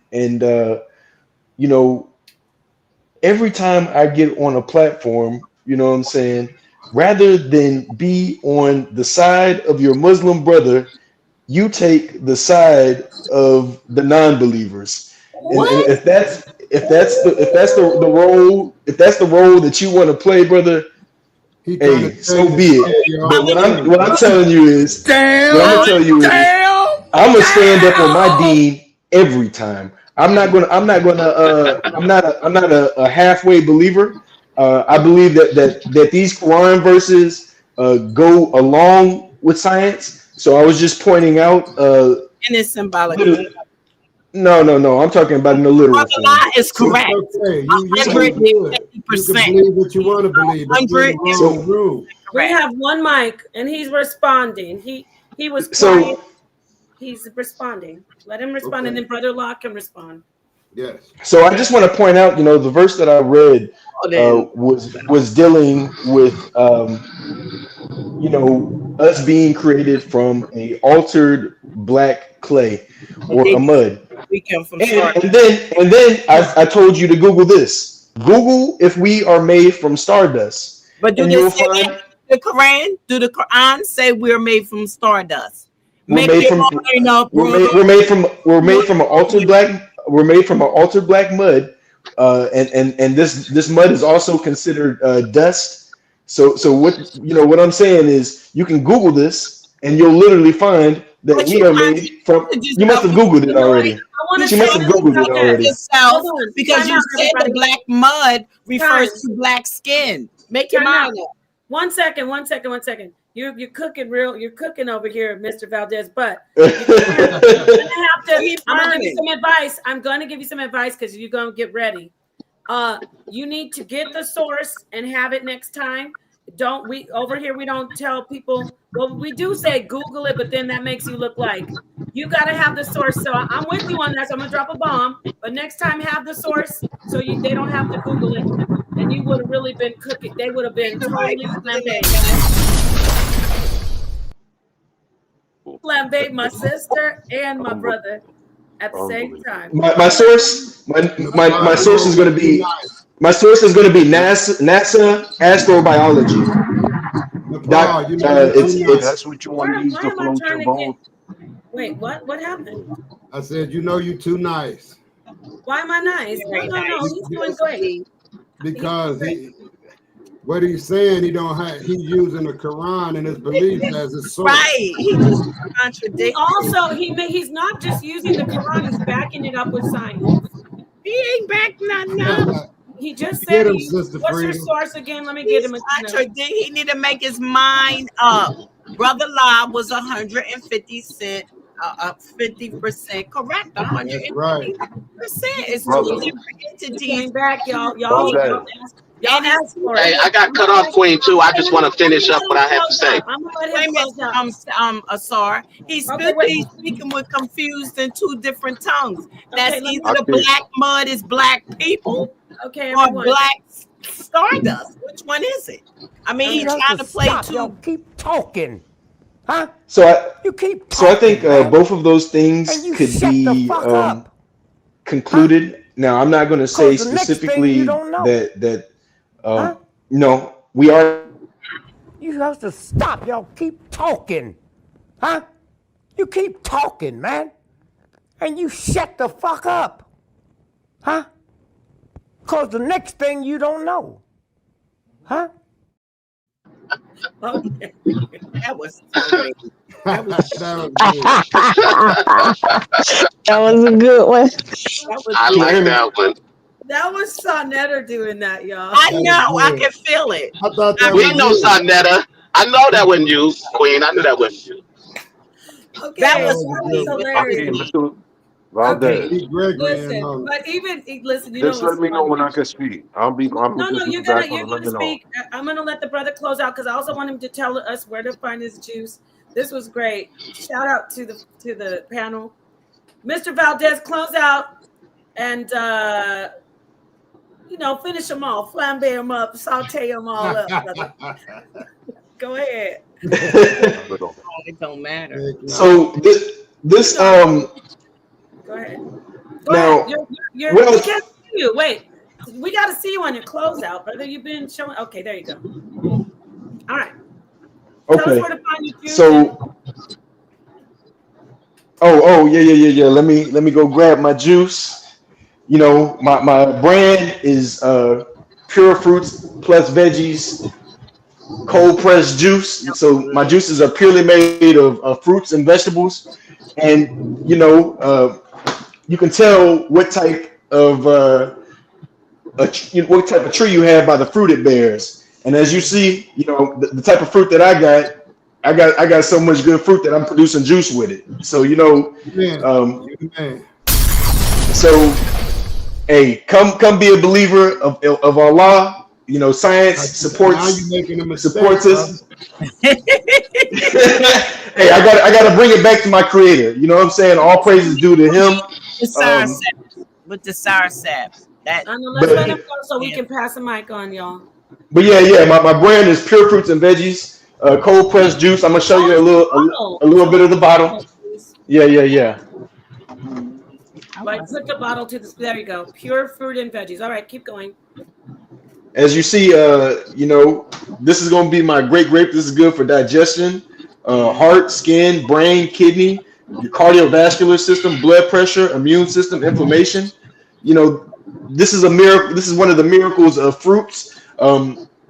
every time I get on a platform, what I'm saying, rather than be on the side of your Muslim brother, you take the side of the non-believers. And if that's the role that you want to play, brother, hey, so be it. But what I'm telling you is, I'm gonna stand up on my deen every time. I'm not a halfway believer. I believe that these Quran verses go along with science. So I was just pointing out. And it's symbolic. No. I'm talking about in the literal form. That is correct. Okay. You can believe what you want to believe. We have one mic, and he's responding. He was quiet. He's responding. Let him respond, and then Brother Law can respond. Yes. So I just want to point out, the verse that I read was dealing with, us being created from a altered black clay or a mud. We come from and then I told you to Google this. Google if we are made from stardust. But you'll find The Quran, do the Quran say we're made from stardust? We're Make made your from mind up, brother. we're made from an altered black mud, and this mud is also considered dust. So what what I'm saying is you can Google this and you'll literally find that But we you are made from. contradicted You must yourself have because Googled you it said, already. I want to She say must have this Googled it about that. already. yourself Hold on. because Time you out, said the everybody. black mud refers Time. to black skin. Make your Time out. mind up. 1 second. 1 second. 1 second. You're cooking real. You're cooking over here, Mr. Valdez. But you're gonna have to. Keep I'm gonna give you burning. some advice. I'm gonna give you some advice because you're gonna get ready. You need to get the source and have it next time. Don't we over here? We don't tell people. Well, we do say Google it, but then that makes you look like you got to have the source. So I'm with you on that. So I'm gonna drop a bomb. But next time, have the source so they don't have to Google it, and you would have really been cooking. They would have been totally flambéed my sister and my brother at the same time. My source is going to be NASA astrobiology. Nepal, you know you're too nice. That's what you want to use Why to am I float trying your to get? boat. Wait, what happened? I said, you know you're too nice. Why am I nice? No. He's doing great. Because what he's saying, he's using the Quran and his beliefs as a source. Right. He just contradicts. He's not just using the Quran, he's backing it up with science. He ain't backing nothing up. He just said, Get him, Sister what's your Freedom. source again? Let me get him. He need to make his mind up. Brother La was 50% correct. 150%. Right. It's Brother. two different entities. Came back, y'all. Brother. Y'all asked for it. Hey, I got cut off, Queen, too. I just want to finish up what I have to say. I'm gonna let Wait a him minute, close out. Asar. He's speaking with confused in two different tongues. That's Okay, either the black mud is black people, okay, or everyone. black stardust. Which one is it? I mean, he's trying to play two. Y'all keep talking, huh? So I think both of those things could be concluded. Now I'm not going to say specifically that no, we are. You have to stop. Y'all keep talking, huh? You keep talking, man, and you shut the fuck up, huh? Cause the next thing you don't know, huh? Okay. That was so great. That was a good one. I like that one. That was Sonetta doing that, y'all. I know. I can feel it. I thought that We know Sonetta. I know that wasn't you, Queen. I knew that wasn't you. Okay, that was hilarious. Mr. Valdez. Listen, but listen, you Just know let me know when I can speak. I'm No, just you're back gonna on. Let me know. speak. I'm gonna let the brother close out because I also want him to tell us where to find his juice. This was great. Shout out to the panel. Mr. Valdez, close out and finish them all, flambe them up, saute them all up, brother. Go ahead. It don't matter. So this Go ahead. Go now ahead. We can't see you. Wait, we got to see you on your closeout, brother. You've been showing. Okay, there you go. All right. Tell us okay. where to find you. So yeah. Let me go grab my juice. You know, my brand is Pure Fruits Plus Veggies cold pressed juice. So my juices are purely made of fruits and vegetables, and you can tell what type of what type of tree you have by the fruit it bears. And as you see, the type of fruit that I got so much good fruit that I'm producing juice with it. So so hey, come be a believer of Allah. Science supports us. Hey, I gotta bring it back to my creator. You know what I'm saying? All praise is due to him. With the sour sap. Let's let him go so we can pass the mic on, y'all. But yeah, my brand is Pure Fruits and Veggies, cold pressed juice. I'm gonna show you a little bit of the bottle. Yeah. Like put the bottle to the. There you go. Pure fruit and veggies. All right, keep going. As you see, this is going to be my great grape. This is good for digestion, heart, skin, brain, kidney, your cardiovascular system, blood pressure, immune system, inflammation. This is a miracle. This is one of the miracles of fruits.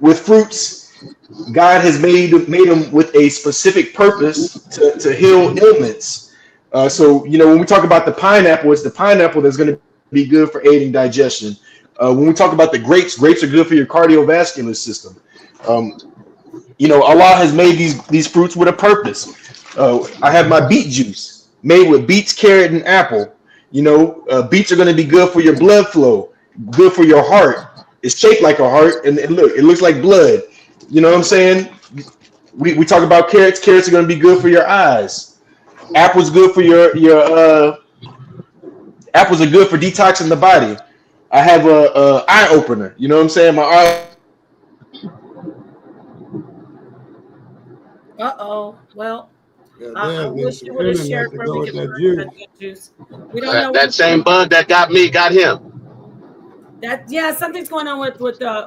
With fruits, God has made them with a specific purpose to heal ailments. So when we talk about the pineapple, it's the pineapple that's going to be good for aiding digestion. When we talk about the grapes are good for your cardiovascular system. Allah has made these fruits with a purpose. I have my beet juice made with beets, carrot, and apple. Beets are going to be good for your blood flow, good for your heart. It's shaped like a heart, and look, it looks like blood. You know what I'm saying? We talk about carrots. Carrots are going to be good for your eyes. Apples good for your apples are good for detoxing the body. I have a eye opener. You know what I'm saying? My eye. Well, Yeah, I wish you would have shared where we could find that juice. We don't know That same bug that got me got him. Something's going on with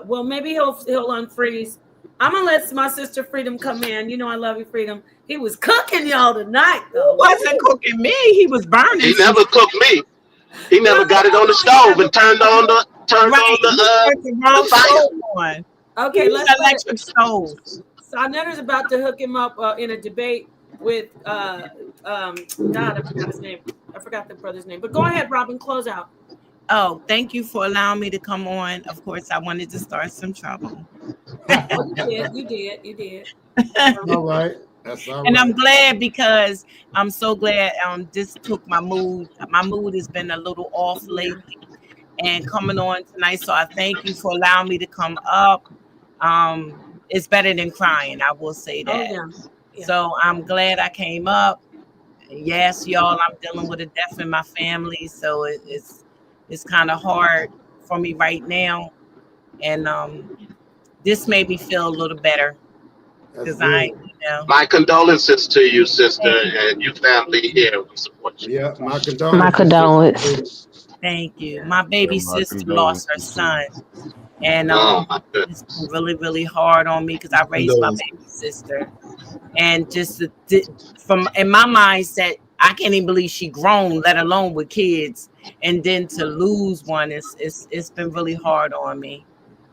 well, maybe he'll unfreeze. I'm gonna let my sister Freedom come in. I love you, Freedom. He was cooking y'all tonight, though. He wasn't cooking me. He was burning. He never cooked me. He never got it on the stove and turned on the fire. Okay, let's electric stove. Sonetter's about to hook him up in a debate with God, I forgot his name. I forgot the brother's name. But go ahead, Robin, close out. Oh, thank you for allowing me to come on. Of course, I wanted to start some trouble. You did. All right. That's all and right. I'm glad because I'm so glad this took my mood. My mood has been a little off lately and coming on tonight. So I thank you for allowing me to come up. It's better than crying, I will say that. Oh, yeah. So I'm glad I came up. Yes, y'all, I'm dealing with a death in my family. So it's kind of hard for me right now. And this made me feel a little better. Because My condolences to you, sister, and your family here. We support you. Yeah, my condolences. Thank you. My baby sister lost her son. And it's been really, really hard on me because I raised my baby sister. And just from in my mindset, I can't even believe she grown, let alone with kids. And then to lose one, it's been really hard on me.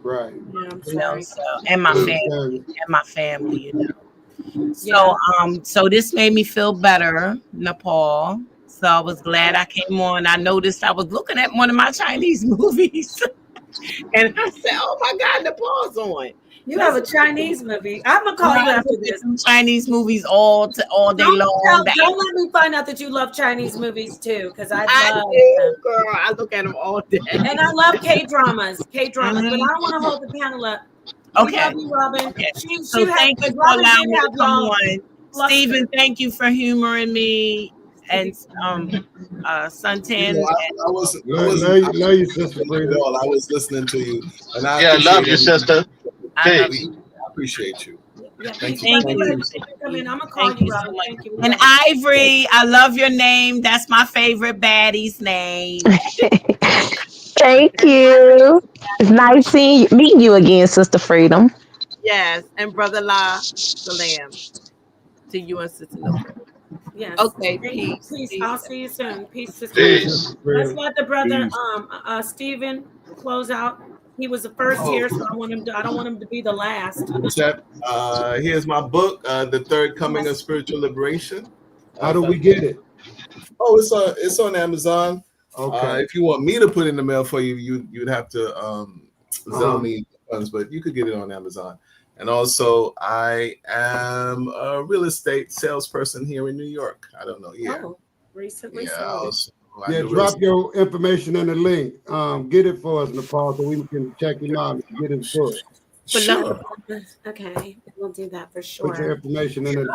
Right. Yeah, I'm sorry. And my family, So this made me feel better, Nepal. So I was glad I came on. I noticed I was looking at one of my Chinese movies. And I said, "Oh my God, Nepal's on." You have a Chinese movie. I'm gonna call you after this. Chinese movies all day long. Don't let me find out that you love Chinese movies too, because I love do, girl. I look at them all day, and I love K-dramas. But I don't want to hold the panel up. We love you, Robin. Okay. Thank you for allowing me to come on. Stephen, thank you for humoring me. And Suntan. I was love you, sister Freedom. I was listening to you, and I love you, sister. I appreciate you. Thank you. I'm gonna call you, Robin. Thank you. And Ivory, I love your name. That's my favorite baddie's name. Thank you. It's nice meeting you again, Sister Freedom. Yes, and Brother La Salam to you and Sister Nova. Yes. Okay. Peace. I'll see you soon. Peace, sister. Peace. Let's let the brother Stephen close out. He was the first here, so I don't want him to be the last. Here's my book, The Third Coming of Spiritual Liberation. How do we get it? Oh, it's on Amazon. Okay. If you want me to put in the mail for you, you'd have to sell me funds, but you could get it on Amazon. And also, I am a real estate salesperson here in New York. I don't know. Yeah. Oh, recently. Yeah, drop your information in the link. Get it for us, Nepal, so we can check him out and get his book. Sure. Okay, we'll do that for sure. Put your information in the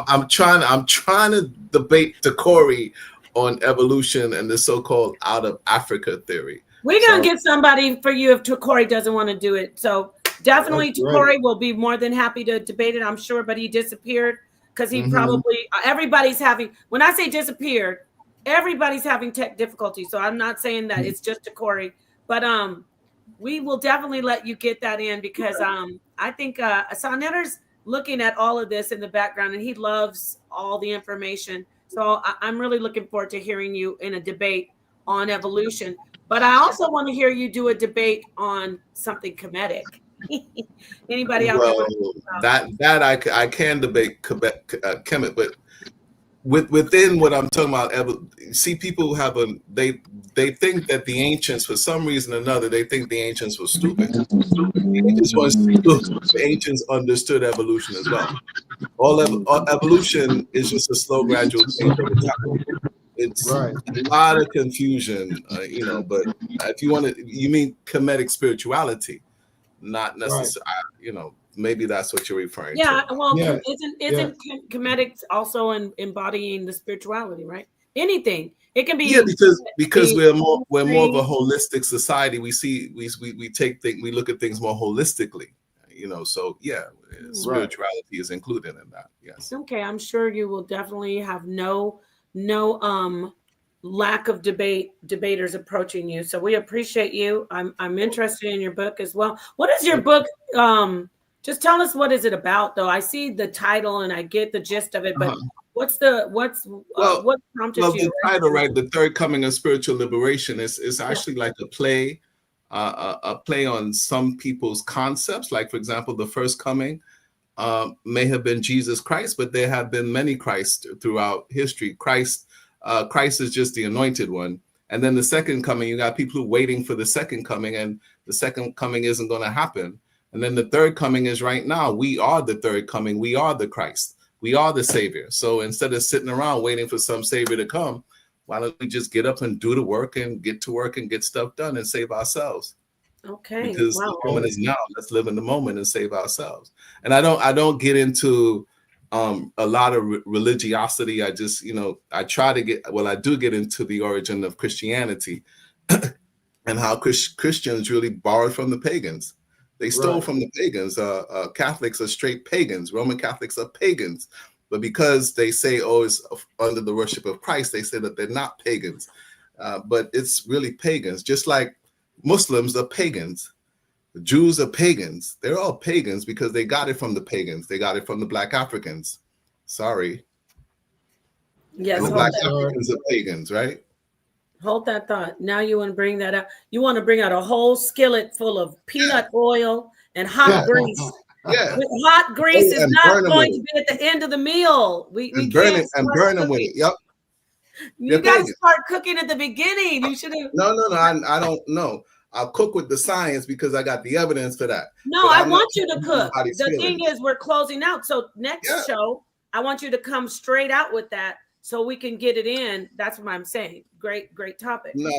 I'm trying to debate Corey on evolution and the so-called out of Africa theory. We're gonna get somebody for you if Corey doesn't want to do it. So definitely Corey will be more than happy to debate it, I'm sure, but he disappeared because he probably everybody's having, when I say disappeared, everybody's having tech difficulties. So I'm not saying that it's just Corey, but We will definitely let you get that in because I think Sonetter's looking at all of this in the background and he loves all the information. So I'm really looking forward to hearing you in a debate on evolution. But I also want to hear you do a debate on something comedic. Anybody out there? Well, that I can debate Kemet, but within what I'm talking about, see, people have they think that the ancients, for some reason or another, they think the ancients were stupid. The ancients understood evolution as well. All evolution is just a slow, gradual change over time. It's a lot of confusion, but if you want to, you mean comedic spirituality, not necessarily, maybe that's what you're referring to. Well, isn't comedic also embodying the spirituality, right? Anything. It can be. Yeah, because we're more of a holistic society. We look at things more holistically, so spirituality is included in that. Yes. Okay, I'm sure you will definitely have no lack of debaters approaching you. So we appreciate you. I'm interested in your book as well. What is your book? Just tell us, what is it about, though? I see the title and I get the gist of it, but what prompted you? The title, right? The Third Coming of Spiritual Liberation is actually like a play on some people's concepts. Like, for example, the first coming may have been Jesus Christ, but there have been many Christs throughout history. Christ is just the anointed one. And then the second coming, you got people who are waiting for the second coming, and the second coming isn't going to happen. And then the third coming is right now. We are the third coming. We are the Christ. We are the Savior. So instead of sitting around waiting for some Savior to come, why don't we just get up and do the work and get to work and get stuff done and save ourselves? Okay. Because the moment is now. Let's live in the moment and save ourselves. And I don't get into a lot of religiosity. I just, I do get into the origin of Christianity and how Christians really borrowed from the pagans. They stole from the pagans. Catholics are straight pagans. Roman Catholics are pagans. But because they say, it's under the worship of Christ, they say that they're not pagans. But it's really pagans. Just like Muslims are pagans. The Jews are pagans. They're all pagans because they got it from the pagans. They got it from the Black Africans. Sorry. Yes. And the Black Africans are pagans, right? Hold that thought. Now you want to bring that up. You want to bring out a whole skillet full of peanut oil and hot grease. Yeah. With hot grease is not going to be at the end of the meal. We burn them with it. Yep. You got to start cooking at the beginning. You should have. No. I don't know. I'll cook with the science because I got the evidence for that. No, I want you to cook. The thing is, we're closing out. So next show, I want you to come straight out with that so we can get it in. That's what I'm saying. Great topic. No,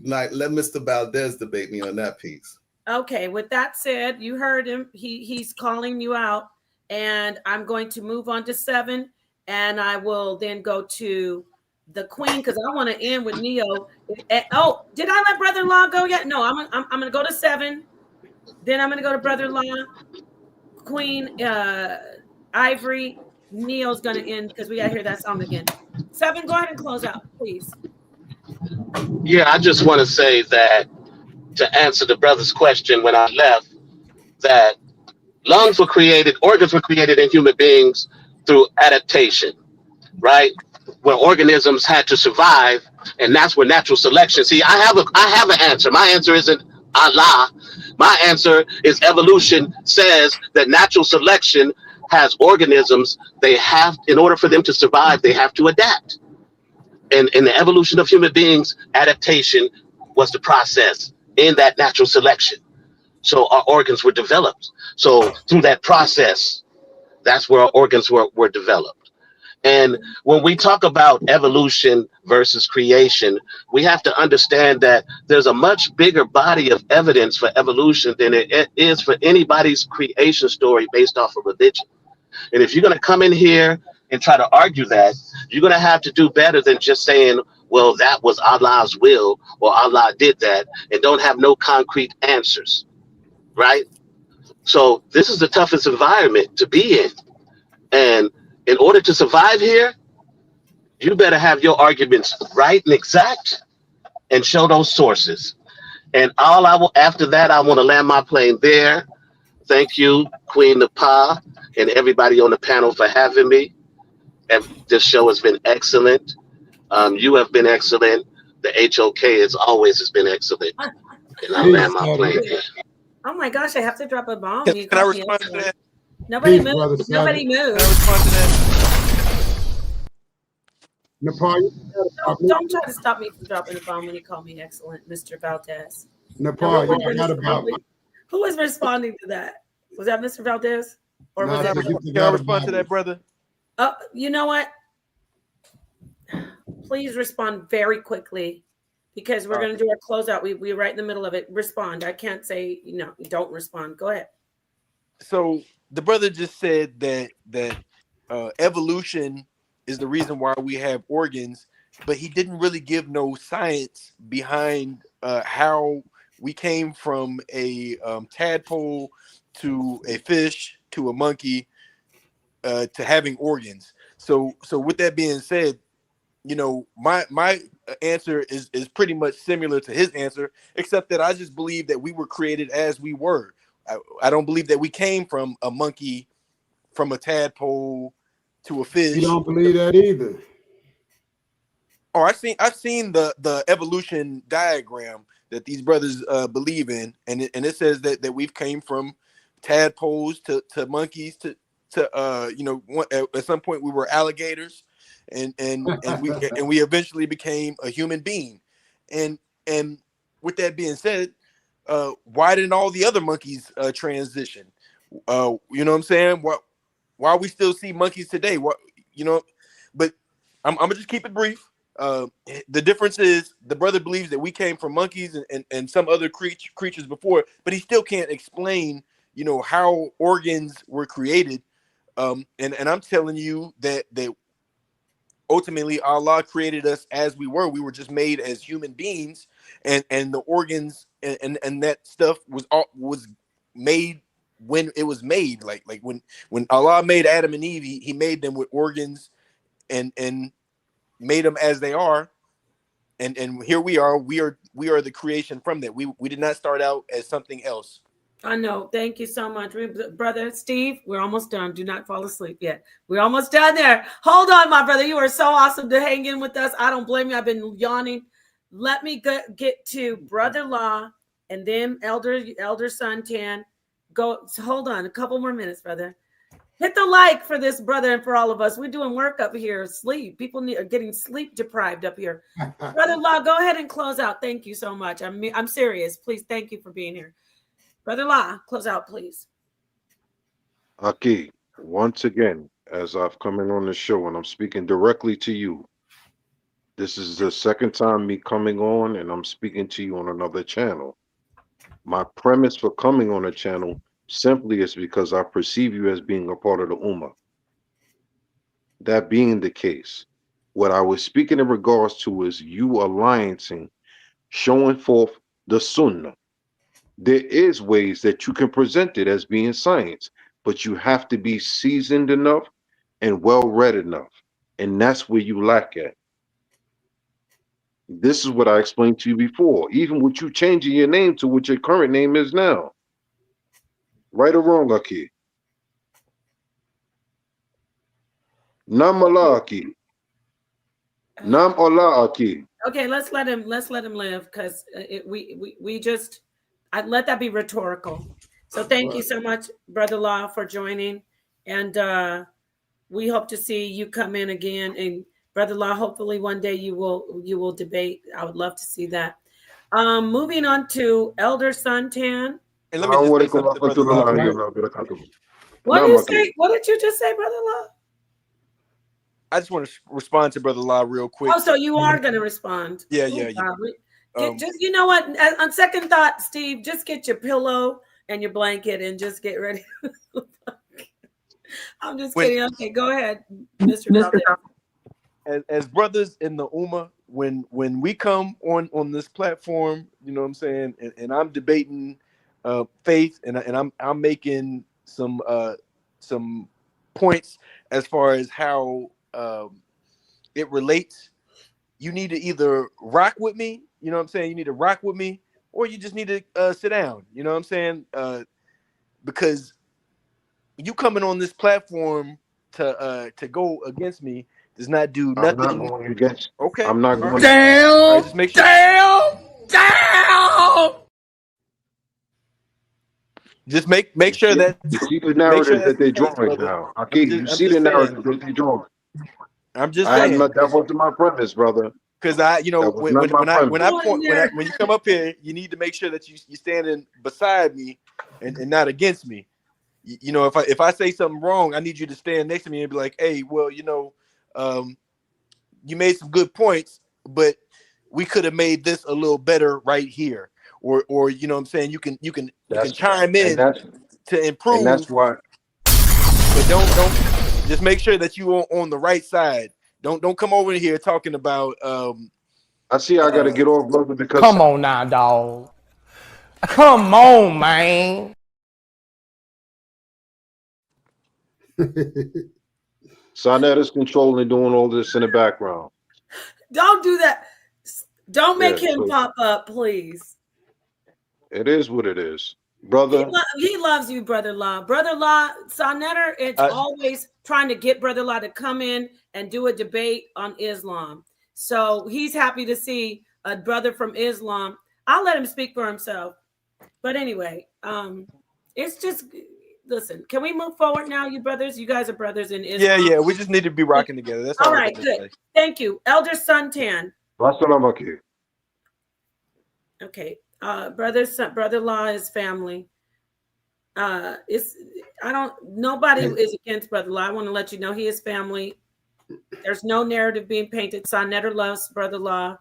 let Mr. Valdez debate me on that piece. Okay. With that said, you heard him. He's calling you out, and I'm going to move on to 7, and I will then go to the Queen because I want to end with Neo. Oh, did I let brother-in-law go yet? No, I'm going to go to 7. Then I'm going to go to brother-in-law, Queen, Ivory. Neo's going to end because we got to hear that song again. 7, go ahead and close out, please. Yeah, I just want to say that to answer the brother's question when I left, that organs were created in human beings through adaptation, right? Where organisms had to survive, and that's where natural selection. See, I have an answer. My answer isn't Allah. My answer is evolution says that natural selection has organisms. They have, in order for them to survive, they have to adapt. And in the evolution of human beings, adaptation was the process in that natural selection. So our organs were developed. So through that process, that's where our organs were developed. And when we talk about evolution versus creation, we have to understand that there's a much bigger body of evidence for evolution than it is for anybody's creation story based off of religion. And if you're going to come in here and try to argue that, you're going to have to do better than just saying, well, that was Allah's will or Allah did that, and don't have no concrete answers, right? So this is the toughest environment to be in. And in order to survive here, you better have your arguments right and exact and show those sources. And after that, I want to land my plane there. Thank you, Queen Napa, and everybody on the panel for having me. And this show has been excellent. You have been excellent. The HOK has been excellent. And I land my plane here. Oh my gosh, I have to drop a bomb. Can I respond to that? Nobody Peace, brother moved. Nobody Savage. moved. Can I respond to that? Nepal, you Don't try to stop me from dropping a bomb when you call me excellent, Mr. Valdez. Nepal, you forgot about Who was responding to that? Was that Mr. Valdez? Or was it? Can I respond to that, brother? You know what? Please respond very quickly because we're going to do our closeout. We're right in the middle of it. Respond. I can't say, don't respond. Go ahead. So the brother just said that evolution is the reason why we have organs, but he didn't really give no science behind how we came from a tadpole to a fish to a monkey to having organs. So with that being said, my answer is pretty much similar to his answer, except that I just believe that we were created as we were. I don't believe that we came from a monkey, from a tadpole to a fish. You don't believe that either. Oh, I've seen the evolution diagram that these brothers believe in, and it says that we've came from tadpoles to monkeys to at some point we were alligators, and we eventually became a human being, and with that being said, why didn't all the other monkeys transition? You know what I'm saying? Why we still see monkeys today? But I'm gonna just keep it brief. The difference is the brother believes that we came from monkeys and some other creatures before, but he still can't explain, how organs were created. And I'm telling you that ultimately Allah created us as we were. We were just made as human beings, and the organs and that stuff was made when it was made. Like when Allah made Adam and Eve, he made them with organs and made them as they are. And here we are the creation from that. We did not start out as something else. I know. Thank you so much, brother Steve. We're almost done. Do not fall asleep yet. We're almost done there. Hold on, my brother. You are so awesome to hang in with us. I don't blame you. I've been yawning. Let me get to Brother Law and then Elder Suntan. Hold on. A couple more minutes, brother. Hit the like for this brother and for all of us. We're doing work up here. Sleep. People are getting sleep deprived up here. Brother Law, go ahead and close out. Thank you so much. I'm serious. Please, thank you for being here. Brother Law, close out, please. Aki, once again, as I've come in on the show and I'm speaking directly to you, this is the second time me coming on and I'm speaking to you on another channel. My premise for coming on a channel simply is because I perceive you as being a part of the Ummah. That being the case, what I was speaking in regards to is you alliancing, showing forth the Sunnah. There is ways that you can present it as being science, but you have to be seasoned enough and well read enough. And that's where you lack at. This is what I explained to you before, even with you changing your name to what your current name is now. Right or wrong, Aki? Nam Allah, Aki. Nam Allah, Aki. Okay, let's let him live because we just I let that be rhetorical. So thank you so much, Brother Law, for joining, and we hope to see you come in again. And Brother Law, hopefully one day you will debate. I would love to see that. Moving on to Elder Suntan. And let me just say something to Brother Law. What did you just say, Brother Law? I just want to respond to Brother Law real quick. Oh, so you are going to respond? Yeah. Just you know what? On second thought, Steve, just get your pillow and your blanket and just get ready. I'm just kidding. Okay, go ahead, Mr. As brothers in the Ummah, when we come on this platform, you know what I'm saying, and I'm debating faith, and I'm making some points as far as how it relates. You need to either rock with me, you know what I'm saying? You need to rock with me, or you just need to sit down. You know what I'm saying? Because you coming on this platform to go against me does not do I'm not nothing. going against. Okay. I'm not All going. right. All right. Just make sure. Just make You sure see, that you see the make sure narrative that's that they're the case, drawing brother. now. Okay, you I'm see the just saying. narrative that they're drawing. I'm just I am saying not. That wasn't my premise, brother. because you know, That was not my when premise. I point when you come up here, you need to make sure that you standing beside me and not against me. You know, if I say something wrong, I need you to stand next to me and be like, hey, well, you know, you made some good points, but we could have made this a little better right here. Or you know what I'm saying, you can chime And in that's to and that's improve, why but don't just make sure that you on the right side. Don't come over here talking about I see. I got to get off, brother, because Come on now, dog. Come on, man. Sonette is controlling, doing all this in the background. Don't do that. Don't make Yeah, him so pop up, please. it is what it is, brother. He loves you, Brother Law. Brother Law, Sonetter, it's always trying to get Brother Law to come in and do a debate on Islam. So he's happy to see a brother from Islam. I'll let him speak for himself. But anyway, it's just listen, can we move forward now, you brothers? You guys are brothers in Islam. yeah, we just need to be rocking together. That's All all I right, got to good. say. Thank you. Elder Suntan. Assalamu Okay. Brother-in-law is family. It's nobody is against brother-in-law. I want to let you know he is family. There's no narrative being painted. Sonetter loves brother-in-law.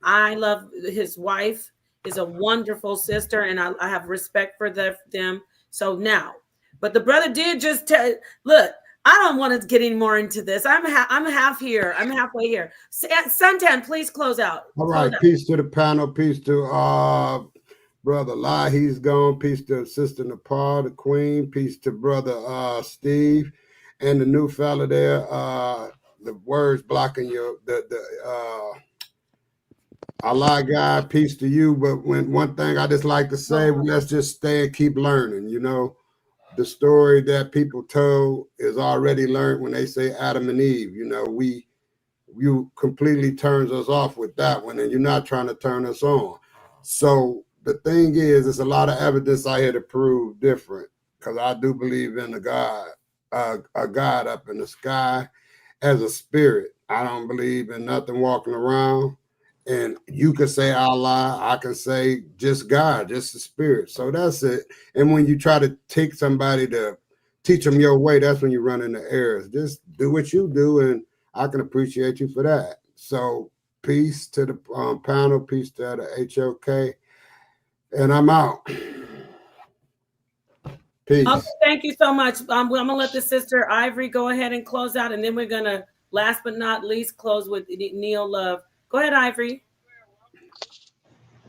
I love his wife, is a wonderful sister, and I have respect for them. So now, but the brother did just tell, look, I don't want to get any more into this. I'm half here. I'm halfway here. Suntan, please close out. All right. Peace to the panel. Peace to Brother Lai, he's gone. Peace to Sister Nepal, the Queen. Peace to Brother Steve and the new fella there. The words blocking your Allah guy, peace to you. But one thing I just like to say, let's just stay and keep learning. You know, the story that people told is already learned when they say Adam and Eve. You know, you completely turns us off with that one, and you're not trying to turn us on. So the thing is, there's a lot of evidence out here to prove different, because I do believe in a God up in the sky as a spirit. I don't believe in nothing walking around. And you can say Allah, I can say just God, just the spirit. So that's it. And when you try to take somebody to teach them your way, that's when you run into errors. Just do what you do, and I can appreciate you for that. So peace to the panel, peace to the HOK, and I'm out. Peace. Okay, thank you so much. I'm gonna let the sister Ivory go ahead and close out, and then we're gonna, last but not least, close with Neil Love. Go ahead, Ivory.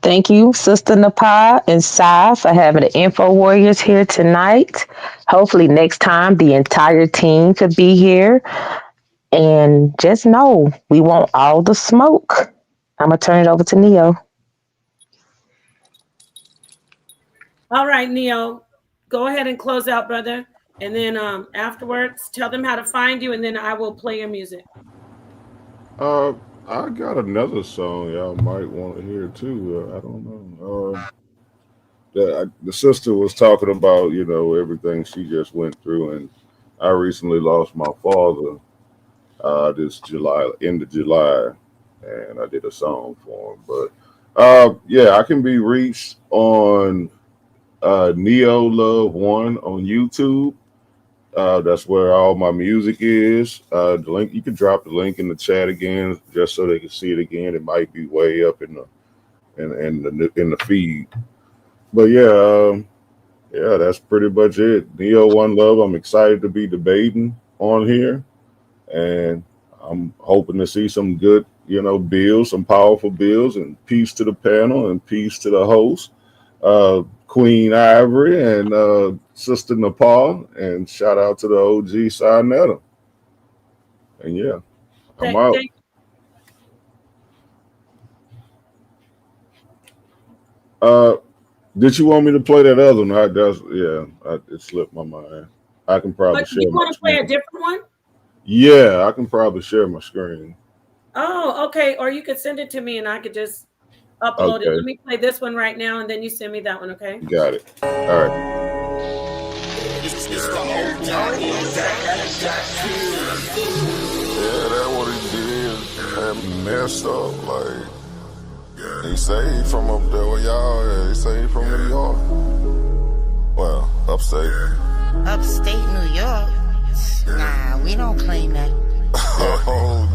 Thank you, Sister Nepal and Sai, for having the Info Warriors here tonight. Hopefully, next time the entire team could be here. And just know we want all the smoke. I'm gonna turn it over to Neo. All right, Neo, go ahead and close out, brother. And then afterwards, tell them how to find you, and then I will play your music. I got another song y'all might want to hear too. I don't know. The sister was talking about, you know, everything she just went through, and I recently lost my father this July, end of July, and I did a song for him. But yeah, I can be reached on Neo Love One on YouTube. That's where all my music is. The link, you can drop the link in the chat again, just so they can see it again. It might be way up in the feed. But yeah, that's pretty much it. Neo One Love. I'm excited to be debating on here, and I'm hoping to see some good, bills, some powerful bills, and peace to the panel and peace to the host, Queen Ivory and Sister Nepal, and shout out to the OG Sinetta. And yeah, I'm out. Uh, did you want me to play that other one? It slipped my mind. I can probably But you share my want to play a screen. different one? Yeah, I can probably share my screen. Oh, okay. Or you could send it to me and I could just upload it. Okay, Let me play this one right now and then you send me that one, okay? got it. All right. Yeah, that what he did. Had me messed up, like. He say he from up there where y'all at. He say he from New York. Well, upstate. Upstate New York? Nah, we don't claim that.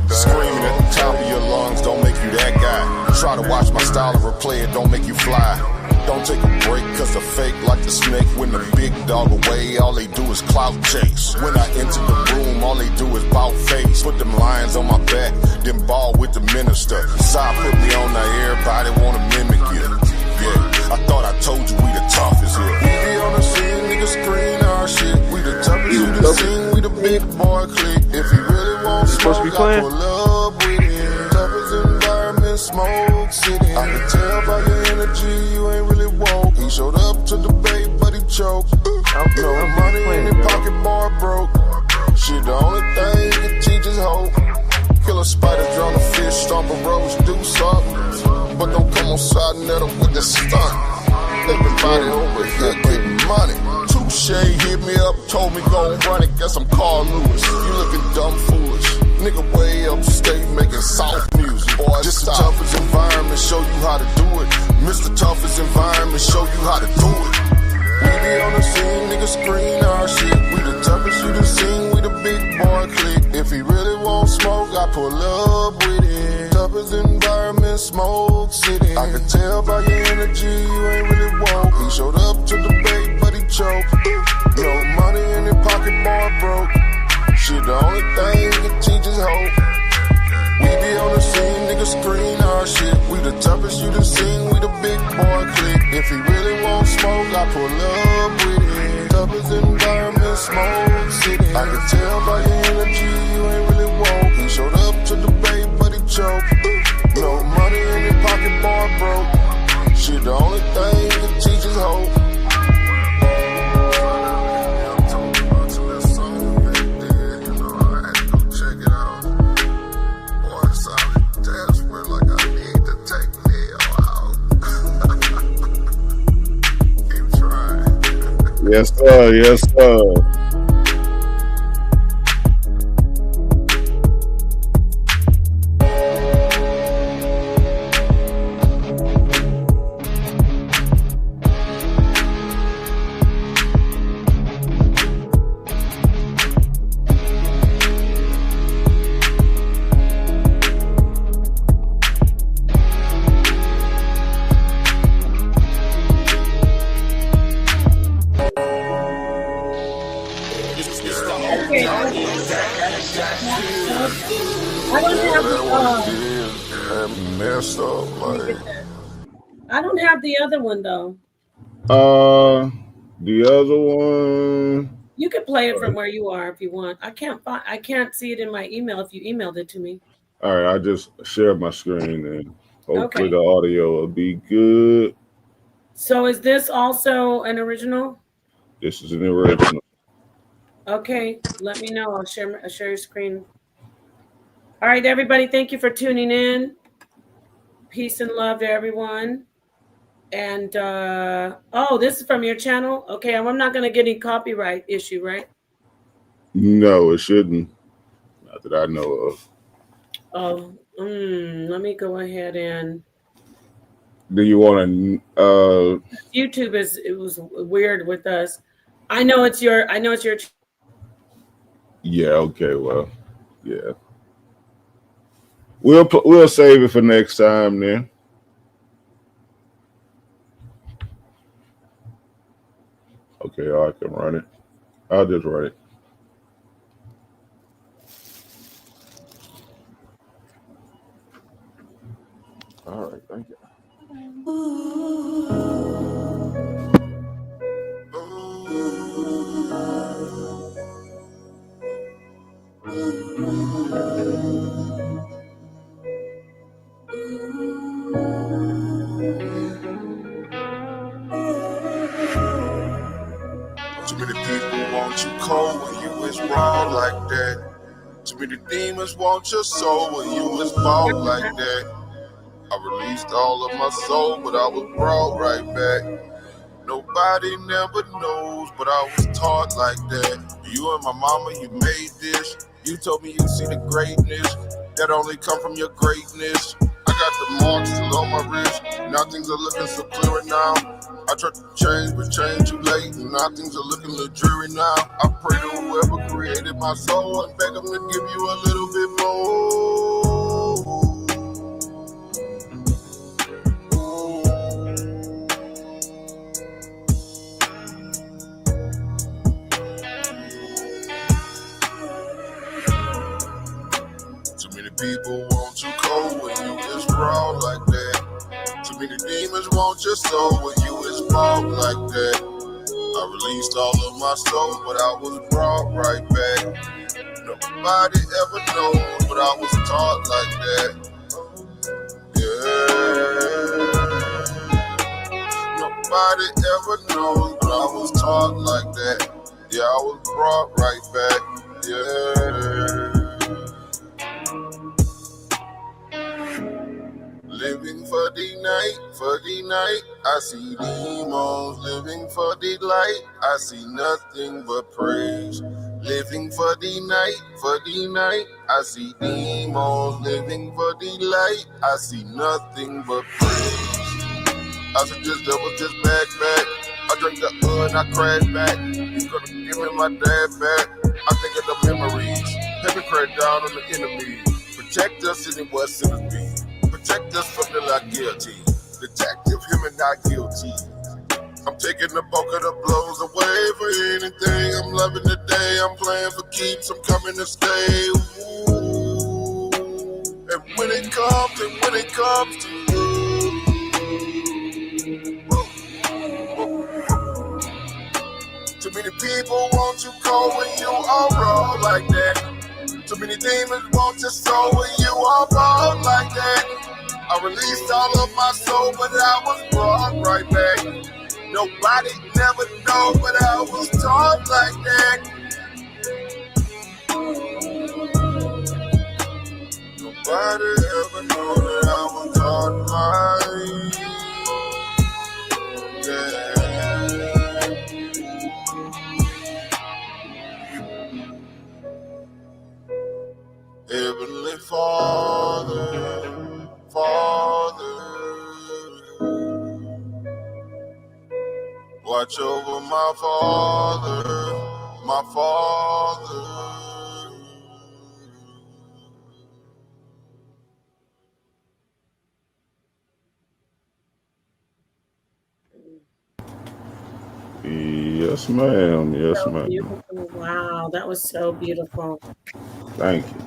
Screaming at the top of your lungs don't make you that guy. Try to watch my style and replay it, don't make you fly. Don't take a break, cause the fake like the snake. When the big dog away, all they do is clout chase. When I enter the room, all they do is bout face. Put them lions on my back, then ball with the minister. Side put me on there, everybody wanna mimic you. Yeah, I thought I told you we the toughest here. We be on the scene, niggas screen our shit. We the toughest, you the scene, we the big boy clique. If you really want smoke, I pull up with it. Toughest environment, smoke city. I can tell by your energy, you ain't really woke. He showed up to debate, but he choked. No money in his pocket, boy broke. Shit, the only thing he can teach is hope. Kill a spider, drown a fish, stomp a rose, do something. But don't come on side net up with the stunt. Everybody over here getting money. Touche hit me up, told me go and run it. Guess I'm Carl Lewis. You looking dumb foolish. Nigga way upstate making soft music. Boy, this the toughest environment, show you how to do it. Mr. Toughest environment, show you how to do it. We be on the scene, niggas screen our shit. We the toughest you done seen, we the big boy clique. If he really want smoke, I pull up with it. Toughest environment, smoke city. I can tell by your energy, you ain't really woke. He showed up to debate, but he choked. No money in his pocket, boy broke. Shit, the only thing he can teach is hope. We be on the scene, niggas screen our shit. We the toughest you done seen, we the big boy clique. If he really want smoke, I pull up with it. Toughest environment, smoke city. I can tell by your energy, you ain't really woke. He showed up to debate, but he choked. No money in his pocket, boy broke. Shit, the only thing he can teach is hope. Yes, sir. Yes, sir. Messed up, like. I don't have the other one though. The other one. You can play it from where you are if you want. I can't see it in my email if you emailed it to me. All right, I just shared my screen and hopefully Okay. the audio will be good. So is this also an original? This is an original. Okay, let me know. I'll share your screen. All right, everybody, thank you for tuning in. Peace and love to everyone. And oh, this is from your channel. Okay, I'm not gonna get any copyright issue, right? No, it shouldn't. Not that I know of. Oh, let me go ahead and. Do you want to? YouTube it was weird with us. I know it's your. Yeah. Okay. Well. Yeah. We'll save it for next time then. Okay, I can run it. I'll just run it. All right, thank you. proud like that. Too many demons want your soul when you was bought like that. I released all of my soul, but I was brought right back. Nobody never knows, but I was taught like that. You and my mama, you made this. You told me you see the greatness that only come from your greatness. I got the marks still on my wrist. Now things are looking so clearer now. I tried to change, but change too late. And now things are looking a little dreary now. I pray to whoever created my soul and beg them to give you a little bit more. Too many people want you cold when you is raw like that. Too many demons want your soul when you is bought like that. I released all of my soul, but I was brought right back. Nobody ever knows, but I was taught like that. Yeah. Nobody ever knows, but I was taught like that. Yeah, I was brought right back. Yeah. Living for the night, I see demons. Living for the light, I see nothing but praise. Living for the night, I see demons. Living for the light, I see nothing but praise. I suggest that was just back. I drank the and I crashed back. You gonna give me my dad back? I think of the memories. Heavy crack down on the enemy. Protect us in what sinners be. Protect us from the not guilty. Detective, him and not guilty. I'm taking the bulk of the blows away for anything. I'm loving the day. I'm playing for keeps. I'm coming to stay. Ooh. And when it comes to you. Too many people want you cold when you are raw like that. Too many demons want your soul when you are raw like that. I released all of my soul, but I was brought right back. Nobody never know, but I was taught like that. Nobody ever know that I was taught like that. Heavenly Father, watch over my father. Yes, ma'am. Yes, So ma'am. beautiful. Wow, that was so beautiful. Thank you.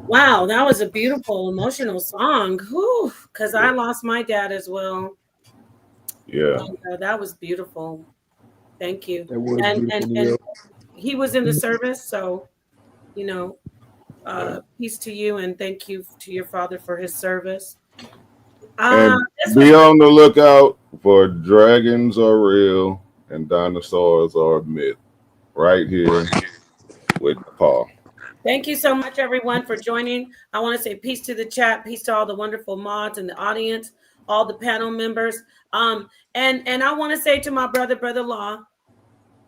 Wow, that was a beautiful, emotional song. Whew, because I lost my dad as well. Yeah. And, that was beautiful. Thank you. That was And beautiful, and Neil. he was in the service, so you know, Yeah. peace to you and thank you to your father for his service. And This was be on the lookout for dragons are real and dinosaurs are a myth. Right here with Paul. Thank you so much, everyone, for joining. I want to say peace to the chat, peace to all the wonderful mods in the audience, all the panel members. And I want to say to my brother Law,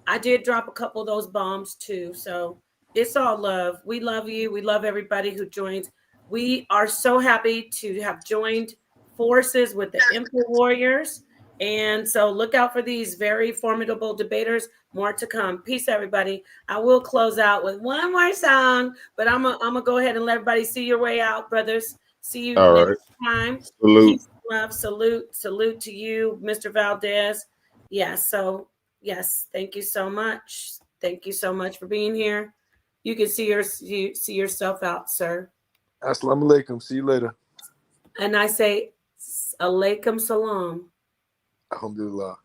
I did drop a couple of those bombs too. So it's all love. We love you. We love everybody who joins. We are so happy to have joined forces with the Info Warriors. And so look out for these very formidable debaters. More to come. Peace, everybody. I will close out with one more song, but I'm gonna go ahead and let everybody see your way out, brothers. See you All next right. time. Salute. Peace, love, salute to you, Mr. Valdez. Yeah, so yes, thank you so much. Thank you so much for being here. You can see yourself out, sir. Assalamu alaikum. See you later. And I say, alaikum salam. Alhamdulillah.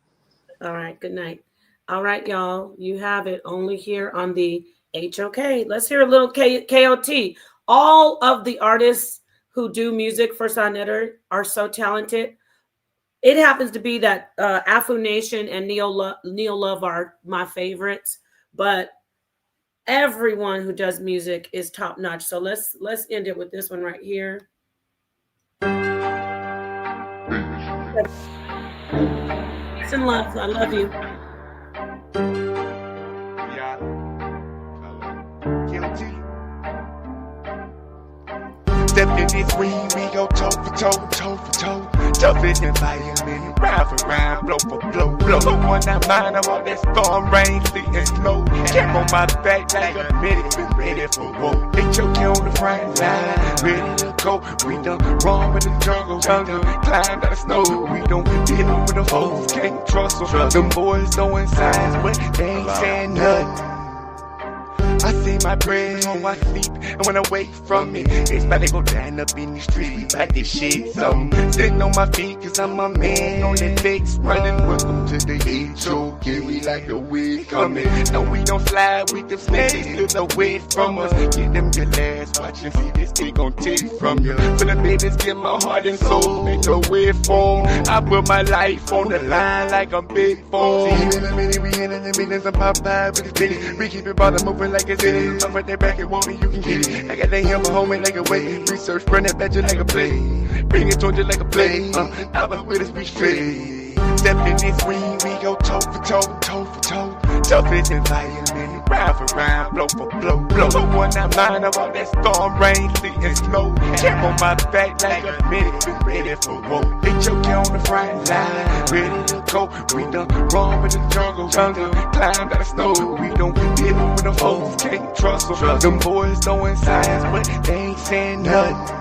All right, good night. All right, y'all, you have it only here on the HOK. Let's hear a little KOT. All of the artists who do music for Sonetter are so talented. It happens to be that Afro Nation and Neil Love are my favorites, but everyone who does music is top notch. So let's end it with this one right here. Peace and love. I love you. Step in this ring, we go toe for toe, toe for toe. Tough in the environment, round for round, blow for blow, blow. No one not mine, I want that storm, rain, sleet, and snow. Camp on my back like a medic, been ready for war. HOK on the front line, ready to go. We done run with the jungle, climb out the snow. We don't deal with the foes, can't trust them. Them boys throwing signs, but they ain't saying nothing. I see my bread on my sleep, and when I wake from it, it's about to go down up in the street. We bout this shit, so sitting on my feet, cause I'm a man on the fix, running. Welcome to the HOK, we like the wind coming. No, we don't slide with the snakes, still away from us. Get them your last watch and see this thing gon' take from you. For the babies, get my heart and soul, make a way for 'em. I put my life on the line like I'm big for 'em. See, in a minute, we in a minute, some Popeye with the bitty. We keep it bottom moving like it's in it. I'm right there back and want me, you can get it. I got that hammer homie like a weight. Research, run that badger like a play. Bring it to you like a play. I'm with us, we straight. Step in this ring, we go toe for toe, toe for toe. Toughest environment, round for round, blow for blow, blow. No one not mine, I want that storm, rain, sleet, and snow. Camp on my back like a medic, been ready for war. HOK on the front line, ready to go. We done run with the jungle, climb out the snow. We don't deal with the foes, can't trust them. Them boys throwing signs, but they ain't saying nothing.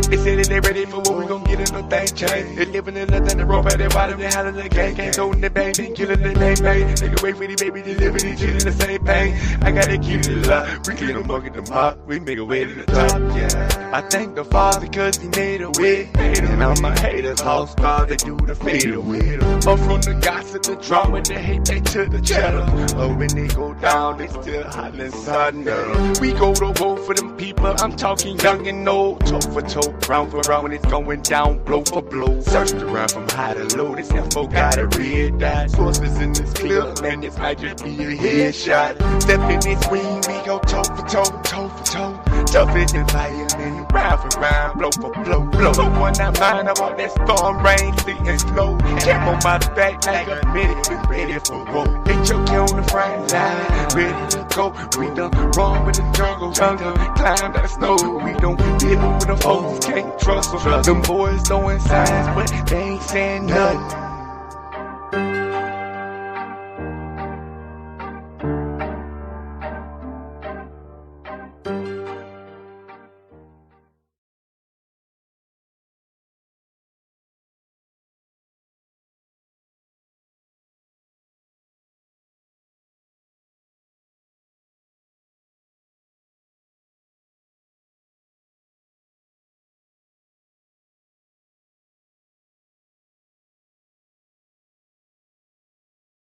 They say that they ready for what we gon' get in no thing change. They living in nothing, the rope at their bottom, they hollering the gang, can't hold the baby, killing the name, baby. They can wait for the baby, deliver the shit in the same pain. I gotta keep it alive, we clean them up, get them hot, we make a way to the top, yeah. I thank the Father cause he made a way, and all my haters, all stars, they do the fade away. Up from the gossip, the drama, the hate, they to the cheddar. Oh, when they go down, they still hollering thunder. We go to war for them people, I'm talking young and old, toe for toe. Round for round when it's going down, blow for blow. Searched around from high to low, this info got a red dot. Sources in this clear, man, this might just be a headshot. Step in this ring, we go toe for toe, toe for toe. Toughest environment, round for round, blow for blow, blow. No one not mine, I want that storm, rain, sleet, and snow. Camp on my back like a medic, been ready for war. HOK on the front line, ready to go. We done run with the jungle, climb out the snow. We don't deal with the foes, can't trust them. Them boys throwing signs, but they ain't saying nothing.